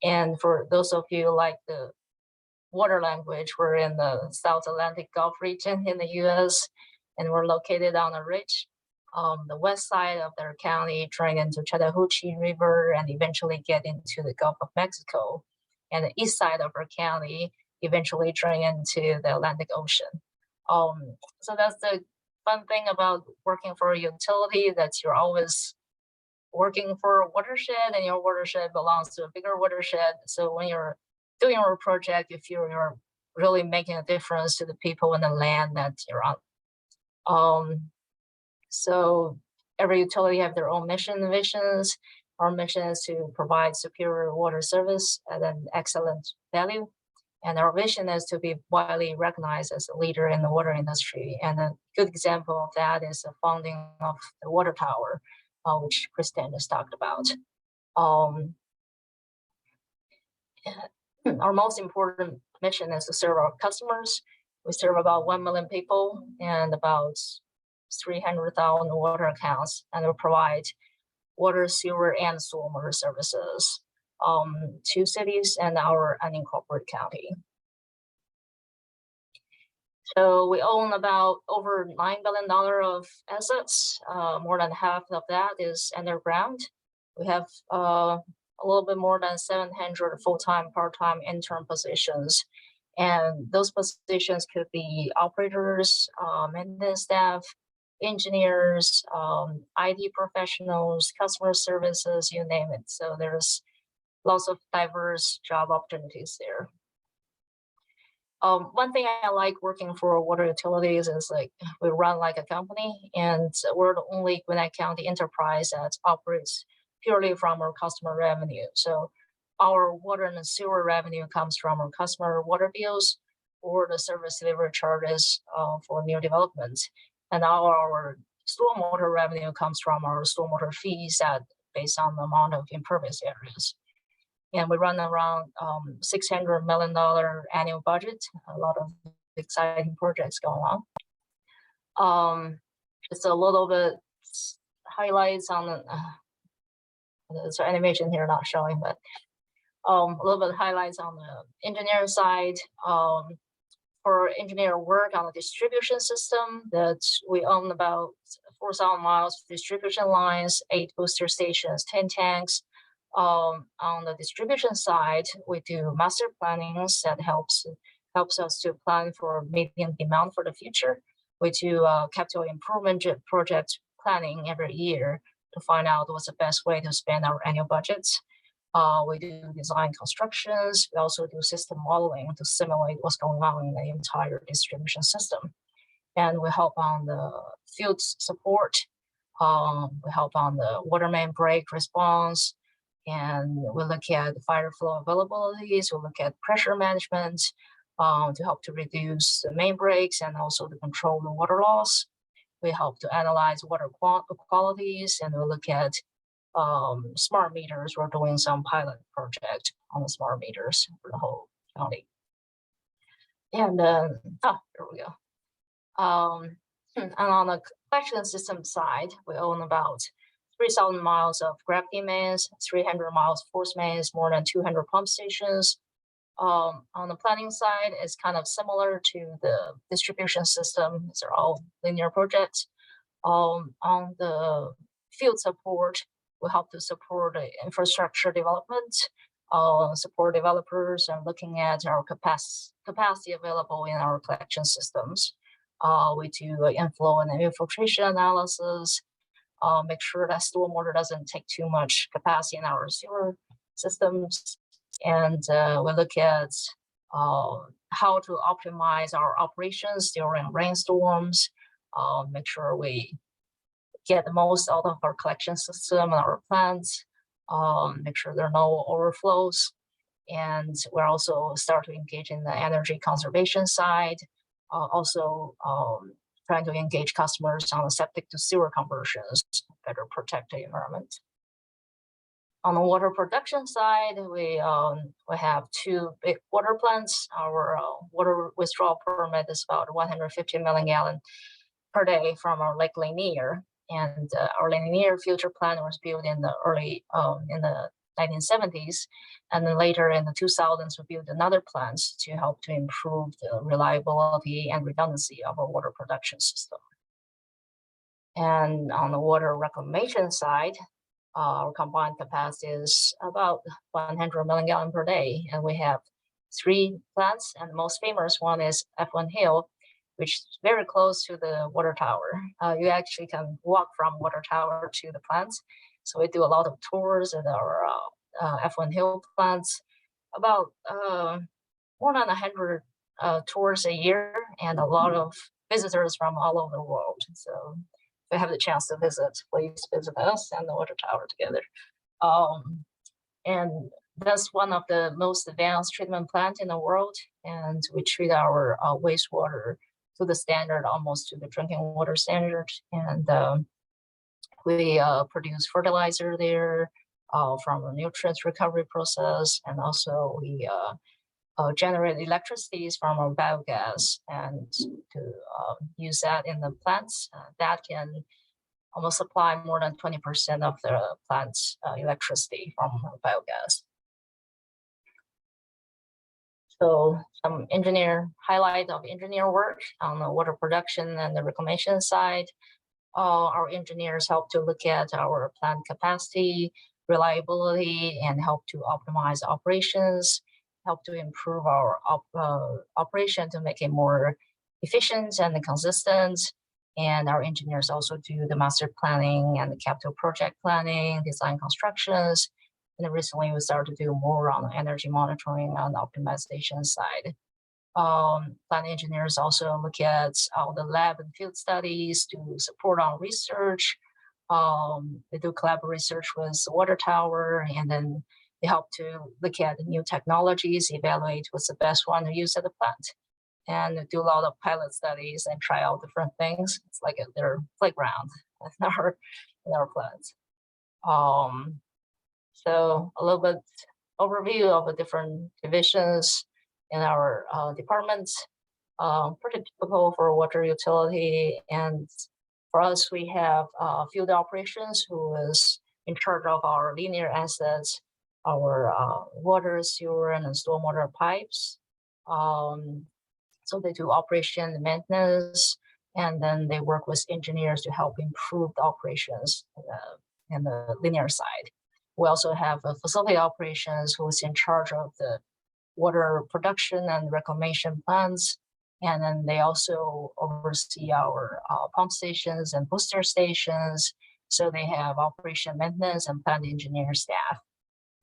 And for those of you like the water language, we're in the South Atlantic Gulf region in the US, and we're located on a ridge. The west side of their county drain into Chattahoochee River and eventually get into the Gulf of Mexico. And the east side of our county eventually drain into the Atlantic Ocean. So that's the fun thing about working for a utility, that you're always working for a watershed, and your watershed belongs to a bigger watershed. So when you're doing your project, you feel you're really making a difference to the people and the land that you're on. So every utility have their own mission and visions. Our mission is to provide superior water service at an excellent value. And our vision is to be widely recognized as a leader in the water industry. And a good example of that is the founding of the water tower, which Kristen just talked about. Our most important mission is to serve our customers. We serve about 1 million people and about 300,000 water accounts, and we provide water, sewer, and stormwater services to cities and our unincorporated county. So we own about over $9 billion of assets. More than half of that is underground. We have a little bit more than 700 full-time, part-time, intern positions. And those positions could be operators, maintenance staff, engineers, IT professionals, customer services, you name it. So there's lots of diverse job opportunities there. One thing I like working for water utilities is like we run like a company, and we're the only Gwinnett County enterprise that operates purely from our customer revenue. So our water and sewer revenue comes from our customer water bills or the service delivery charges for new development. And our stormwater revenue comes from our stormwater fees that based on the amount of impervious areas. And we run around $600 million annual budget, a lot of exciting projects going on. Just a little bit highlights on the, there's an animation here not showing, but a little bit of highlights on the engineering side. For engineer work on the distribution system, that we own about 4,000 miles of distribution lines, 8 booster stations, 10 tanks. On the distribution side, we do master plannings that helps us to plan for medium demand for the future. We do capital improvement project planning every year to find out what's the best way to spend our annual budgets. We do design constructions. We also do system modeling to simulate what's going on in the entire distribution system. And we help on the field support. We help on the water main break response. And we look at fire flow availabilities. We look at pressure management to help to reduce the main breaks and also to control the water loss. We help to analyze water qualities, and we look at smart meters. We're doing some pilot project on the smart meters for the whole county. And here we go. And on the collection system side, we own about 3,000 miles of gravity mains, 300 miles force mains, more than 200 pump stations. On the planning side, it's kind of similar to the distribution system. These are all linear projects. On the field support, we help to support the infrastructure development, support developers, and looking at our capacity available in our collection systems. We do inflow and infiltration analysis, make sure that stormwater doesn't take too much capacity in our sewer systems. And we look at how to optimize our operations during rainstorms, make sure we get the most out of our collection system and our plants, make sure there are no overflows. And we're also start to engage in the energy conservation side, also trying to engage customers on the septic to sewer conversions, better protect the environment. On the water production side, we have 2 big water plants. Our water withdrawal permit is about 150 million gallons per day from our Lake Lanier. And our Lanier future plant was built in the early in the 1970s, and then later in the 2000s, we built another plant to help to improve the reliability and redundancy of our water production system. And on the water reclamation side, our combined capacity is about 100 million gallons per day, and we have 3 plants, and the most famous one is F1 Hill, which is very close to the water tower. You actually can walk from water tower to the plants. So we do a lot of tours at our F1 Hill plants, about more than 100 tours a year, and a lot of visitors from all over the world. So if you have the chance to visit, please visit us and the water tower together. And that's one of the most advanced treatment plants in the world, and we treat our wastewater to the standard, almost to the drinking water standard. And we produce fertilizer there from a nutrients recovery process, and also we generate electricity from our biogas, and to use that in the plants. That can almost supply more than 20% of the plant's electricity from biogas. So some highlight of engineer work on the water production and the reclamation side. Our engineers help to look at our plant capacity, reliability, and help to optimize operations, help to improve our operation to make it more efficient and consistent. And our engineers also do the master planning and the capital project planning, design constructions. And recently we started to do more on the energy monitoring and optimization side. Plant engineers also look at all the lab and field studies to support our research. They do collaborative research with the water tower, and then they help to look at the new technologies, evaluate what's the best one to use at the plant, and do a lot of pilot studies and try out different things. It's like their playground in our plants. So a little bit overview of the different divisions in our departments. Pretty typical for water utility. And for us, we have field operations, who is in charge of our linear assets, our water, sewer, and stormwater pipes. So they do operation and maintenance, and then they work with engineers to help improve the operations in the linear side. We also have a facility operations, who is in charge of the water production and reclamation plants. And then they also oversee our pump stations and booster stations. So they have operation maintenance and plant engineer staff.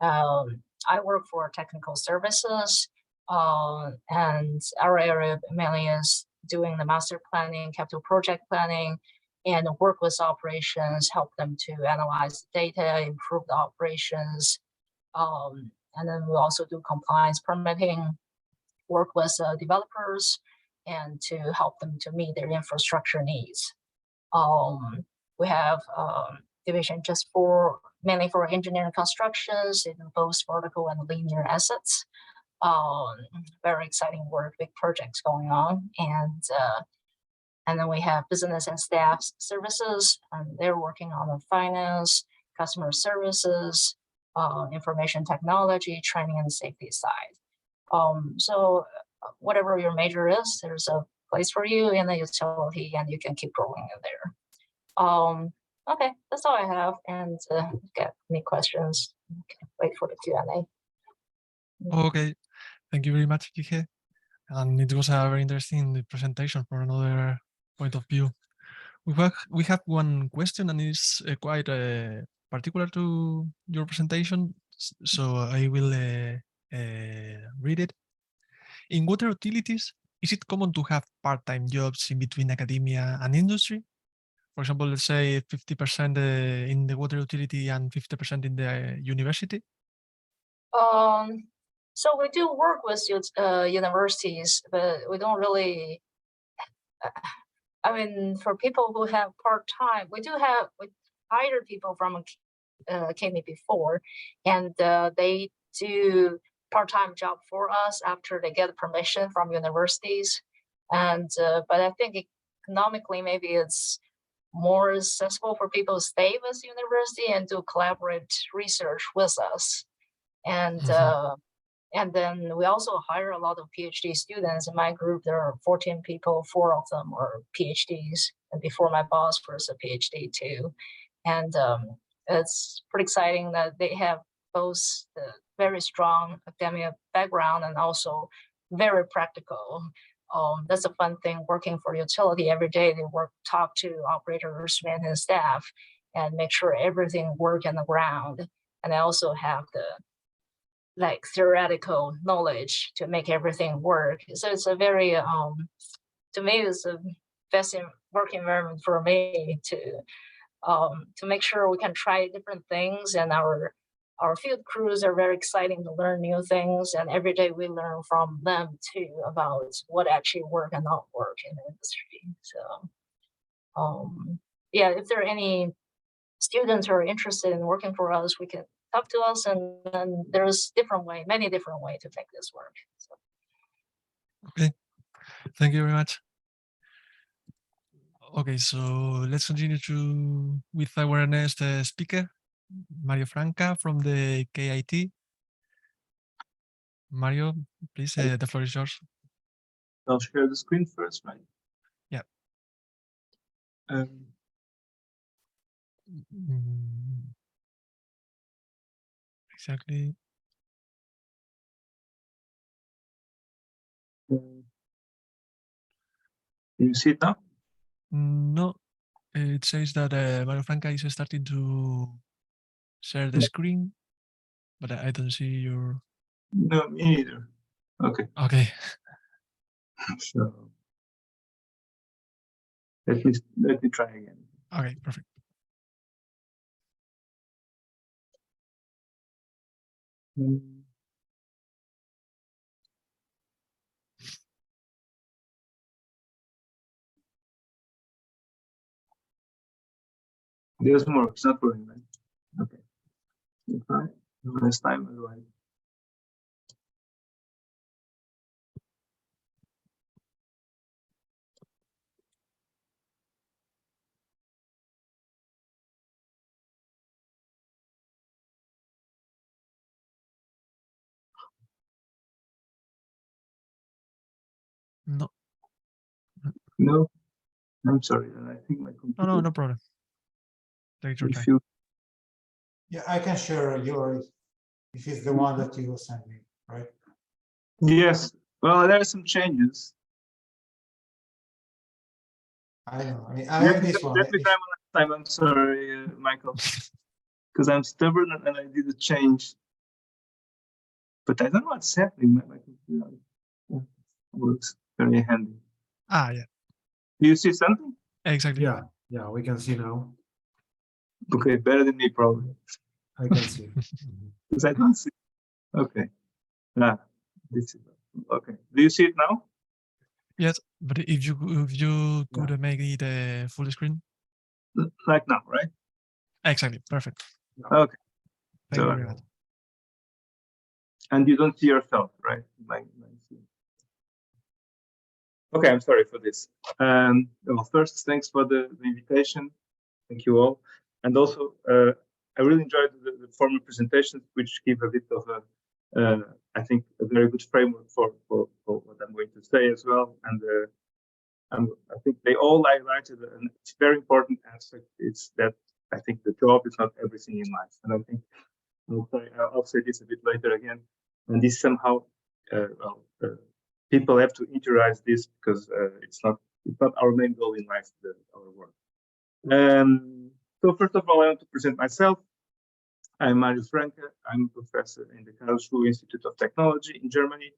I work for technical services, and our area mainly is doing the master planning, capital project planning, and work with operations, help them to analyze the data, improve the operations. And then we also do compliance permitting, work with developers, and to help them to meet their infrastructure needs. We have division just mainly for engineering constructions in both vertical and linear assets. Very exciting work, big projects going on. And then we have business and staff services, and they're working on the finance, customer services, information technology, training, and safety side. So whatever your major is, there's a place for you in the utility, and you can keep growing in there. Okay, that's all I have. And get any questions? Okay, wait for the Q&A. Okay, thank you very much, Kike. And it was a very interesting presentation from another point of view. We have one question, and it's quite particular to your presentation, so I will read it. In water utilities, is it common to have part-time jobs in between academia and industry? For example, let's say 50% in the water utility and 50% in the university? So we do work with universities, but we don't really. I mean, for people who have part-time, we hired people from Kenya before, and they do part-time job for us after they get permission from universities. And but I think economically, maybe it's more accessible for people to stay with university and do collaborate research with us. And then we also hire a lot of PhD students. In my group, there are 14 people, 4 of them are PhDs. And before my boss was a PhD too. And it's pretty exciting that they have both the very strong academic background and also very practical. That's a fun thing working for utility every day. They talk to operators, maintenance staff, and make sure everything works on the ground. And I also have the theoretical knowledge to make everything work. So it's a very, to me, it's a best work environment for me to make sure we can try different things, and our field crews are very exciting to learn new things, and every day we learn from them too about what actually work and not work in the industry. So yeah, if there are any students who are interested in working for us, we can talk to us, and then there's many different ways to make this work. So. Okay, thank you very much. Okay, so let's continue with our next speaker, Mario Franca from the KIT. Mario, please, the floor is yours. I'll share the screen first, right? Yeah. Exactly. Can you see it now? No, it says that Mario Franca is starting to share the screen, but I don't see your. No, me neither. Okay. Okay. So let me try again. Okay, perfect. There's more. It's not working, right? Okay. Okay. Last time, otherwise. No. No, I'm sorry. I think my computer. No problem. Take your time. Yeah, I can share yours if it's the one that you will send me, right? Yes. Well, there are some changes. I know. I mean, I have this one. Let me try one last time. I'm sorry, Michael, because I'm stubborn and I did a change. But I don't know what's happening. My computer works very handy. Ah, yeah. Do you see something? Exactly. Yeah, we can see now. Okay, better than me probably. I can see. Because I don't see. Okay. This is okay. Do you see it now? Yes, but if you could make it full screen. Like now, right? Exactly. Perfect. Okay. Thank you very much. And you don't see yourself, right? Okay, I'm sorry for this. Well, first, thanks for the invitation. Thank you all. And also, I really enjoyed the formal presentations, which give a bit of I think, a very good framework for what I'm going to say as well. And I think they all highlighted a very important aspect. It's that I think the job is not everything in life. And I think, I'll say this a bit later again. And this somehow, people have to interiorize this because it's not our main goal in life, our work. So first of all, I want to present myself. I'm Mario Franca. I'm a professor in the Karlsruhe Institute of Technology in Germany.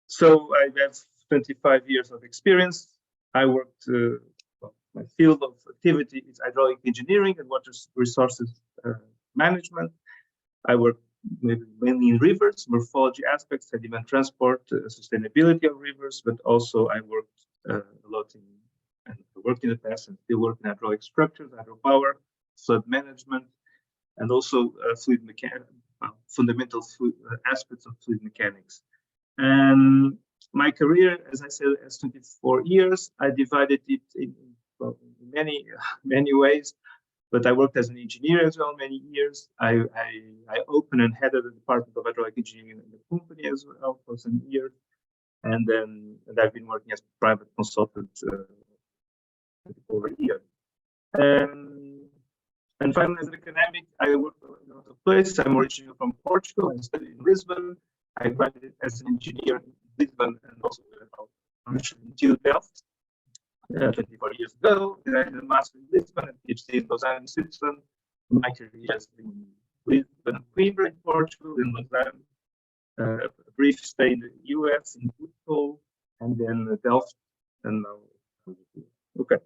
So I have 25 years of experience. I worked, my field of activity is hydraulic engineering and water resources management. I worked maybe mainly in rivers, morphology aspects, sediment transport, sustainability of rivers, but also I worked a lot in, and worked in the past and still work in hydraulic structures, hydropower, flood management, and also fluid mechanics, fundamental aspects of fluid mechanics. And my career, as I said, has 24 years. I divided it in many ways. But I worked as an engineer as well many years. I opened and headed the department of hydraulic engineering in the company as well for some years, and I've been working as a private consultant over a year. And finally, as an academic, I worked in a lot of places. I'm originally from Portugal. I studied in Lisbon. I graduated as an engineer in Lisbon and also until Delft. 24 years ago, I did a master in Lisbon and PhD in Lausanne, Switzerland. My career has been in Lisbon, Coimbra in Portugal, in Lausanne, a brief stay in the US, in Portugal, and then Delft, and now. Okay,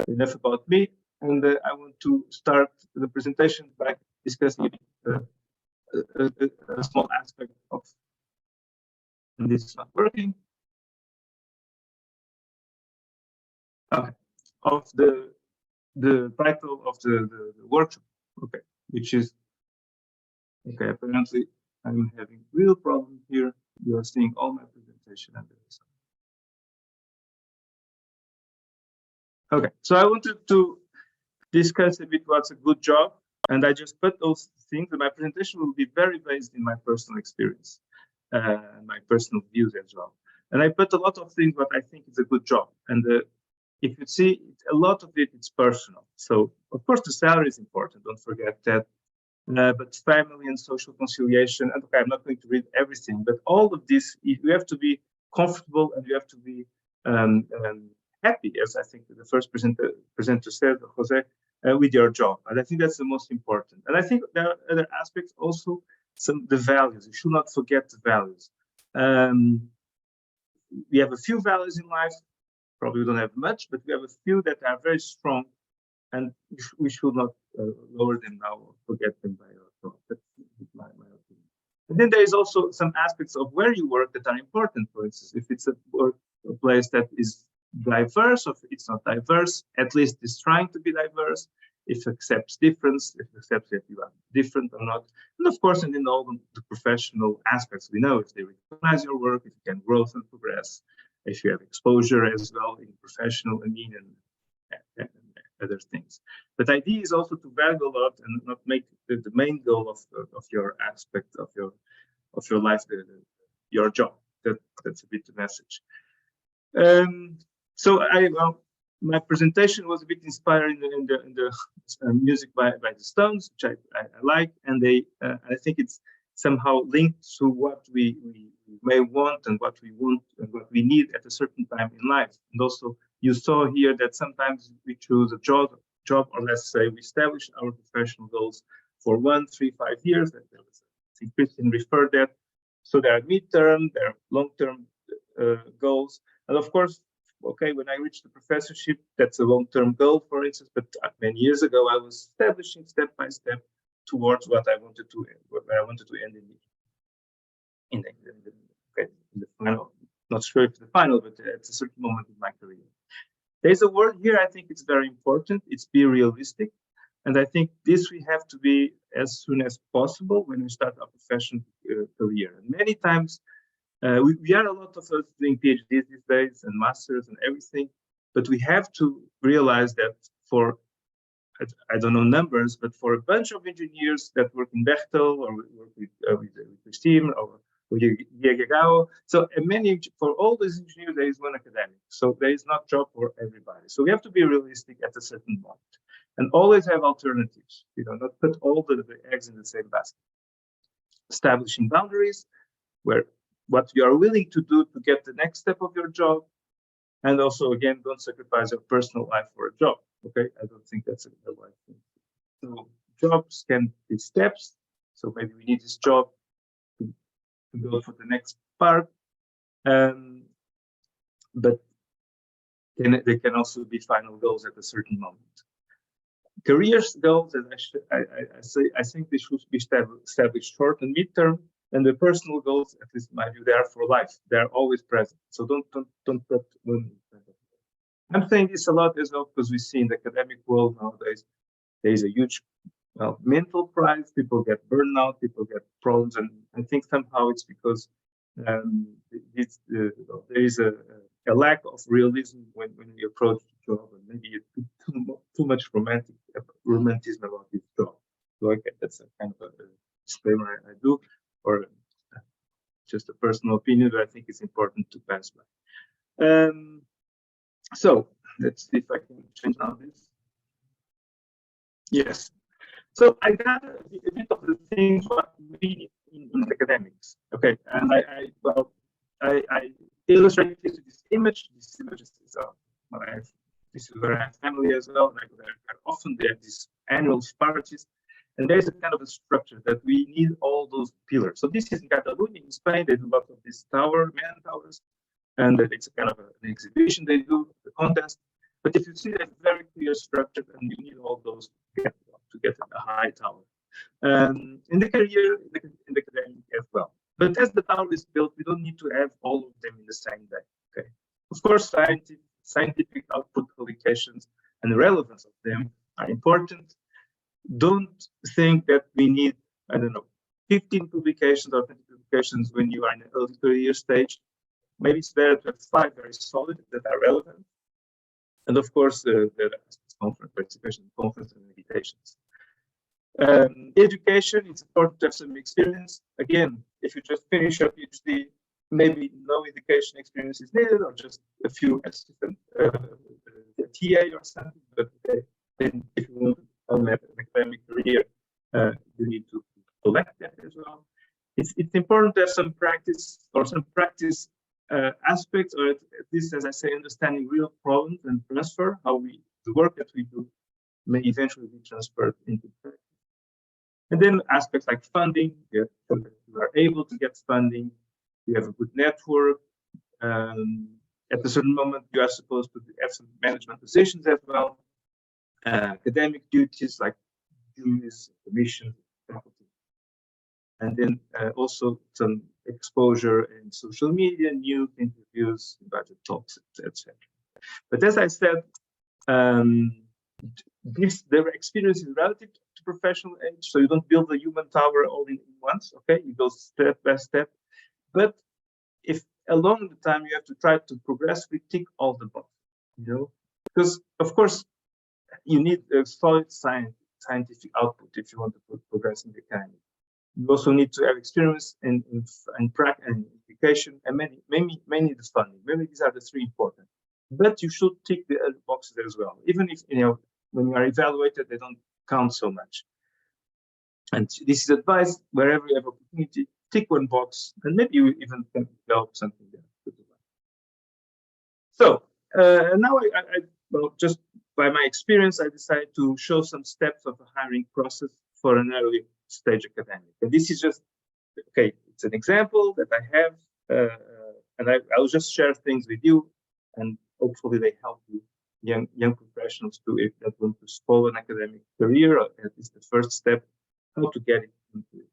enough about me, and I want to start the presentation by discussing a small aspect of, and this is not working. Okay, of the title of the workshop, okay, which is, okay, apparently I'm having real problem here. You are seeing all my presentation and this. Okay, so I wanted to discuss a bit what's a good job, and I just put those things, and my presentation will be very based in my personal experience, my personal views as well. And I put a lot of things what I think is a good job, and if you see, a lot of it's personal. So, of course, the salary is important, don't forget that. But family and social conciliation, and okay, I'm not going to read everything, but all of this, you have to be comfortable and you have to be happy, as I think the first presenter said, Jose, with your job. And I think that's the most important. And I think there are other aspects also, the values. You should not forget the values. We have a few values in life. Probably we don't have much, but we have a few that are very strong, and we should not lower them now or forget them by our thought. That's my opinion. And then there is also some aspects of where you work that are important. For instance, if it's a place that is diverse, or if it's not diverse, at least it's trying to be diverse. If it accepts difference, if it accepts that you are different or not, and of course, and in all the professional aspects, we know if they recognize your work, if you can grow and progress. If you have exposure as well in professional, and other things. But the idea is also to value a lot and not make the main goal of your aspect of your life your job. That's a bit the message. So my presentation was a bit inspired in the music by the Stones, which I like, and I think it's somehow linked to what we may want and what we want and what we need at a certain time in life. And also you saw here that sometimes we choose a job, or let's say we establish our professional goals for 1, 3, 5 years. I think Christian referred that. So there are midterm, there are long-term goals. And of course, okay, when I reached the professorship, that's a long-term goal, for instance, but many years ago, I was establishing step by step towards what I wanted to end in the final. Not sure if the final, but at a certain moment in my career. There's a word here I think it's very important. It's be realistic, and I think this we have to be as soon as possible when we start our professional career. And many times we are a lot of us doing PhDs these days and masters and everything, but we have to realize that for I don't know numbers, but for a bunch of engineers that work in Bechtel or work with Steam or IAHR, so for all these engineers, there is one academic. So there is not job for everybody. So we have to be realistic at a certain point and always have alternatives. Not put all the eggs in the same basket. Establishing boundaries where what you are willing to do to get the next step of your job, and also again, don't sacrifice your personal life for a job. Okay, I don't think that's a right thing. So jobs can be steps. So maybe we need this job to go for the next part, but they can also be final goals at a certain moment. careers goals, and I think they should be established short and midterm. And the personal goals, at least in my view, they are for life. They are always present. So don't put one. I'm saying this a lot as well because we see in the academic world nowadays there is a huge mental price. People get burnout. People get problems, and I think somehow it's because there is a lack of realism when we approach the job, and maybe too much romanticism about this job. So okay, that's a kind of a disclaimer I do, or just a personal opinion that I think is important to pass by. So let's see if I can change now this. Yes. So I got a bit of the things what we need in academics. Okay, and I illustrated this with this image. This image is this is where I have family as well. Like often they have these annual parties, and there's a kind of a structure that we need all those pillars. So this is in Catalonia, in Spain. They do a lot of these man towers, and it's a kind of an exhibition they do, the contest. But if you see that very clear structure, and you need all those to get a high tower. In the career, in the academic as well. But as the tower is built, we don't need to have all of them in the same day. Okay. Of course, scientific output publications and the relevance of them are important. Don't think that we need, I don't know, 15 publications or 20 publications when you are in the early career stage. Maybe it's better to have 5 very solid that are relevant. And of course, the conference participation, conference and invitations. Education, it's important to have some experience. Again, if you just finish your PhD, maybe no education experience is needed, or just a few assistant TA or something. But then if you want to have an academic career, you need to collect that as well. It's important to have some practice aspects, or at least, as I say, understanding real problems and transfer how the work that we do may eventually be transferred into practice. And then aspects like funding, you are able to get funding, you have a good network. At a certain moment, you are supposed to have some management positions as well. Academic duties like duties, commissions, faculty. And then also some exposure in social media, news, interviews, budget talks, etc. But as I said, their experience is relative to professional age, so you don't build a human tower all in once. Okay, you go step by step. But if along the time you have to try to progressively tick all the boxes, because of course you need a solid scientific output if you want to progress in the academy. You also need to have experience in practice and education, and many the funding. Maybe these are the 3 important. But you should tick the other boxes as well, even if when you are evaluated, they don't count so much. And this is advice: wherever you have opportunity, tick one box, and maybe you even can develop something there. So now well, just by my experience, I decided to show some steps of the hiring process for an early stage academic. And this is just, okay, it's an example that I have, and I'll just share things with you, and hopefully they help you, young professionals, to, if they want to follow an academic career, or at least the first step, how to get it into it.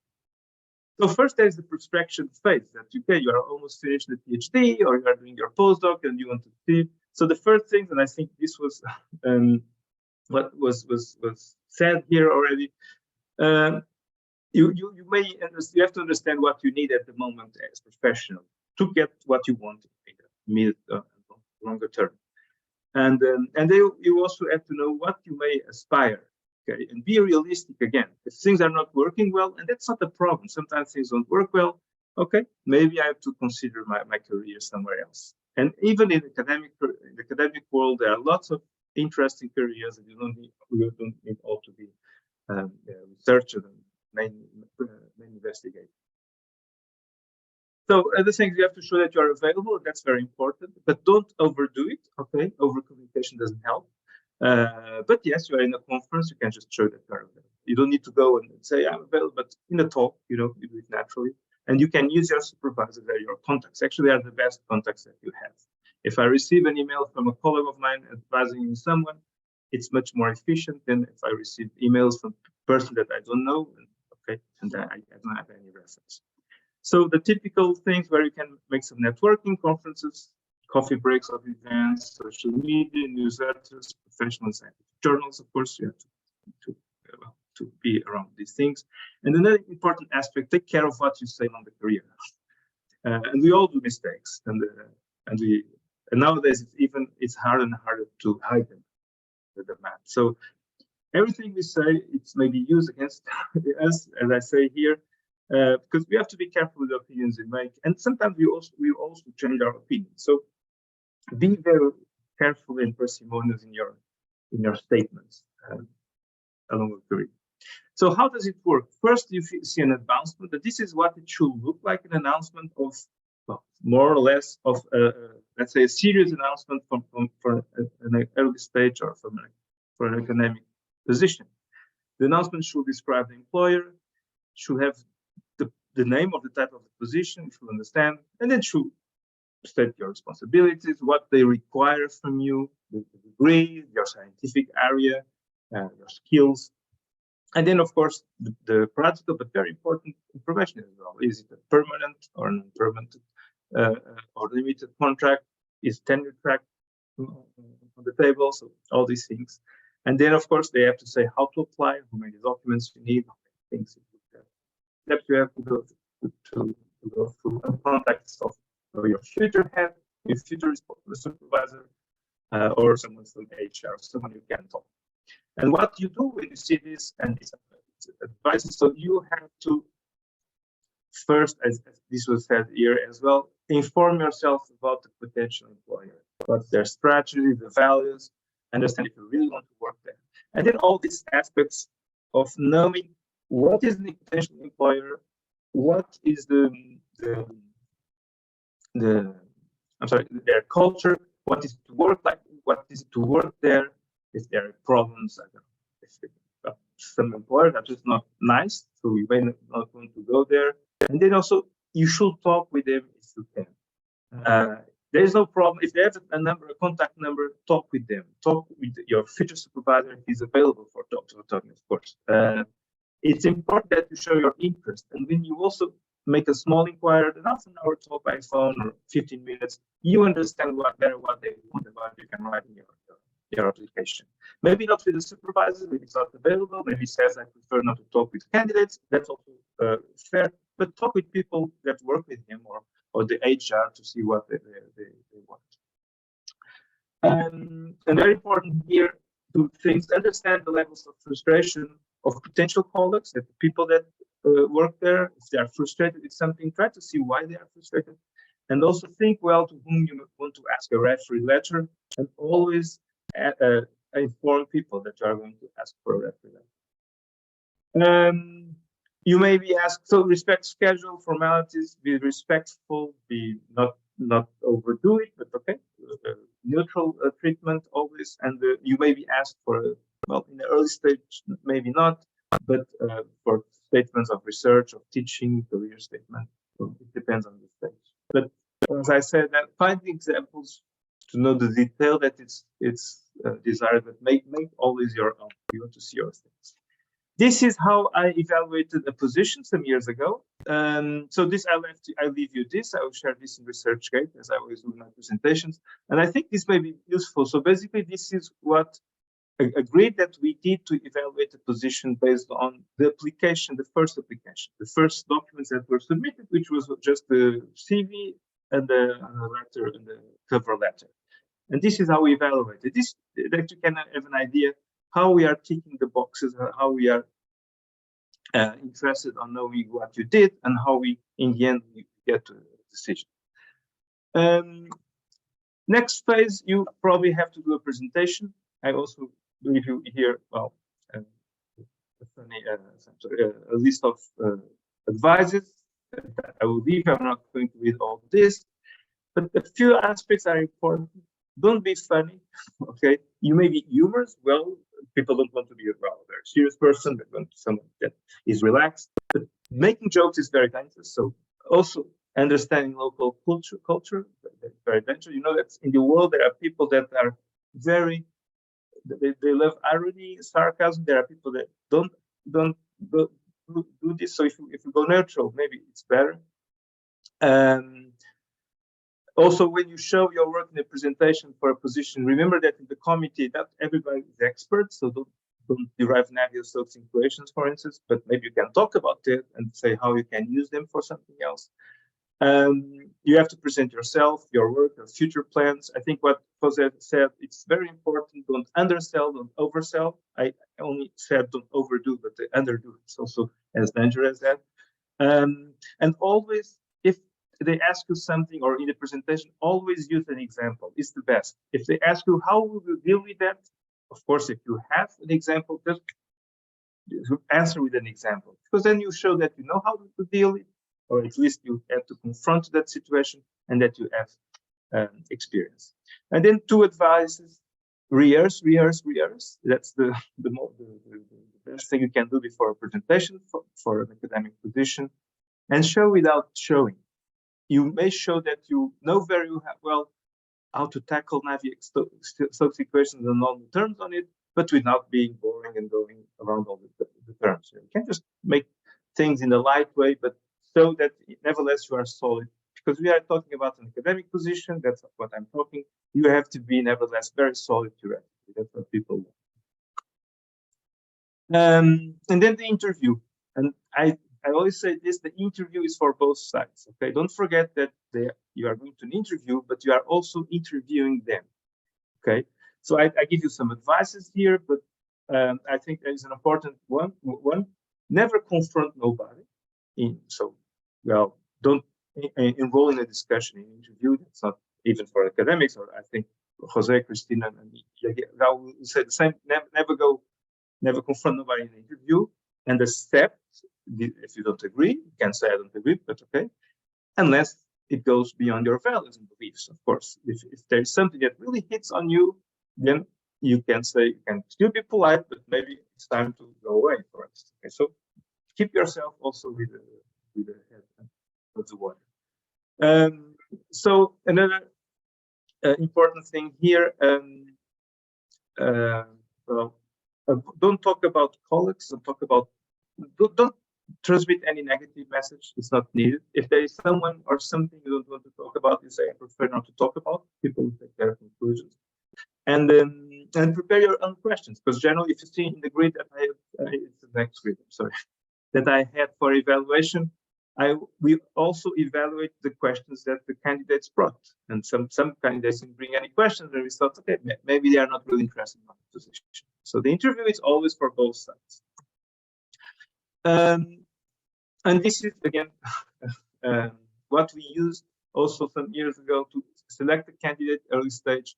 So first, there's the prospection phase that you are almost finished the PhD, or you are doing your postdoc and you want to see. So the first thing, and I think this was what was said here already, you have to understand what you need at the moment as professional to get what you want in the mid longer term, and you also have to know what you may aspire. Okay, and be realistic again. If things are not working well, and that's not a problem. Sometimes things don't work well. Okay, maybe I have to consider my career somewhere else. And even in the academic world, there are lots of interesting careers that you don't need all to be researchers and main investigators. So other things, you have to show that you are available. That's very important, but don't overdo it. Okay, over communication doesn't help. But yes, you are in a conference, you can just show that you are available. You don't need to go and say I'm available, but in a talk, you do it naturally. And you can use your supervisors or your contacts. Actually, they are the best contacts that you have. If I receive an email from a colleague of mine advising someone, it's much more efficient than if I receive emails from a person that I don't know, okay, and I don't have any reference. So the typical things where you can make some networking, conferences, coffee breaks of events, social media, newsletters, professional scientific journals, of course, you have to be around these things. And another important aspect, take care of what you say on the career. And we all do mistakes, and nowadays it's harder and harder to hide them with the map. So everything we say, it's maybe used against us, as I say here, because we have to be careful with the opinions we make, and sometimes we also change our opinion. So be very careful and parsimonious in your statements along the career. So how does it work? First, you see an announcement, that this is what it should look like, an announcement of, well, more or less of, let's say, a serious announcement for an early stage or for an academic position. The announcement should describe the employer, should have the name of the type of the position, you should understand, and then should state your responsibilities, what they require from you, the degree, your scientific area, your skills. And then, of course, the practical but very important information as well. Is it a permanent or non-permanent or limited contract? Is tenure track on the table? So all these things. And then, of course, they have to say how to apply, how many documents you need, things steps you have to go through, and contacts of your future head, your future supervisor, or someone from HR, someone you can talk. And what you do when you see this, and it's advice, so you have to first, as this was said here as well, inform yourself about the potential employer, what's their strategy, the values, understand if you really want to work there. And then all these aspects of knowing what is the potential employer, what is their culture, what is to work like, what is to work there, if there are problems, I don't know, if some employers are just not nice, so you may not want to go there. And then also, you should talk with them if you can. There is no problem. If they have a contact number, talk with them. Talk with your future supervisor if he's available for talking, of course. It's important that you show your interest. And when you also make a small inquiry, an half an hour talk by phone or 15 minutes, you understand better what they want and what you can write in your application. Maybe not with the supervisor, maybe it's not available, maybe it says I prefer not to talk with candidates, that's also fair, but talk with people that work with him or the HR to see what they want. And very important here, two things: understand the levels of frustration of potential colleagues, that the people that work there, if they are frustrated with something, try to see why they are frustrated, and also think well to whom you want to ask a referee letter, and always inform people that you are going to ask for a referee letter. You may be asked, so respect schedule, formalities, be respectful, be not overdo it, but okay, neutral treatment always. And you may be asked for, well, in the early stage, maybe not, but for statements of research, of teaching, career statement, so it depends on the stage. But as I said, find the examples to know the detail that it's desired, but make always your own. You want to see your things. This is how I evaluated a position some years ago. So this I leave you this. I will share this in ResearchGate, as I always do in my presentations. And I think this may be useful. So basically, this is what agreed that we did to evaluate the position based on the application, the first documents that were submitted, which was just the CV and the letter and the cover letter. And this is how we evaluated this, that you can have an idea how we are ticking the boxes, how we are interested on knowing what you did, and how we, in the end, we get to a decision. Next phase, you probably have to do a presentation. I also leave you here, well, a list of advices that I will leave. I'm not going to read all this, but a few aspects are important. Don't be funny, okay? You may be humorous. Well, people don't want to be a very serious person. They want someone that is relaxed. But making jokes is very dangerous. So also understanding local culture, that's very dangerous. You know that in the world there are people that are very they love irony, sarcasm. There are people that don't do this. So if you go neutral, maybe it's better. Also, when you show your work in a presentation for a position, remember that in the committee, not everybody is expert, so don't derive Navier-Stokes equations, for instance, but maybe you can talk about it and say how you can use them for something else. You have to present yourself, your work, your future plans. I think what Jose said, it's very important. Don't undersell, don't oversell. I only said don't overdo, but the underdo is also as dangerous as that. And always, if they ask you something or in a presentation, always use an example. It's the best. If they ask you how will you deal with that, of course, if you have an example, just answer with an example, because then you show that you know how to deal with it, or at least you have to confront that situation and that you have experience. And then 2 advices: rehearse. That's the best thing you can do before a presentation for an academic position, and show without showing. You may show that you know very well how to tackle Navier-Stokes equations and all the terms on it, but without being boring and going around all the terms. You can just make things in a light way, but so that nevertheless you are solid. Because we are talking about an academic position, that's what I'm talking. You have to be nevertheless very solid theoretically. That's what people want. And then the interview. And I always say this: the interview is for both sides. Okay, don't forget that you are going to an interview, but you are also interviewing them. Okay, so I give you some advices here, but I think there is an important one. Never confront nobody. Don't enroll in a discussion in an interview. That's not even for academics. Or I think Jose, Cristina, and Raul will say the same. Never confront nobody in an interview, and accept. If you don't agree, you can say I don't agree, but okay. Unless it goes beyond your values and beliefs, of course. If there's something that really hits on you, then you can say, you can still be polite, but maybe it's time to go away, for instance. Okay, so keep yourself also with the head of the water. So another important thing here, don't talk about colleagues, don't transmit any negative message. It's not needed. If there is someone or something you don't want to talk about, you say I prefer not to talk about. People will take their conclusions. And prepare your own questions, because generally, if you see in the grid that it's the next grid, I'm sorry, that I had for evaluation, we also evaluate the questions that the candidates brought. And some candidates didn't bring any questions, and we thought, okay, maybe they are not really interested in the position. So the interview is always for both sides. And this is, again, what we used also some years ago to select a candidate early stage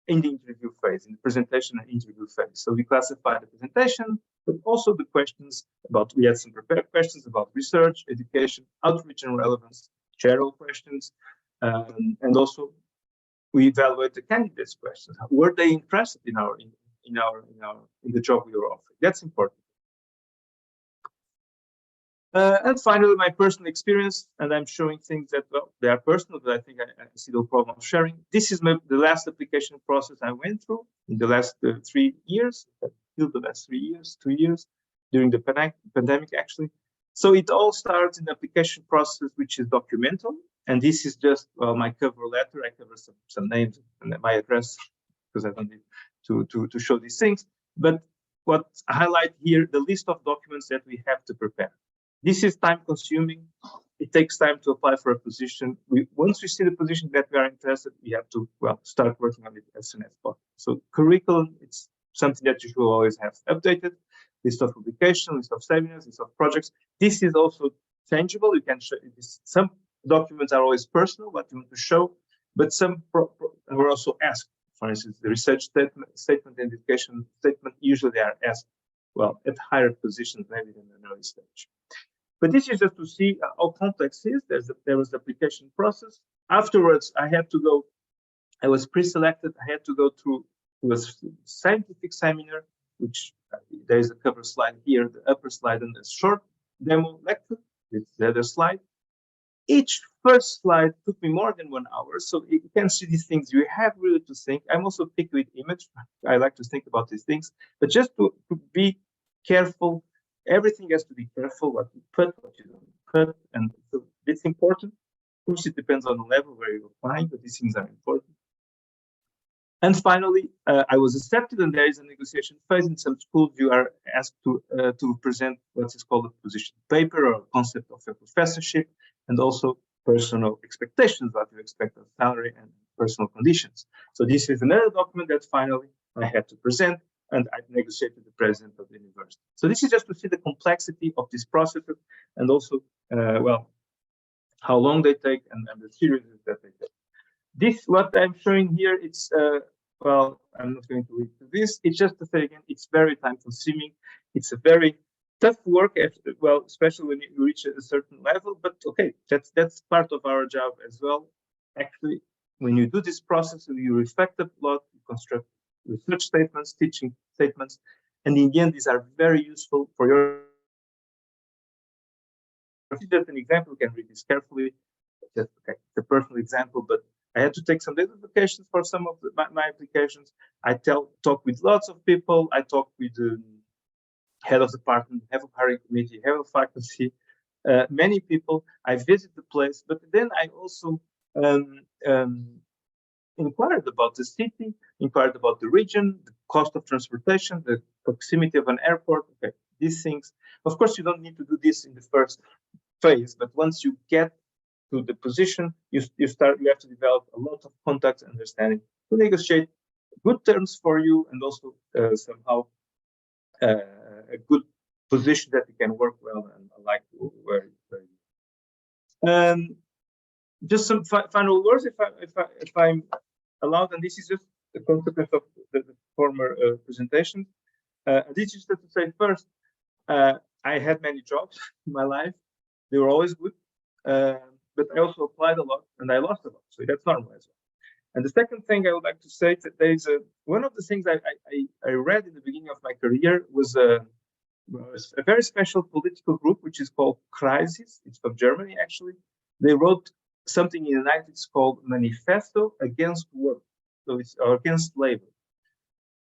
in the interview phase, in the presentation and interview phase. So we classified the presentation, but also the questions about, we had some prepared questions about research, education, outreach and relevance, general questions, and also we evaluate the candidates' questions. Were they interested in the job we were offering? That's important. And finally, my personal experience, and I'm showing things that, well, they are personal, but I think I see no problem of sharing. This is the last application process I went through in the last 3 years, still the last 3 years, 2 years, during the pandemic, actually. So it all starts in the application process, which is documental. And this is just, well, my cover letter. I cover some names and my address, because I don't need to show these things. But what I highlight here, the list of documents that we have to prepare. This is time consuming. It takes time to apply for a position. Once we see the position that we are interested, we have to, well, start working on it as soon as possible. So curriculum, it's something that you should always have updated. List of publications, list of seminars, list of projects. This is also tangible. You can show this. Some documents are always personal, what you want to show, but some are also asked. For instance, the research statement and education statement, usually they are asked, well, at higher positions, maybe than an early stage. But this is just to see how complex it is. There was the application process. Afterwards, I was pre-selected. I had to go through a scientific seminar, which there is a cover slide here, the upper slide, and a short demo lecture. It's the other slide. each first slide took me more than 1 hour. So you can see these things. You have really to think. I'm also picky with image. I like to think about these things, but just to be careful. Everything has to be careful what you put, what you don't put, and so it's important. Of course, it depends on the level where you're applying, but these things are important. And finally, I was accepted, and there is a negotiation phase. In some schools, you are asked to present what is called a position paper or a concept of a professorship, and also personal expectations, what you expect of salary and personal conditions. So this is another document that finally I had to present, and I negotiated the president of the university. So this is just to see the complexity of this process, and also, well, how long they take and the seriousness that they take. This, what I'm showing here, it's, well, I'm not going to read this. It's just to say again, it's very time consuming. It's a very tough work, well, especially when you reach a certain level, but okay, that's part of our job as well. Actually, when you do this process, you reflect a lot, you construct research statements, teaching statements, and in the end, these are very useful for your. Just an example, you can read this carefully. Just okay, it's a personal example, but I had to take some data vacations for some of my applications. I talk with lots of people. I talk with the head of department, head of hiring committee, head of faculty, many people. I visit the place, but then I also inquired about the city, inquired about the region, the cost of transportation, the proximity of an airport. Okay, these things. Of course, you don't need to do this in the first phase, but once you get to the position, you have to develop a lot of contacts, understanding to negotiate good terms for you, and also somehow a good position that you can work well and like where you. Just some final words, if I'm allowed, and this is just the consequence of the former presentation. This is just to say first, I had many jobs in my life. They were always good, but I also applied a lot and I lost a lot. So that's normal as well. And the second thing I would like to say is that there is one of the things I read in the beginning of my career was a very special political group, which is called Crisis. It's from Germany, actually. They wrote something in the 90s called Manifesto Against Work, so it's against labor.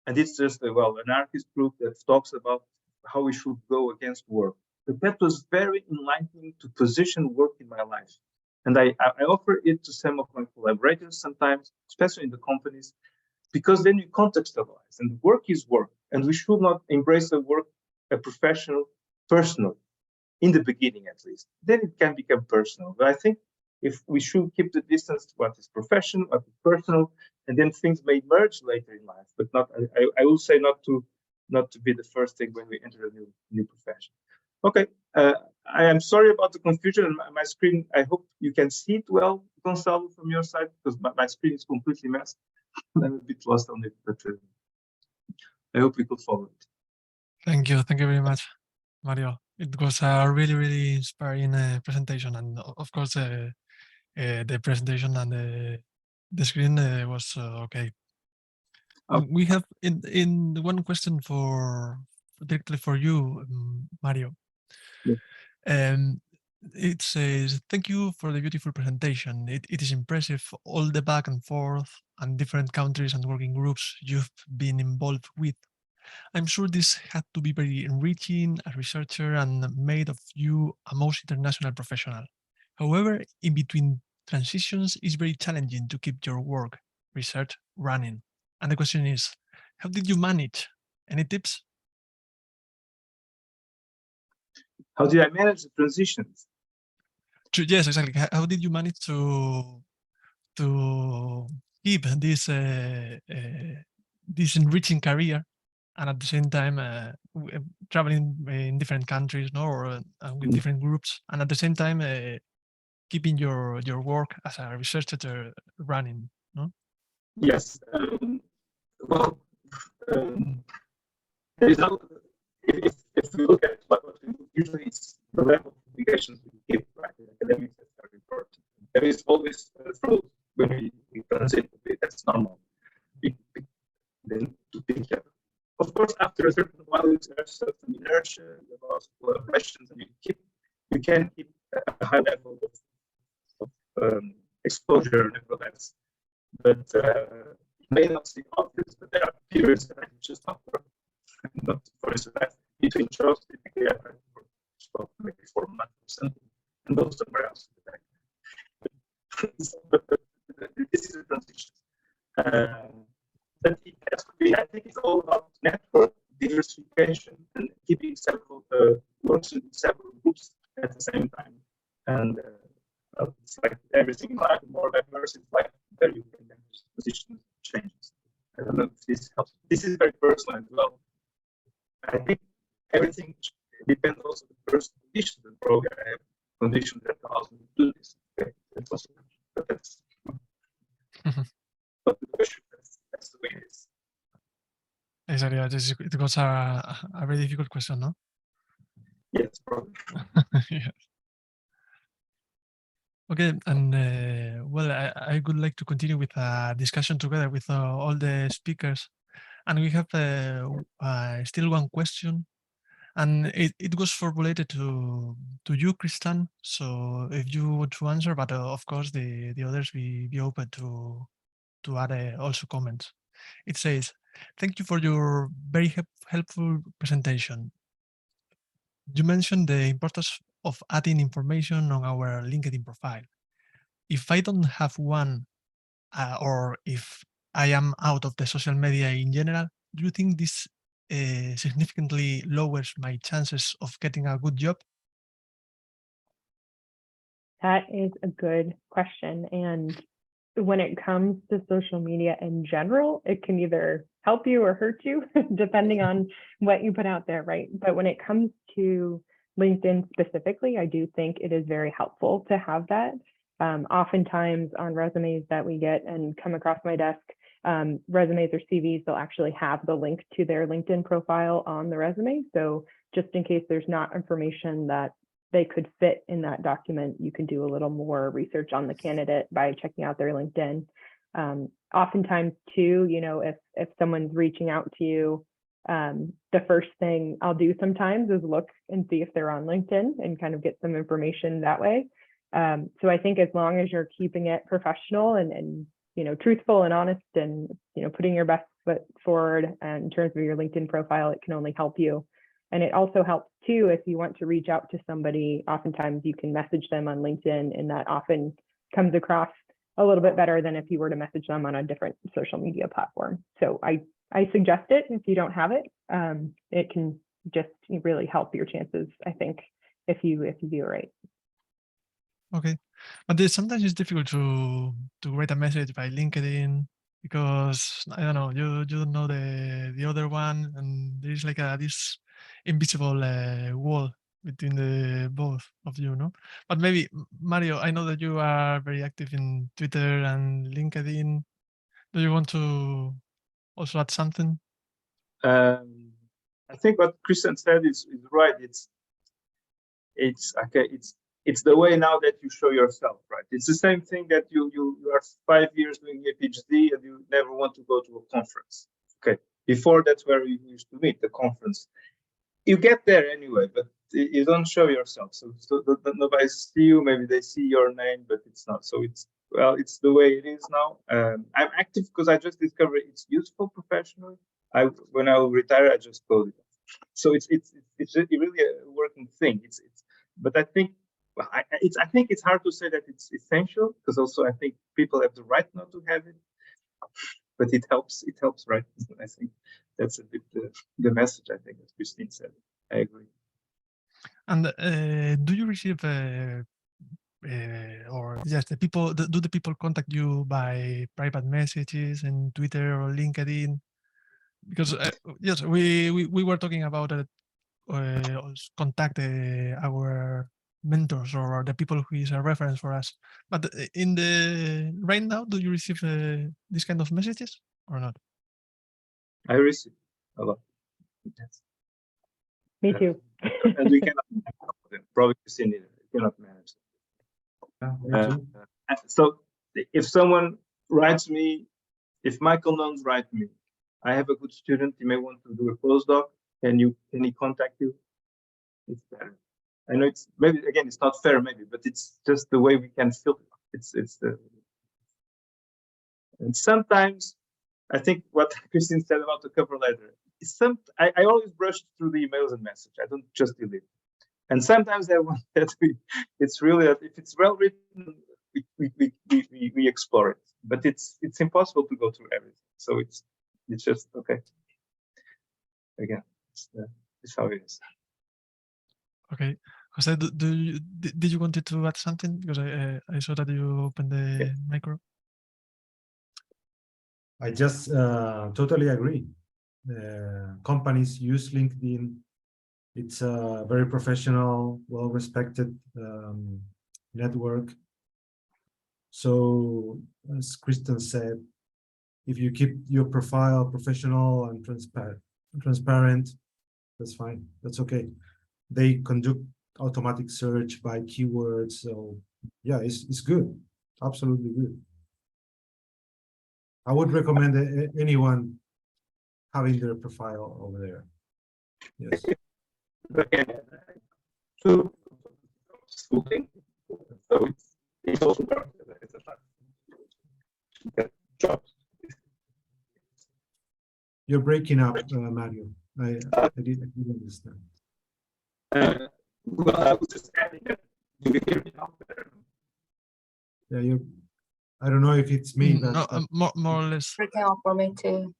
And it's just an anarchist group that talks about how we should go against work. But that was very enlightening to position work in my life. And I offer it to some of my collaborators sometimes, especially in the companies, because then you contextualize, and work is work. And we should not embrace a professional, personal, in the beginning at least. Then it can become personal. But I think if we should keep the distance to what is professional, what is personal, and then things may merge later in life, but not. I will say not to be the first thing when we enter a new profession. Okay, I am sorry about the confusion and my screen. I hope you can see it well, Gonzalo, from your side, because my screen is completely messed. I'm a bit lost on it, but I hope we could follow it. Thank you very much, Mario. It was a really, really inspiring presentation, and of course, the presentation and the screen was okay. We have in one question directly for you, Mario. Yeah. It says, thank you for the beautiful presentation. It is impressive, all the back and forth and different countries and working groups you've been involved with. I'm sure this had to be very enriching as a researcher and made of you a most international professional. However, in between transitions, it's very challenging to keep your work, research, running. And the question is, how did you manage? Any tips? How did I manage the transitions? Yes, exactly. How did you manage to keep this this enriching career, and at the same time traveling in different countries, or with different groups, and at the same time keeping your work as a researcher running? No? Yes. Well, there is no. If we look at what we do, usually it's the level of publications we give, right? In academics, that's very important. There is always fruit when we transit a bit, that's normal. Then to pick up. Of course, after a certain while, there's certain inertia, about collaborations, and you can keep a high level exposure nevertheless. But it may not seem obvious, but there are periods that I just not work. Not, for instance, between jobs, typically I work for maybe 4 months or something, and go somewhere else. But this is a transition. But it has to be, I think it's all about network diversification and keeping several works in several groups at the same time. And it's like everything in life, more diverse, it's like very position changes. I don't know if this helps. This is very personal as well. I think everything depends also on the personal conditions and probably I have conditions that allows me to do this. Okay, that's also, but that's not the question. That's the way it is. Exactly. It was a very difficult question, no? Yes, probably. Yes. Okay, and well, I would like to continue with a discussion together with all the speakers, and we have still one question, and it was formulated to you, Kristan. So if you want to answer, but of course the others be open to add also comments. It says, "Thank you for your very helpful presentation. You mentioned the importance of adding information on our LinkedIn profile. If I don't have one, or if I am out of the social media in general, do you think this significantly lowers my chances of getting a good job?" That is a good question. And when it comes to social media in general, it can either help you or hurt you, depending on what you put out there, right? But when it comes to LinkedIn specifically, I do think it is very helpful to have that. Oftentimes on resumes that we get and come across my desk, resumes or CVs, they'll actually have the link to their LinkedIn profile on the resume. So just in case there's not information that they could fit in that document, you can do a little more research on the candidate by checking out their LinkedIn. Oftentimes too, you know, if someone's reaching out to you, the first thing I'll do sometimes is look and see if they're on LinkedIn and kind of get some information that way. So I think as long as you're keeping it professional and you know, truthful and honest and, you know, putting your best foot forward in terms of your LinkedIn profile, it can only help you. And it also helps too, if you want to reach out to somebody, oftentimes you can message them on LinkedIn, and that often comes across a little bit better than if you were to message them on a different social media platform. So I suggest it if you don't have it. It can just really help your chances, I think, if you do it right. Okay, but sometimes it's difficult to write a message by LinkedIn because I don't know, you don't know the other one, and there's like this invisible wall between the both of you, no? But maybe Mario, I know that you are very active in Twitter and LinkedIn. Do you want to also add something? I think what Christian said is right. It's okay. It's the way now that you show yourself, right? It's the same thing that you are 5 years doing a PhD and you never want to go to a conference. Okay, before that's where you used to meet, the conference. You get there anyway, but you don't show yourself. So nobody see you. Maybe they see your name, but it's not. So it's the way it is now. I'm active because I just discovered it's useful professionally. When I will retire, I just code it. So it's really a working thing. But I think it's hard to say that it's essential, because also I think people have the right not to have it. But it helps, right? I think that's a bit the message, I think, as Christine said. I agree. And do you receive or yes, do the people contact you by private messages in Twitter or LinkedIn? Because yes, we were talking about contact our mentors or the people who is a reference for us. But right now, do you receive this kind of messages or not? I receive a lot. Yes. Me too. And we cannot probably Christine cannot manage. So if someone writes me, if Michael Nuns writes me, I have a good student, he may want to do a postdoc, can he contact you? It's better. I know it's maybe, again, it's not fair maybe, but it's just the way we can filter. it's the, and sometimes I think what Christine said about the cover letter is I always brush through the emails and message. I don't just delete. And sometimes I want that it's really, if it's well written, we explore it. But it's impossible to go through everything. So it's just okay. Again, it's how it is. Okay, Jose, did you wanted to add something? Because I saw that you opened the micro. I just totally agree. Companies use LinkedIn. It's a very professional, well-respected network. So, as Kristen said, if you keep your profile professional and transparent, that's fine. That's okay. They conduct automatic search by keywords. So, yeah, it's good. Absolutely good. I would recommend anyone having their profile over there. Yes. So it's also jobs. You're breaking up, Mario. I didn't understand. Well, I was just adding that. Do you hear me now better? Yeah, I don't know if it's me, but No, more or less. Breaking out for me too.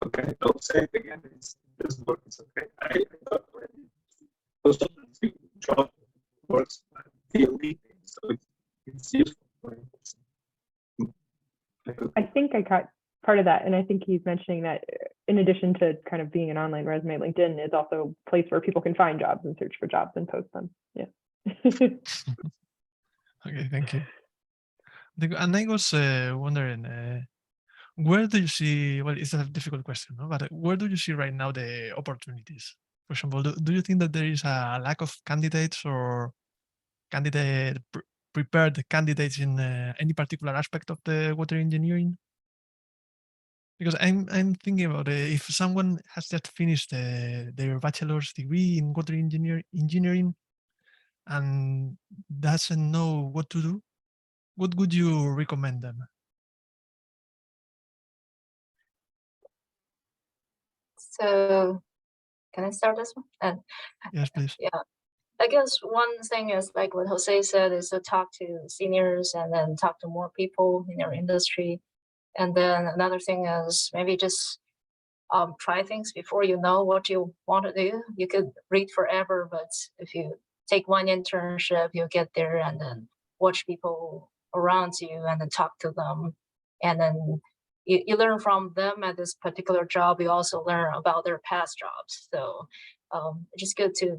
Okay, don't say it again. It doesn't work. It's okay. I thought already. Consultancy job works via LinkedIn, so it's useful. I think I caught part of that, and I think he's mentioning that in addition to kind of being an online resume, LinkedIn is also a place where people can find jobs and search for jobs and post them. Yeah. Okay, thank you. And I was wondering, where do you see, well, it's a difficult question, no? But where do you see right now the opportunities? For example, do you think that there is a lack of candidates or prepared candidates in any particular aspect of the water engineering? Because I'm thinking about if someone has just finished their bachelor's degree in water engineering and doesn't know what to do, what would you recommend them? So can I start this one? Yes, please. Yeah, I guess one thing is like what Jose said is to talk to seniors and then talk to more people in your industry. And then another thing is maybe just try things before you know what you want to do. You could read forever, but if you take one internship, you'll get there and then watch people around you and then talk to them. And then you learn from them at this particular job. You also learn about their past jobs. So it's just good to,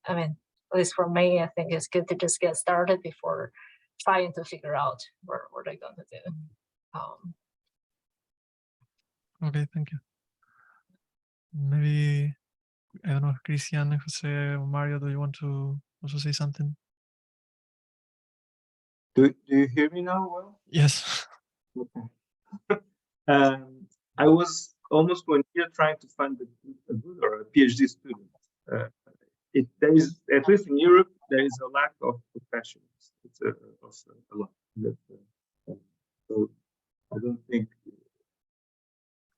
I mean, at least for me, I think it's good to just get started before trying to figure out what they're going to do. Okay, thank you. Maybe, I don't know, Christian, Jose, or Mario, do you want to also say something? Do you hear me now well? Yes. Okay. I was almost 1 year trying to find a good or a PhD student. There is, at least in Europe, there is a lack of professionals. It's a lot. So I don't think.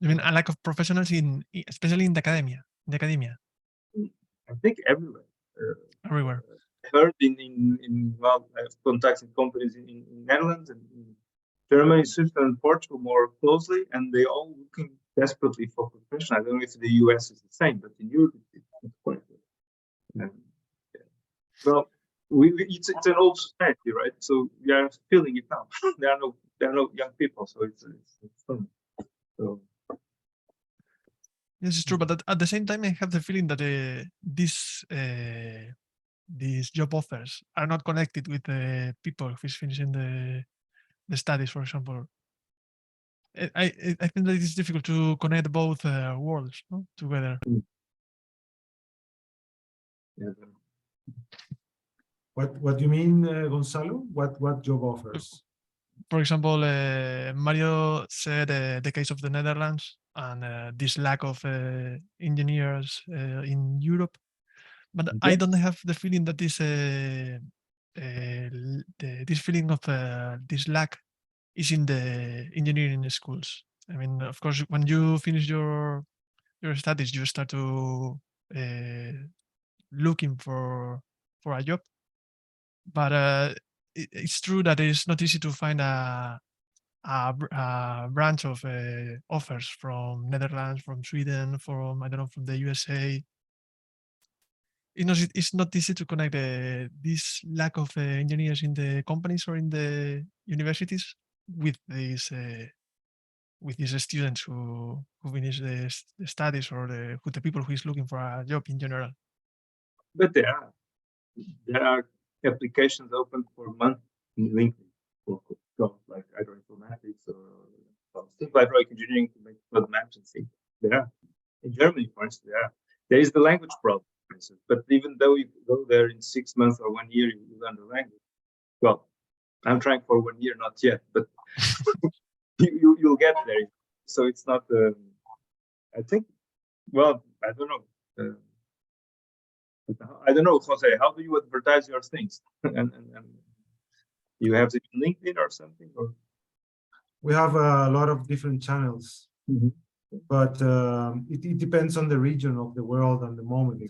You mean a lack of professionals especially in the academia? I think everywhere. Everywhere. I heard well, I have contacts in companies in Netherlands and in Germany, Switzerland, and Portugal more closely, and they all looking desperately for professionals. I don't know if the US is the same, but in Europe it's quite good. Well, it's an old society, right? So we are feeling it now. there are no young people, so it's fun. So. Yes, it's true, but at the same time, I have the feeling that these job offers are not connected with the people who is finishing the studies, for example. I think that it's difficult to connect both worlds together. Yeah. What do you mean, Gonzalo? What job offers? For example, Mario said the case of the Netherlands and this lack of engineers in Europe, but I don't have the feeling that this this feeling of this lack is in the engineering schools. I mean, of course, when you finish your studies, you start to looking for a job, but it's true that it's not easy to find a branch of offers from Netherlands, from Sweden, from, I don't know, from the USA. It's not easy to connect this lack of engineers in the companies or in the universities with these students who finish the studies, or the people who is looking for a job in general. But there are applications open for months in LinkedIn for jobs like hydroinformatics or still hydraulic engineering to make flood maps and things. There, in Germany, for instance, there is the language problem, for instance. But even though you go there in 6 months or 1 year, you learn the language. Well, I'm trying for 1 year, not yet, but you'll get there. So it's not. I think. Well, I don't know. I don't know, Jose. How do you advertise your things? and you have it in LinkedIn or something? Or? We have a lot of different channels, but it depends on the region of the world and the moment.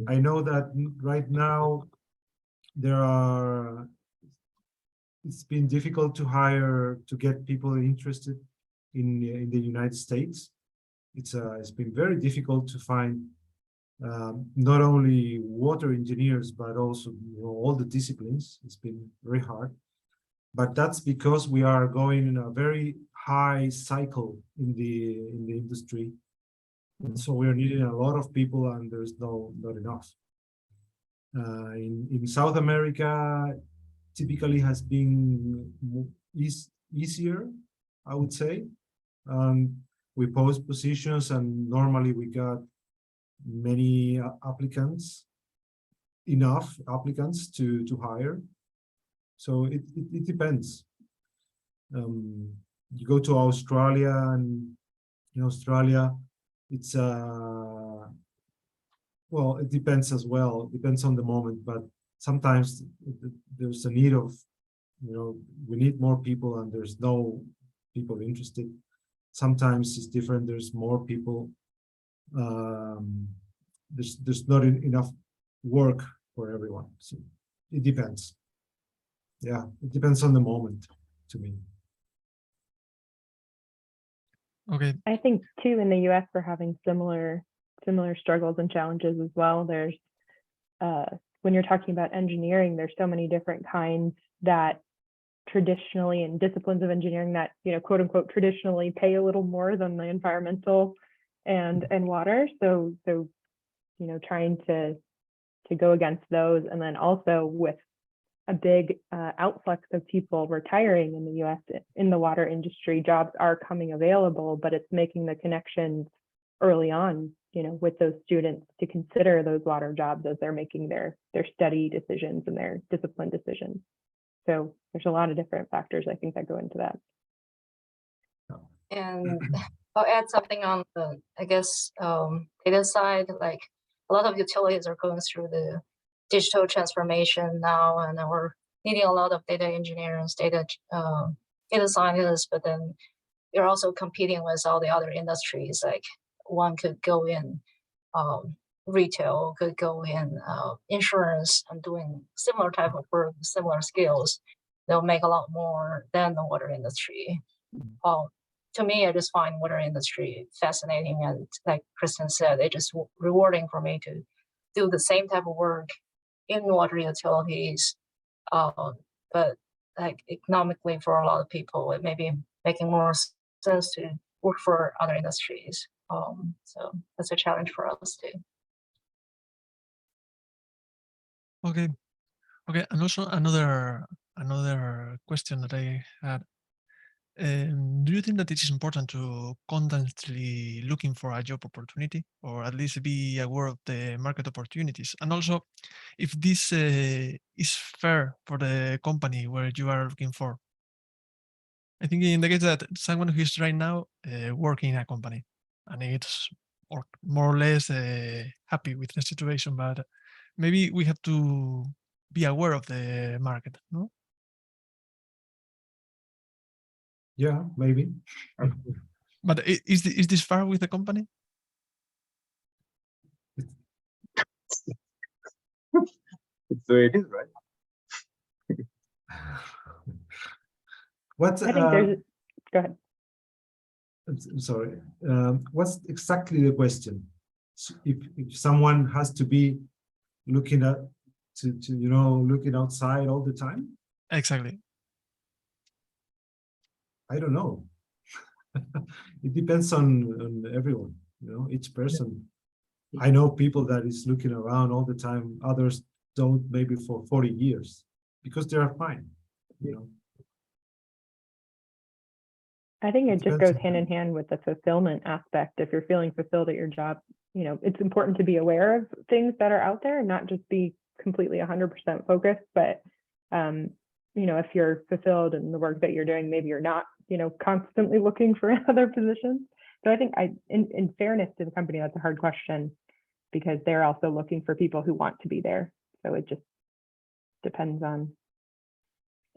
I know that right now it's been difficult to get people interested in the United States. It's been very difficult to find not only water engineers, but also all the disciplines. It's been very hard, but that's because we are going in a very high cycle in the industry, and so we're needing a lot of people, and there's not enough. In South America, typically has been easier, I would say. We post positions, and normally we got many enough applicants to hire. So it depends. You go to Australia, and in Australia, it's well, it depends as well. It depends on the moment, but sometimes there's a need of, we need more people, and there's no people interested. Sometimes it's different. There's more people. There's not enough work for everyone. So it depends. Yeah, it depends on the moment, to me. Okay. I think too, in the US, we're having similar struggles and challenges as well. There's when you're talking about engineering, there's so many different kinds that traditionally, in disciplines of engineering that, quote unquote, traditionally pay a little more than the environmental and water. So trying to go against those, and then also with a big outflux of people retiring in the US in the water industry, jobs are coming available, but it's making the connections early on, with those students to consider those water jobs as they're making their study decisions and their discipline decisions. So there's a lot of different factors, I think, that go into that. And I'll add something on the, I guess, data side. Like, a lot of utilities are going through the digital transformation now, and we're needing a lot of data engineers, data scientists, but then you're also competing with all the other industries. Like, one could go in retail, could go in insurance, and doing similar type of work, similar skills. They'll make a lot more than the water industry. To me, I just find water industry fascinating, and like Kristen said, it's just rewarding for me to do the same type of work in water utilities. But like economically, for a lot of people, it may be making more sense to work for other industries. So that's a challenge for us too. Okay, and also another question that I had. Do you think that it is important to constantly looking for a job opportunity, or at least be aware of the market opportunities? And also, if this is fair for the company where you are looking for? I think in the case that someone who is right now working in a company, and it's more or less happy with the situation, but maybe we have to be aware of the market, no? Yeah, maybe. But is this far with the company? It's the way it is, right? What's I think there's, go ahead. I'm sorry. What's exactly the question? So if someone has to be looking at looking outside all the time? Exactly. I don't know. It depends on everyone, each person. I know people that is looking around all the time, others don't, maybe for 40 years, because they are fine, I think it just depends goes on hand in hand with the fulfillment aspect. If you're feeling fulfilled at your job, it's important to be aware of things that are out there and not just be completely 100% focused. But, if you're fulfilled in the work that you're doing, maybe you're not, constantly looking for other positions. So I think in fairness to the company, that's a hard question because they're also looking for people who want to be there. So it just depends on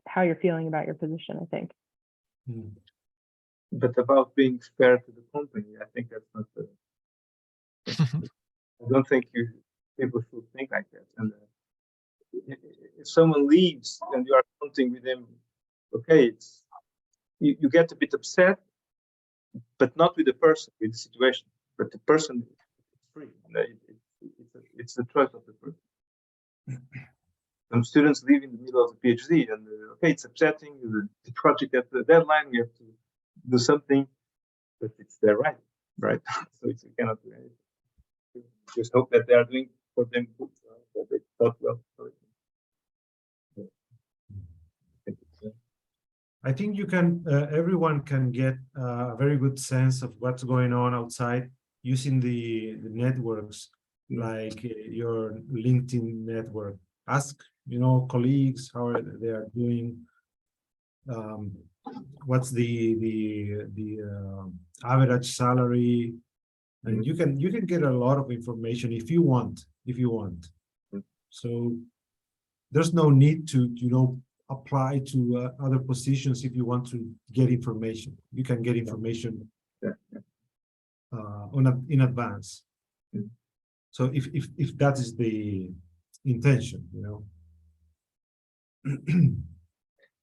how you're feeling about your position, I think. Hmm. But about being fair to the company, I think that's not the. I don't think people should think like that. And if someone leaves and you are counting with them, okay, you get a bit upset, but not with the person, with the situation. But the person is free. It's the choice of the person. Some students leave in the middle of the PhD, and okay, it's upsetting. The project at the deadline, we have to do something, but it's their right? So you cannot do anything. Just hope that they are doing for them good, that they thought well. I think you can, everyone can get a very good sense of what's going on outside using the networks, like your LinkedIn network. Ask, colleagues how they are doing. What's the average salary, and you can get a lot of information if you want. So there's no need to apply to other positions if you want to get information. You can get information in advance. So if that is the intention,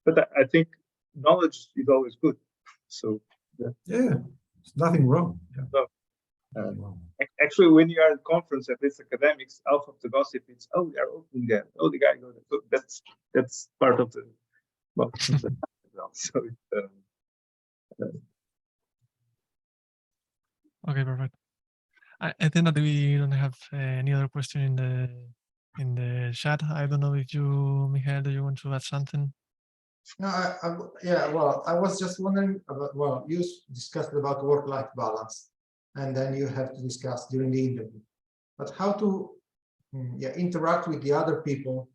But I think knowledge is always good. So yeah, there's nothing wrong. So, actually, when you are at conference, at least academics, half of the gossip is, oh, we are opening that. Oh, the guy goes. So that's part of the so it's, Okay, perfect. I think that we don't have any other question in the chat. I don't know if you, Michael, do you want to add something? No, I was just wondering about, you discussed about work-life balance, and then you have to discuss during the interview, but how to interact with the other people,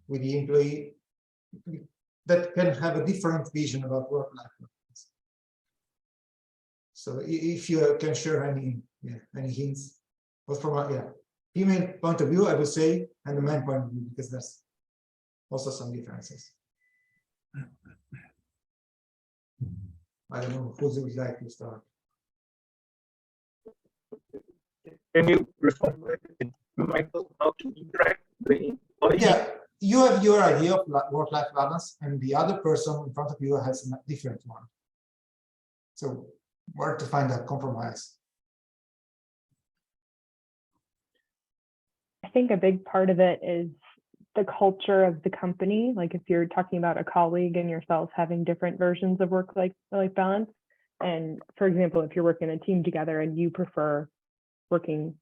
with the employee, that can have a different vision about work-life balance. So if you can share any hints, but from a female point of view, I would say, and the man point of view, because there's also some differences. I don't know who would like to start. Can you respond, Michael, how to interact with the employee? Yeah, you have your idea of work-life balance, and the other person in front of you has a different one. So where to find that compromise? I think a big part of it is the culture of the company. Like if you're talking about a colleague and yourself having different versions of work-life balance. And for example, if you're working in a team together and you prefer working,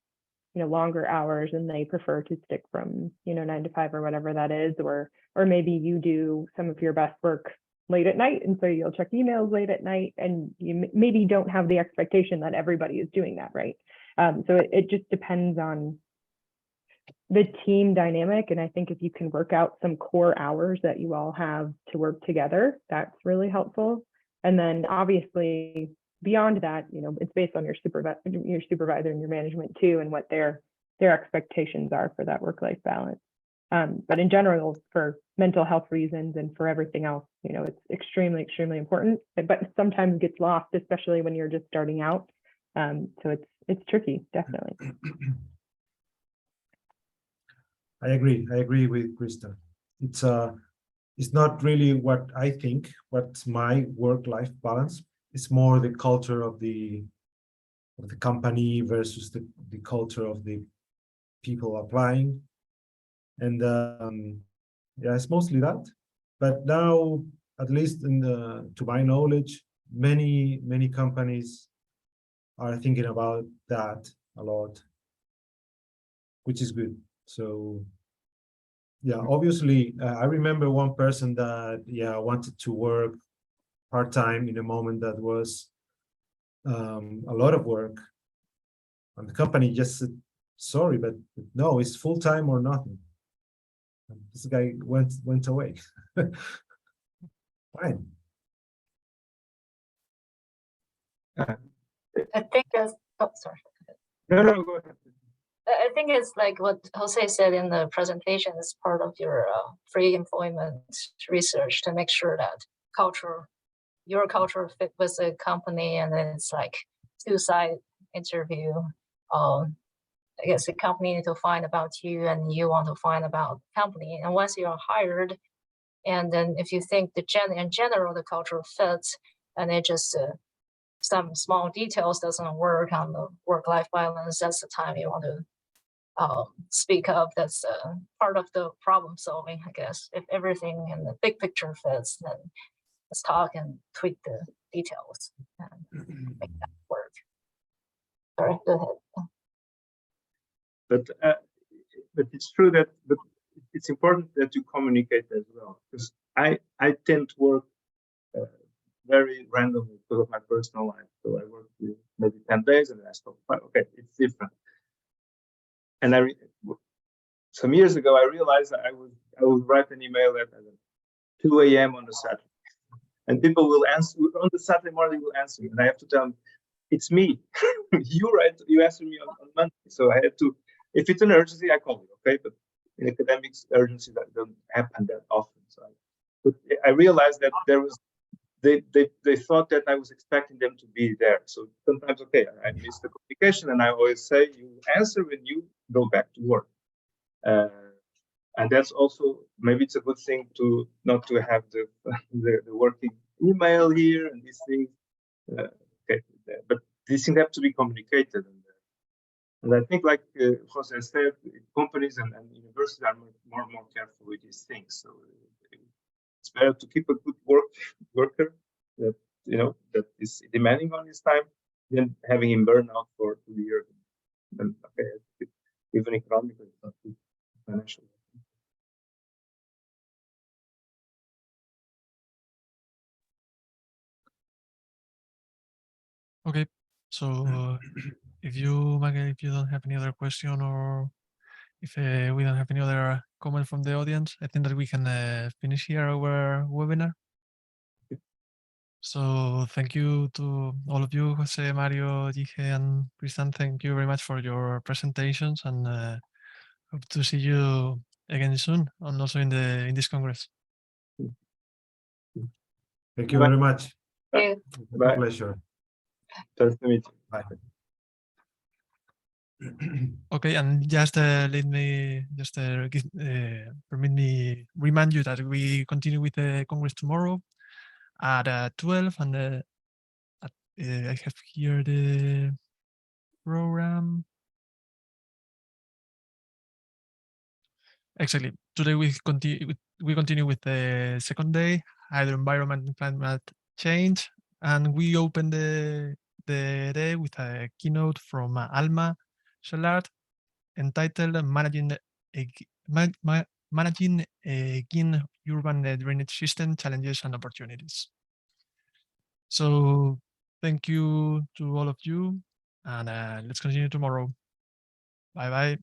longer hours and they prefer to stick from, 9 to 5 or whatever that is, or maybe you do some of your best work late at night. And so you'll check emails late at night and you maybe don't have the expectation that everybody is doing that, right? So it just depends on the team dynamic. And I think if you can work out some core hours that you all have to work together, that's really helpful. And then obviously beyond that, it's based on your supervisor and your management too, and what their expectations are for that work-life balance. But in general, for mental health reasons and for everything else, it's extremely, extremely important, but sometimes gets lost, especially when you're just starting out. So it's tricky, definitely. I agree with Krista. It's not really what I think, what's my work-life balance. It's more the culture of the company versus the culture of the people applying. And yeah, it's mostly that. But now, at least to my knowledge, many companies are thinking about that a lot, which is good. So yeah, obviously, I remember one person that wanted to work part-time in a moment that was a lot of work, and the company just said, sorry, but no, it's full-time or nothing. And this guy went away. Fine. I think that's, oh, sorry. No, go ahead. I think it's like what Jose said in the presentation is part of your free employment research to make sure that your culture fit with the company, and then it's like two-side interview. I guess the company need to find about you and you want to find about the company. And once you're hired, and then if you think in general the culture fits, and it just some small details doesn't work on the work-life balance, that's the time you want to speak up. That's part of the problem solving, I guess. If everything in the big picture fits, then let's talk and tweak the details and make that work. Sorry, go ahead. But it's true that, but it's important that you communicate as well, because I tend to work very randomly because of my personal life. So I work with maybe 10 days and then I stop. Okay, it's different. And some years ago, I realized that I would write an email at 2 a.m. on a Saturday, and people will answer on the Saturday morning. Will answer me, and I have to tell them, "It's me. You answer me on Monday." So I had to. If it's an urgency, I call you. Okay, but in academics, urgency that don't happen that often. So I realized that there was. They thought that I was expecting them to be there. So sometimes, okay, I miss the communication, and I always say, you answer when you go back to work. And that's also, maybe it's a good thing to not to have the working email here and these things. Okay, but these things have to be communicated. And I think, like Jose said, companies and universities are more and more careful with these things. So it's better to keep a good worker that that is demanding on his time than having him burn out for 2 years. And okay, even economically, it's not good financially. Okay, so if you, Michael, if you don't have any other question, or if we don't have any other comment from the audience, I think that we can finish here our webinar. So thank you to all of you, Jose, Mario, Gige, and Kristan. Thank you very much for your presentations, and hope to see you again soon, and also in this Congress. Thank you very much. Bye. Bye. Pleasure. Nice to meet you. Bye. Okay, and just let me just permit me remind you that we continue with the Congress tomorrow at 12, and I have here the program. Exactly. Today we continue with the second day, hydro environment and climate change, and we open the day with a keynote from Alma Shellard entitled Managing Again Urban Drainage System Challenges and Opportunities. So thank you to all of you, and let's continue tomorrow. Bye-bye.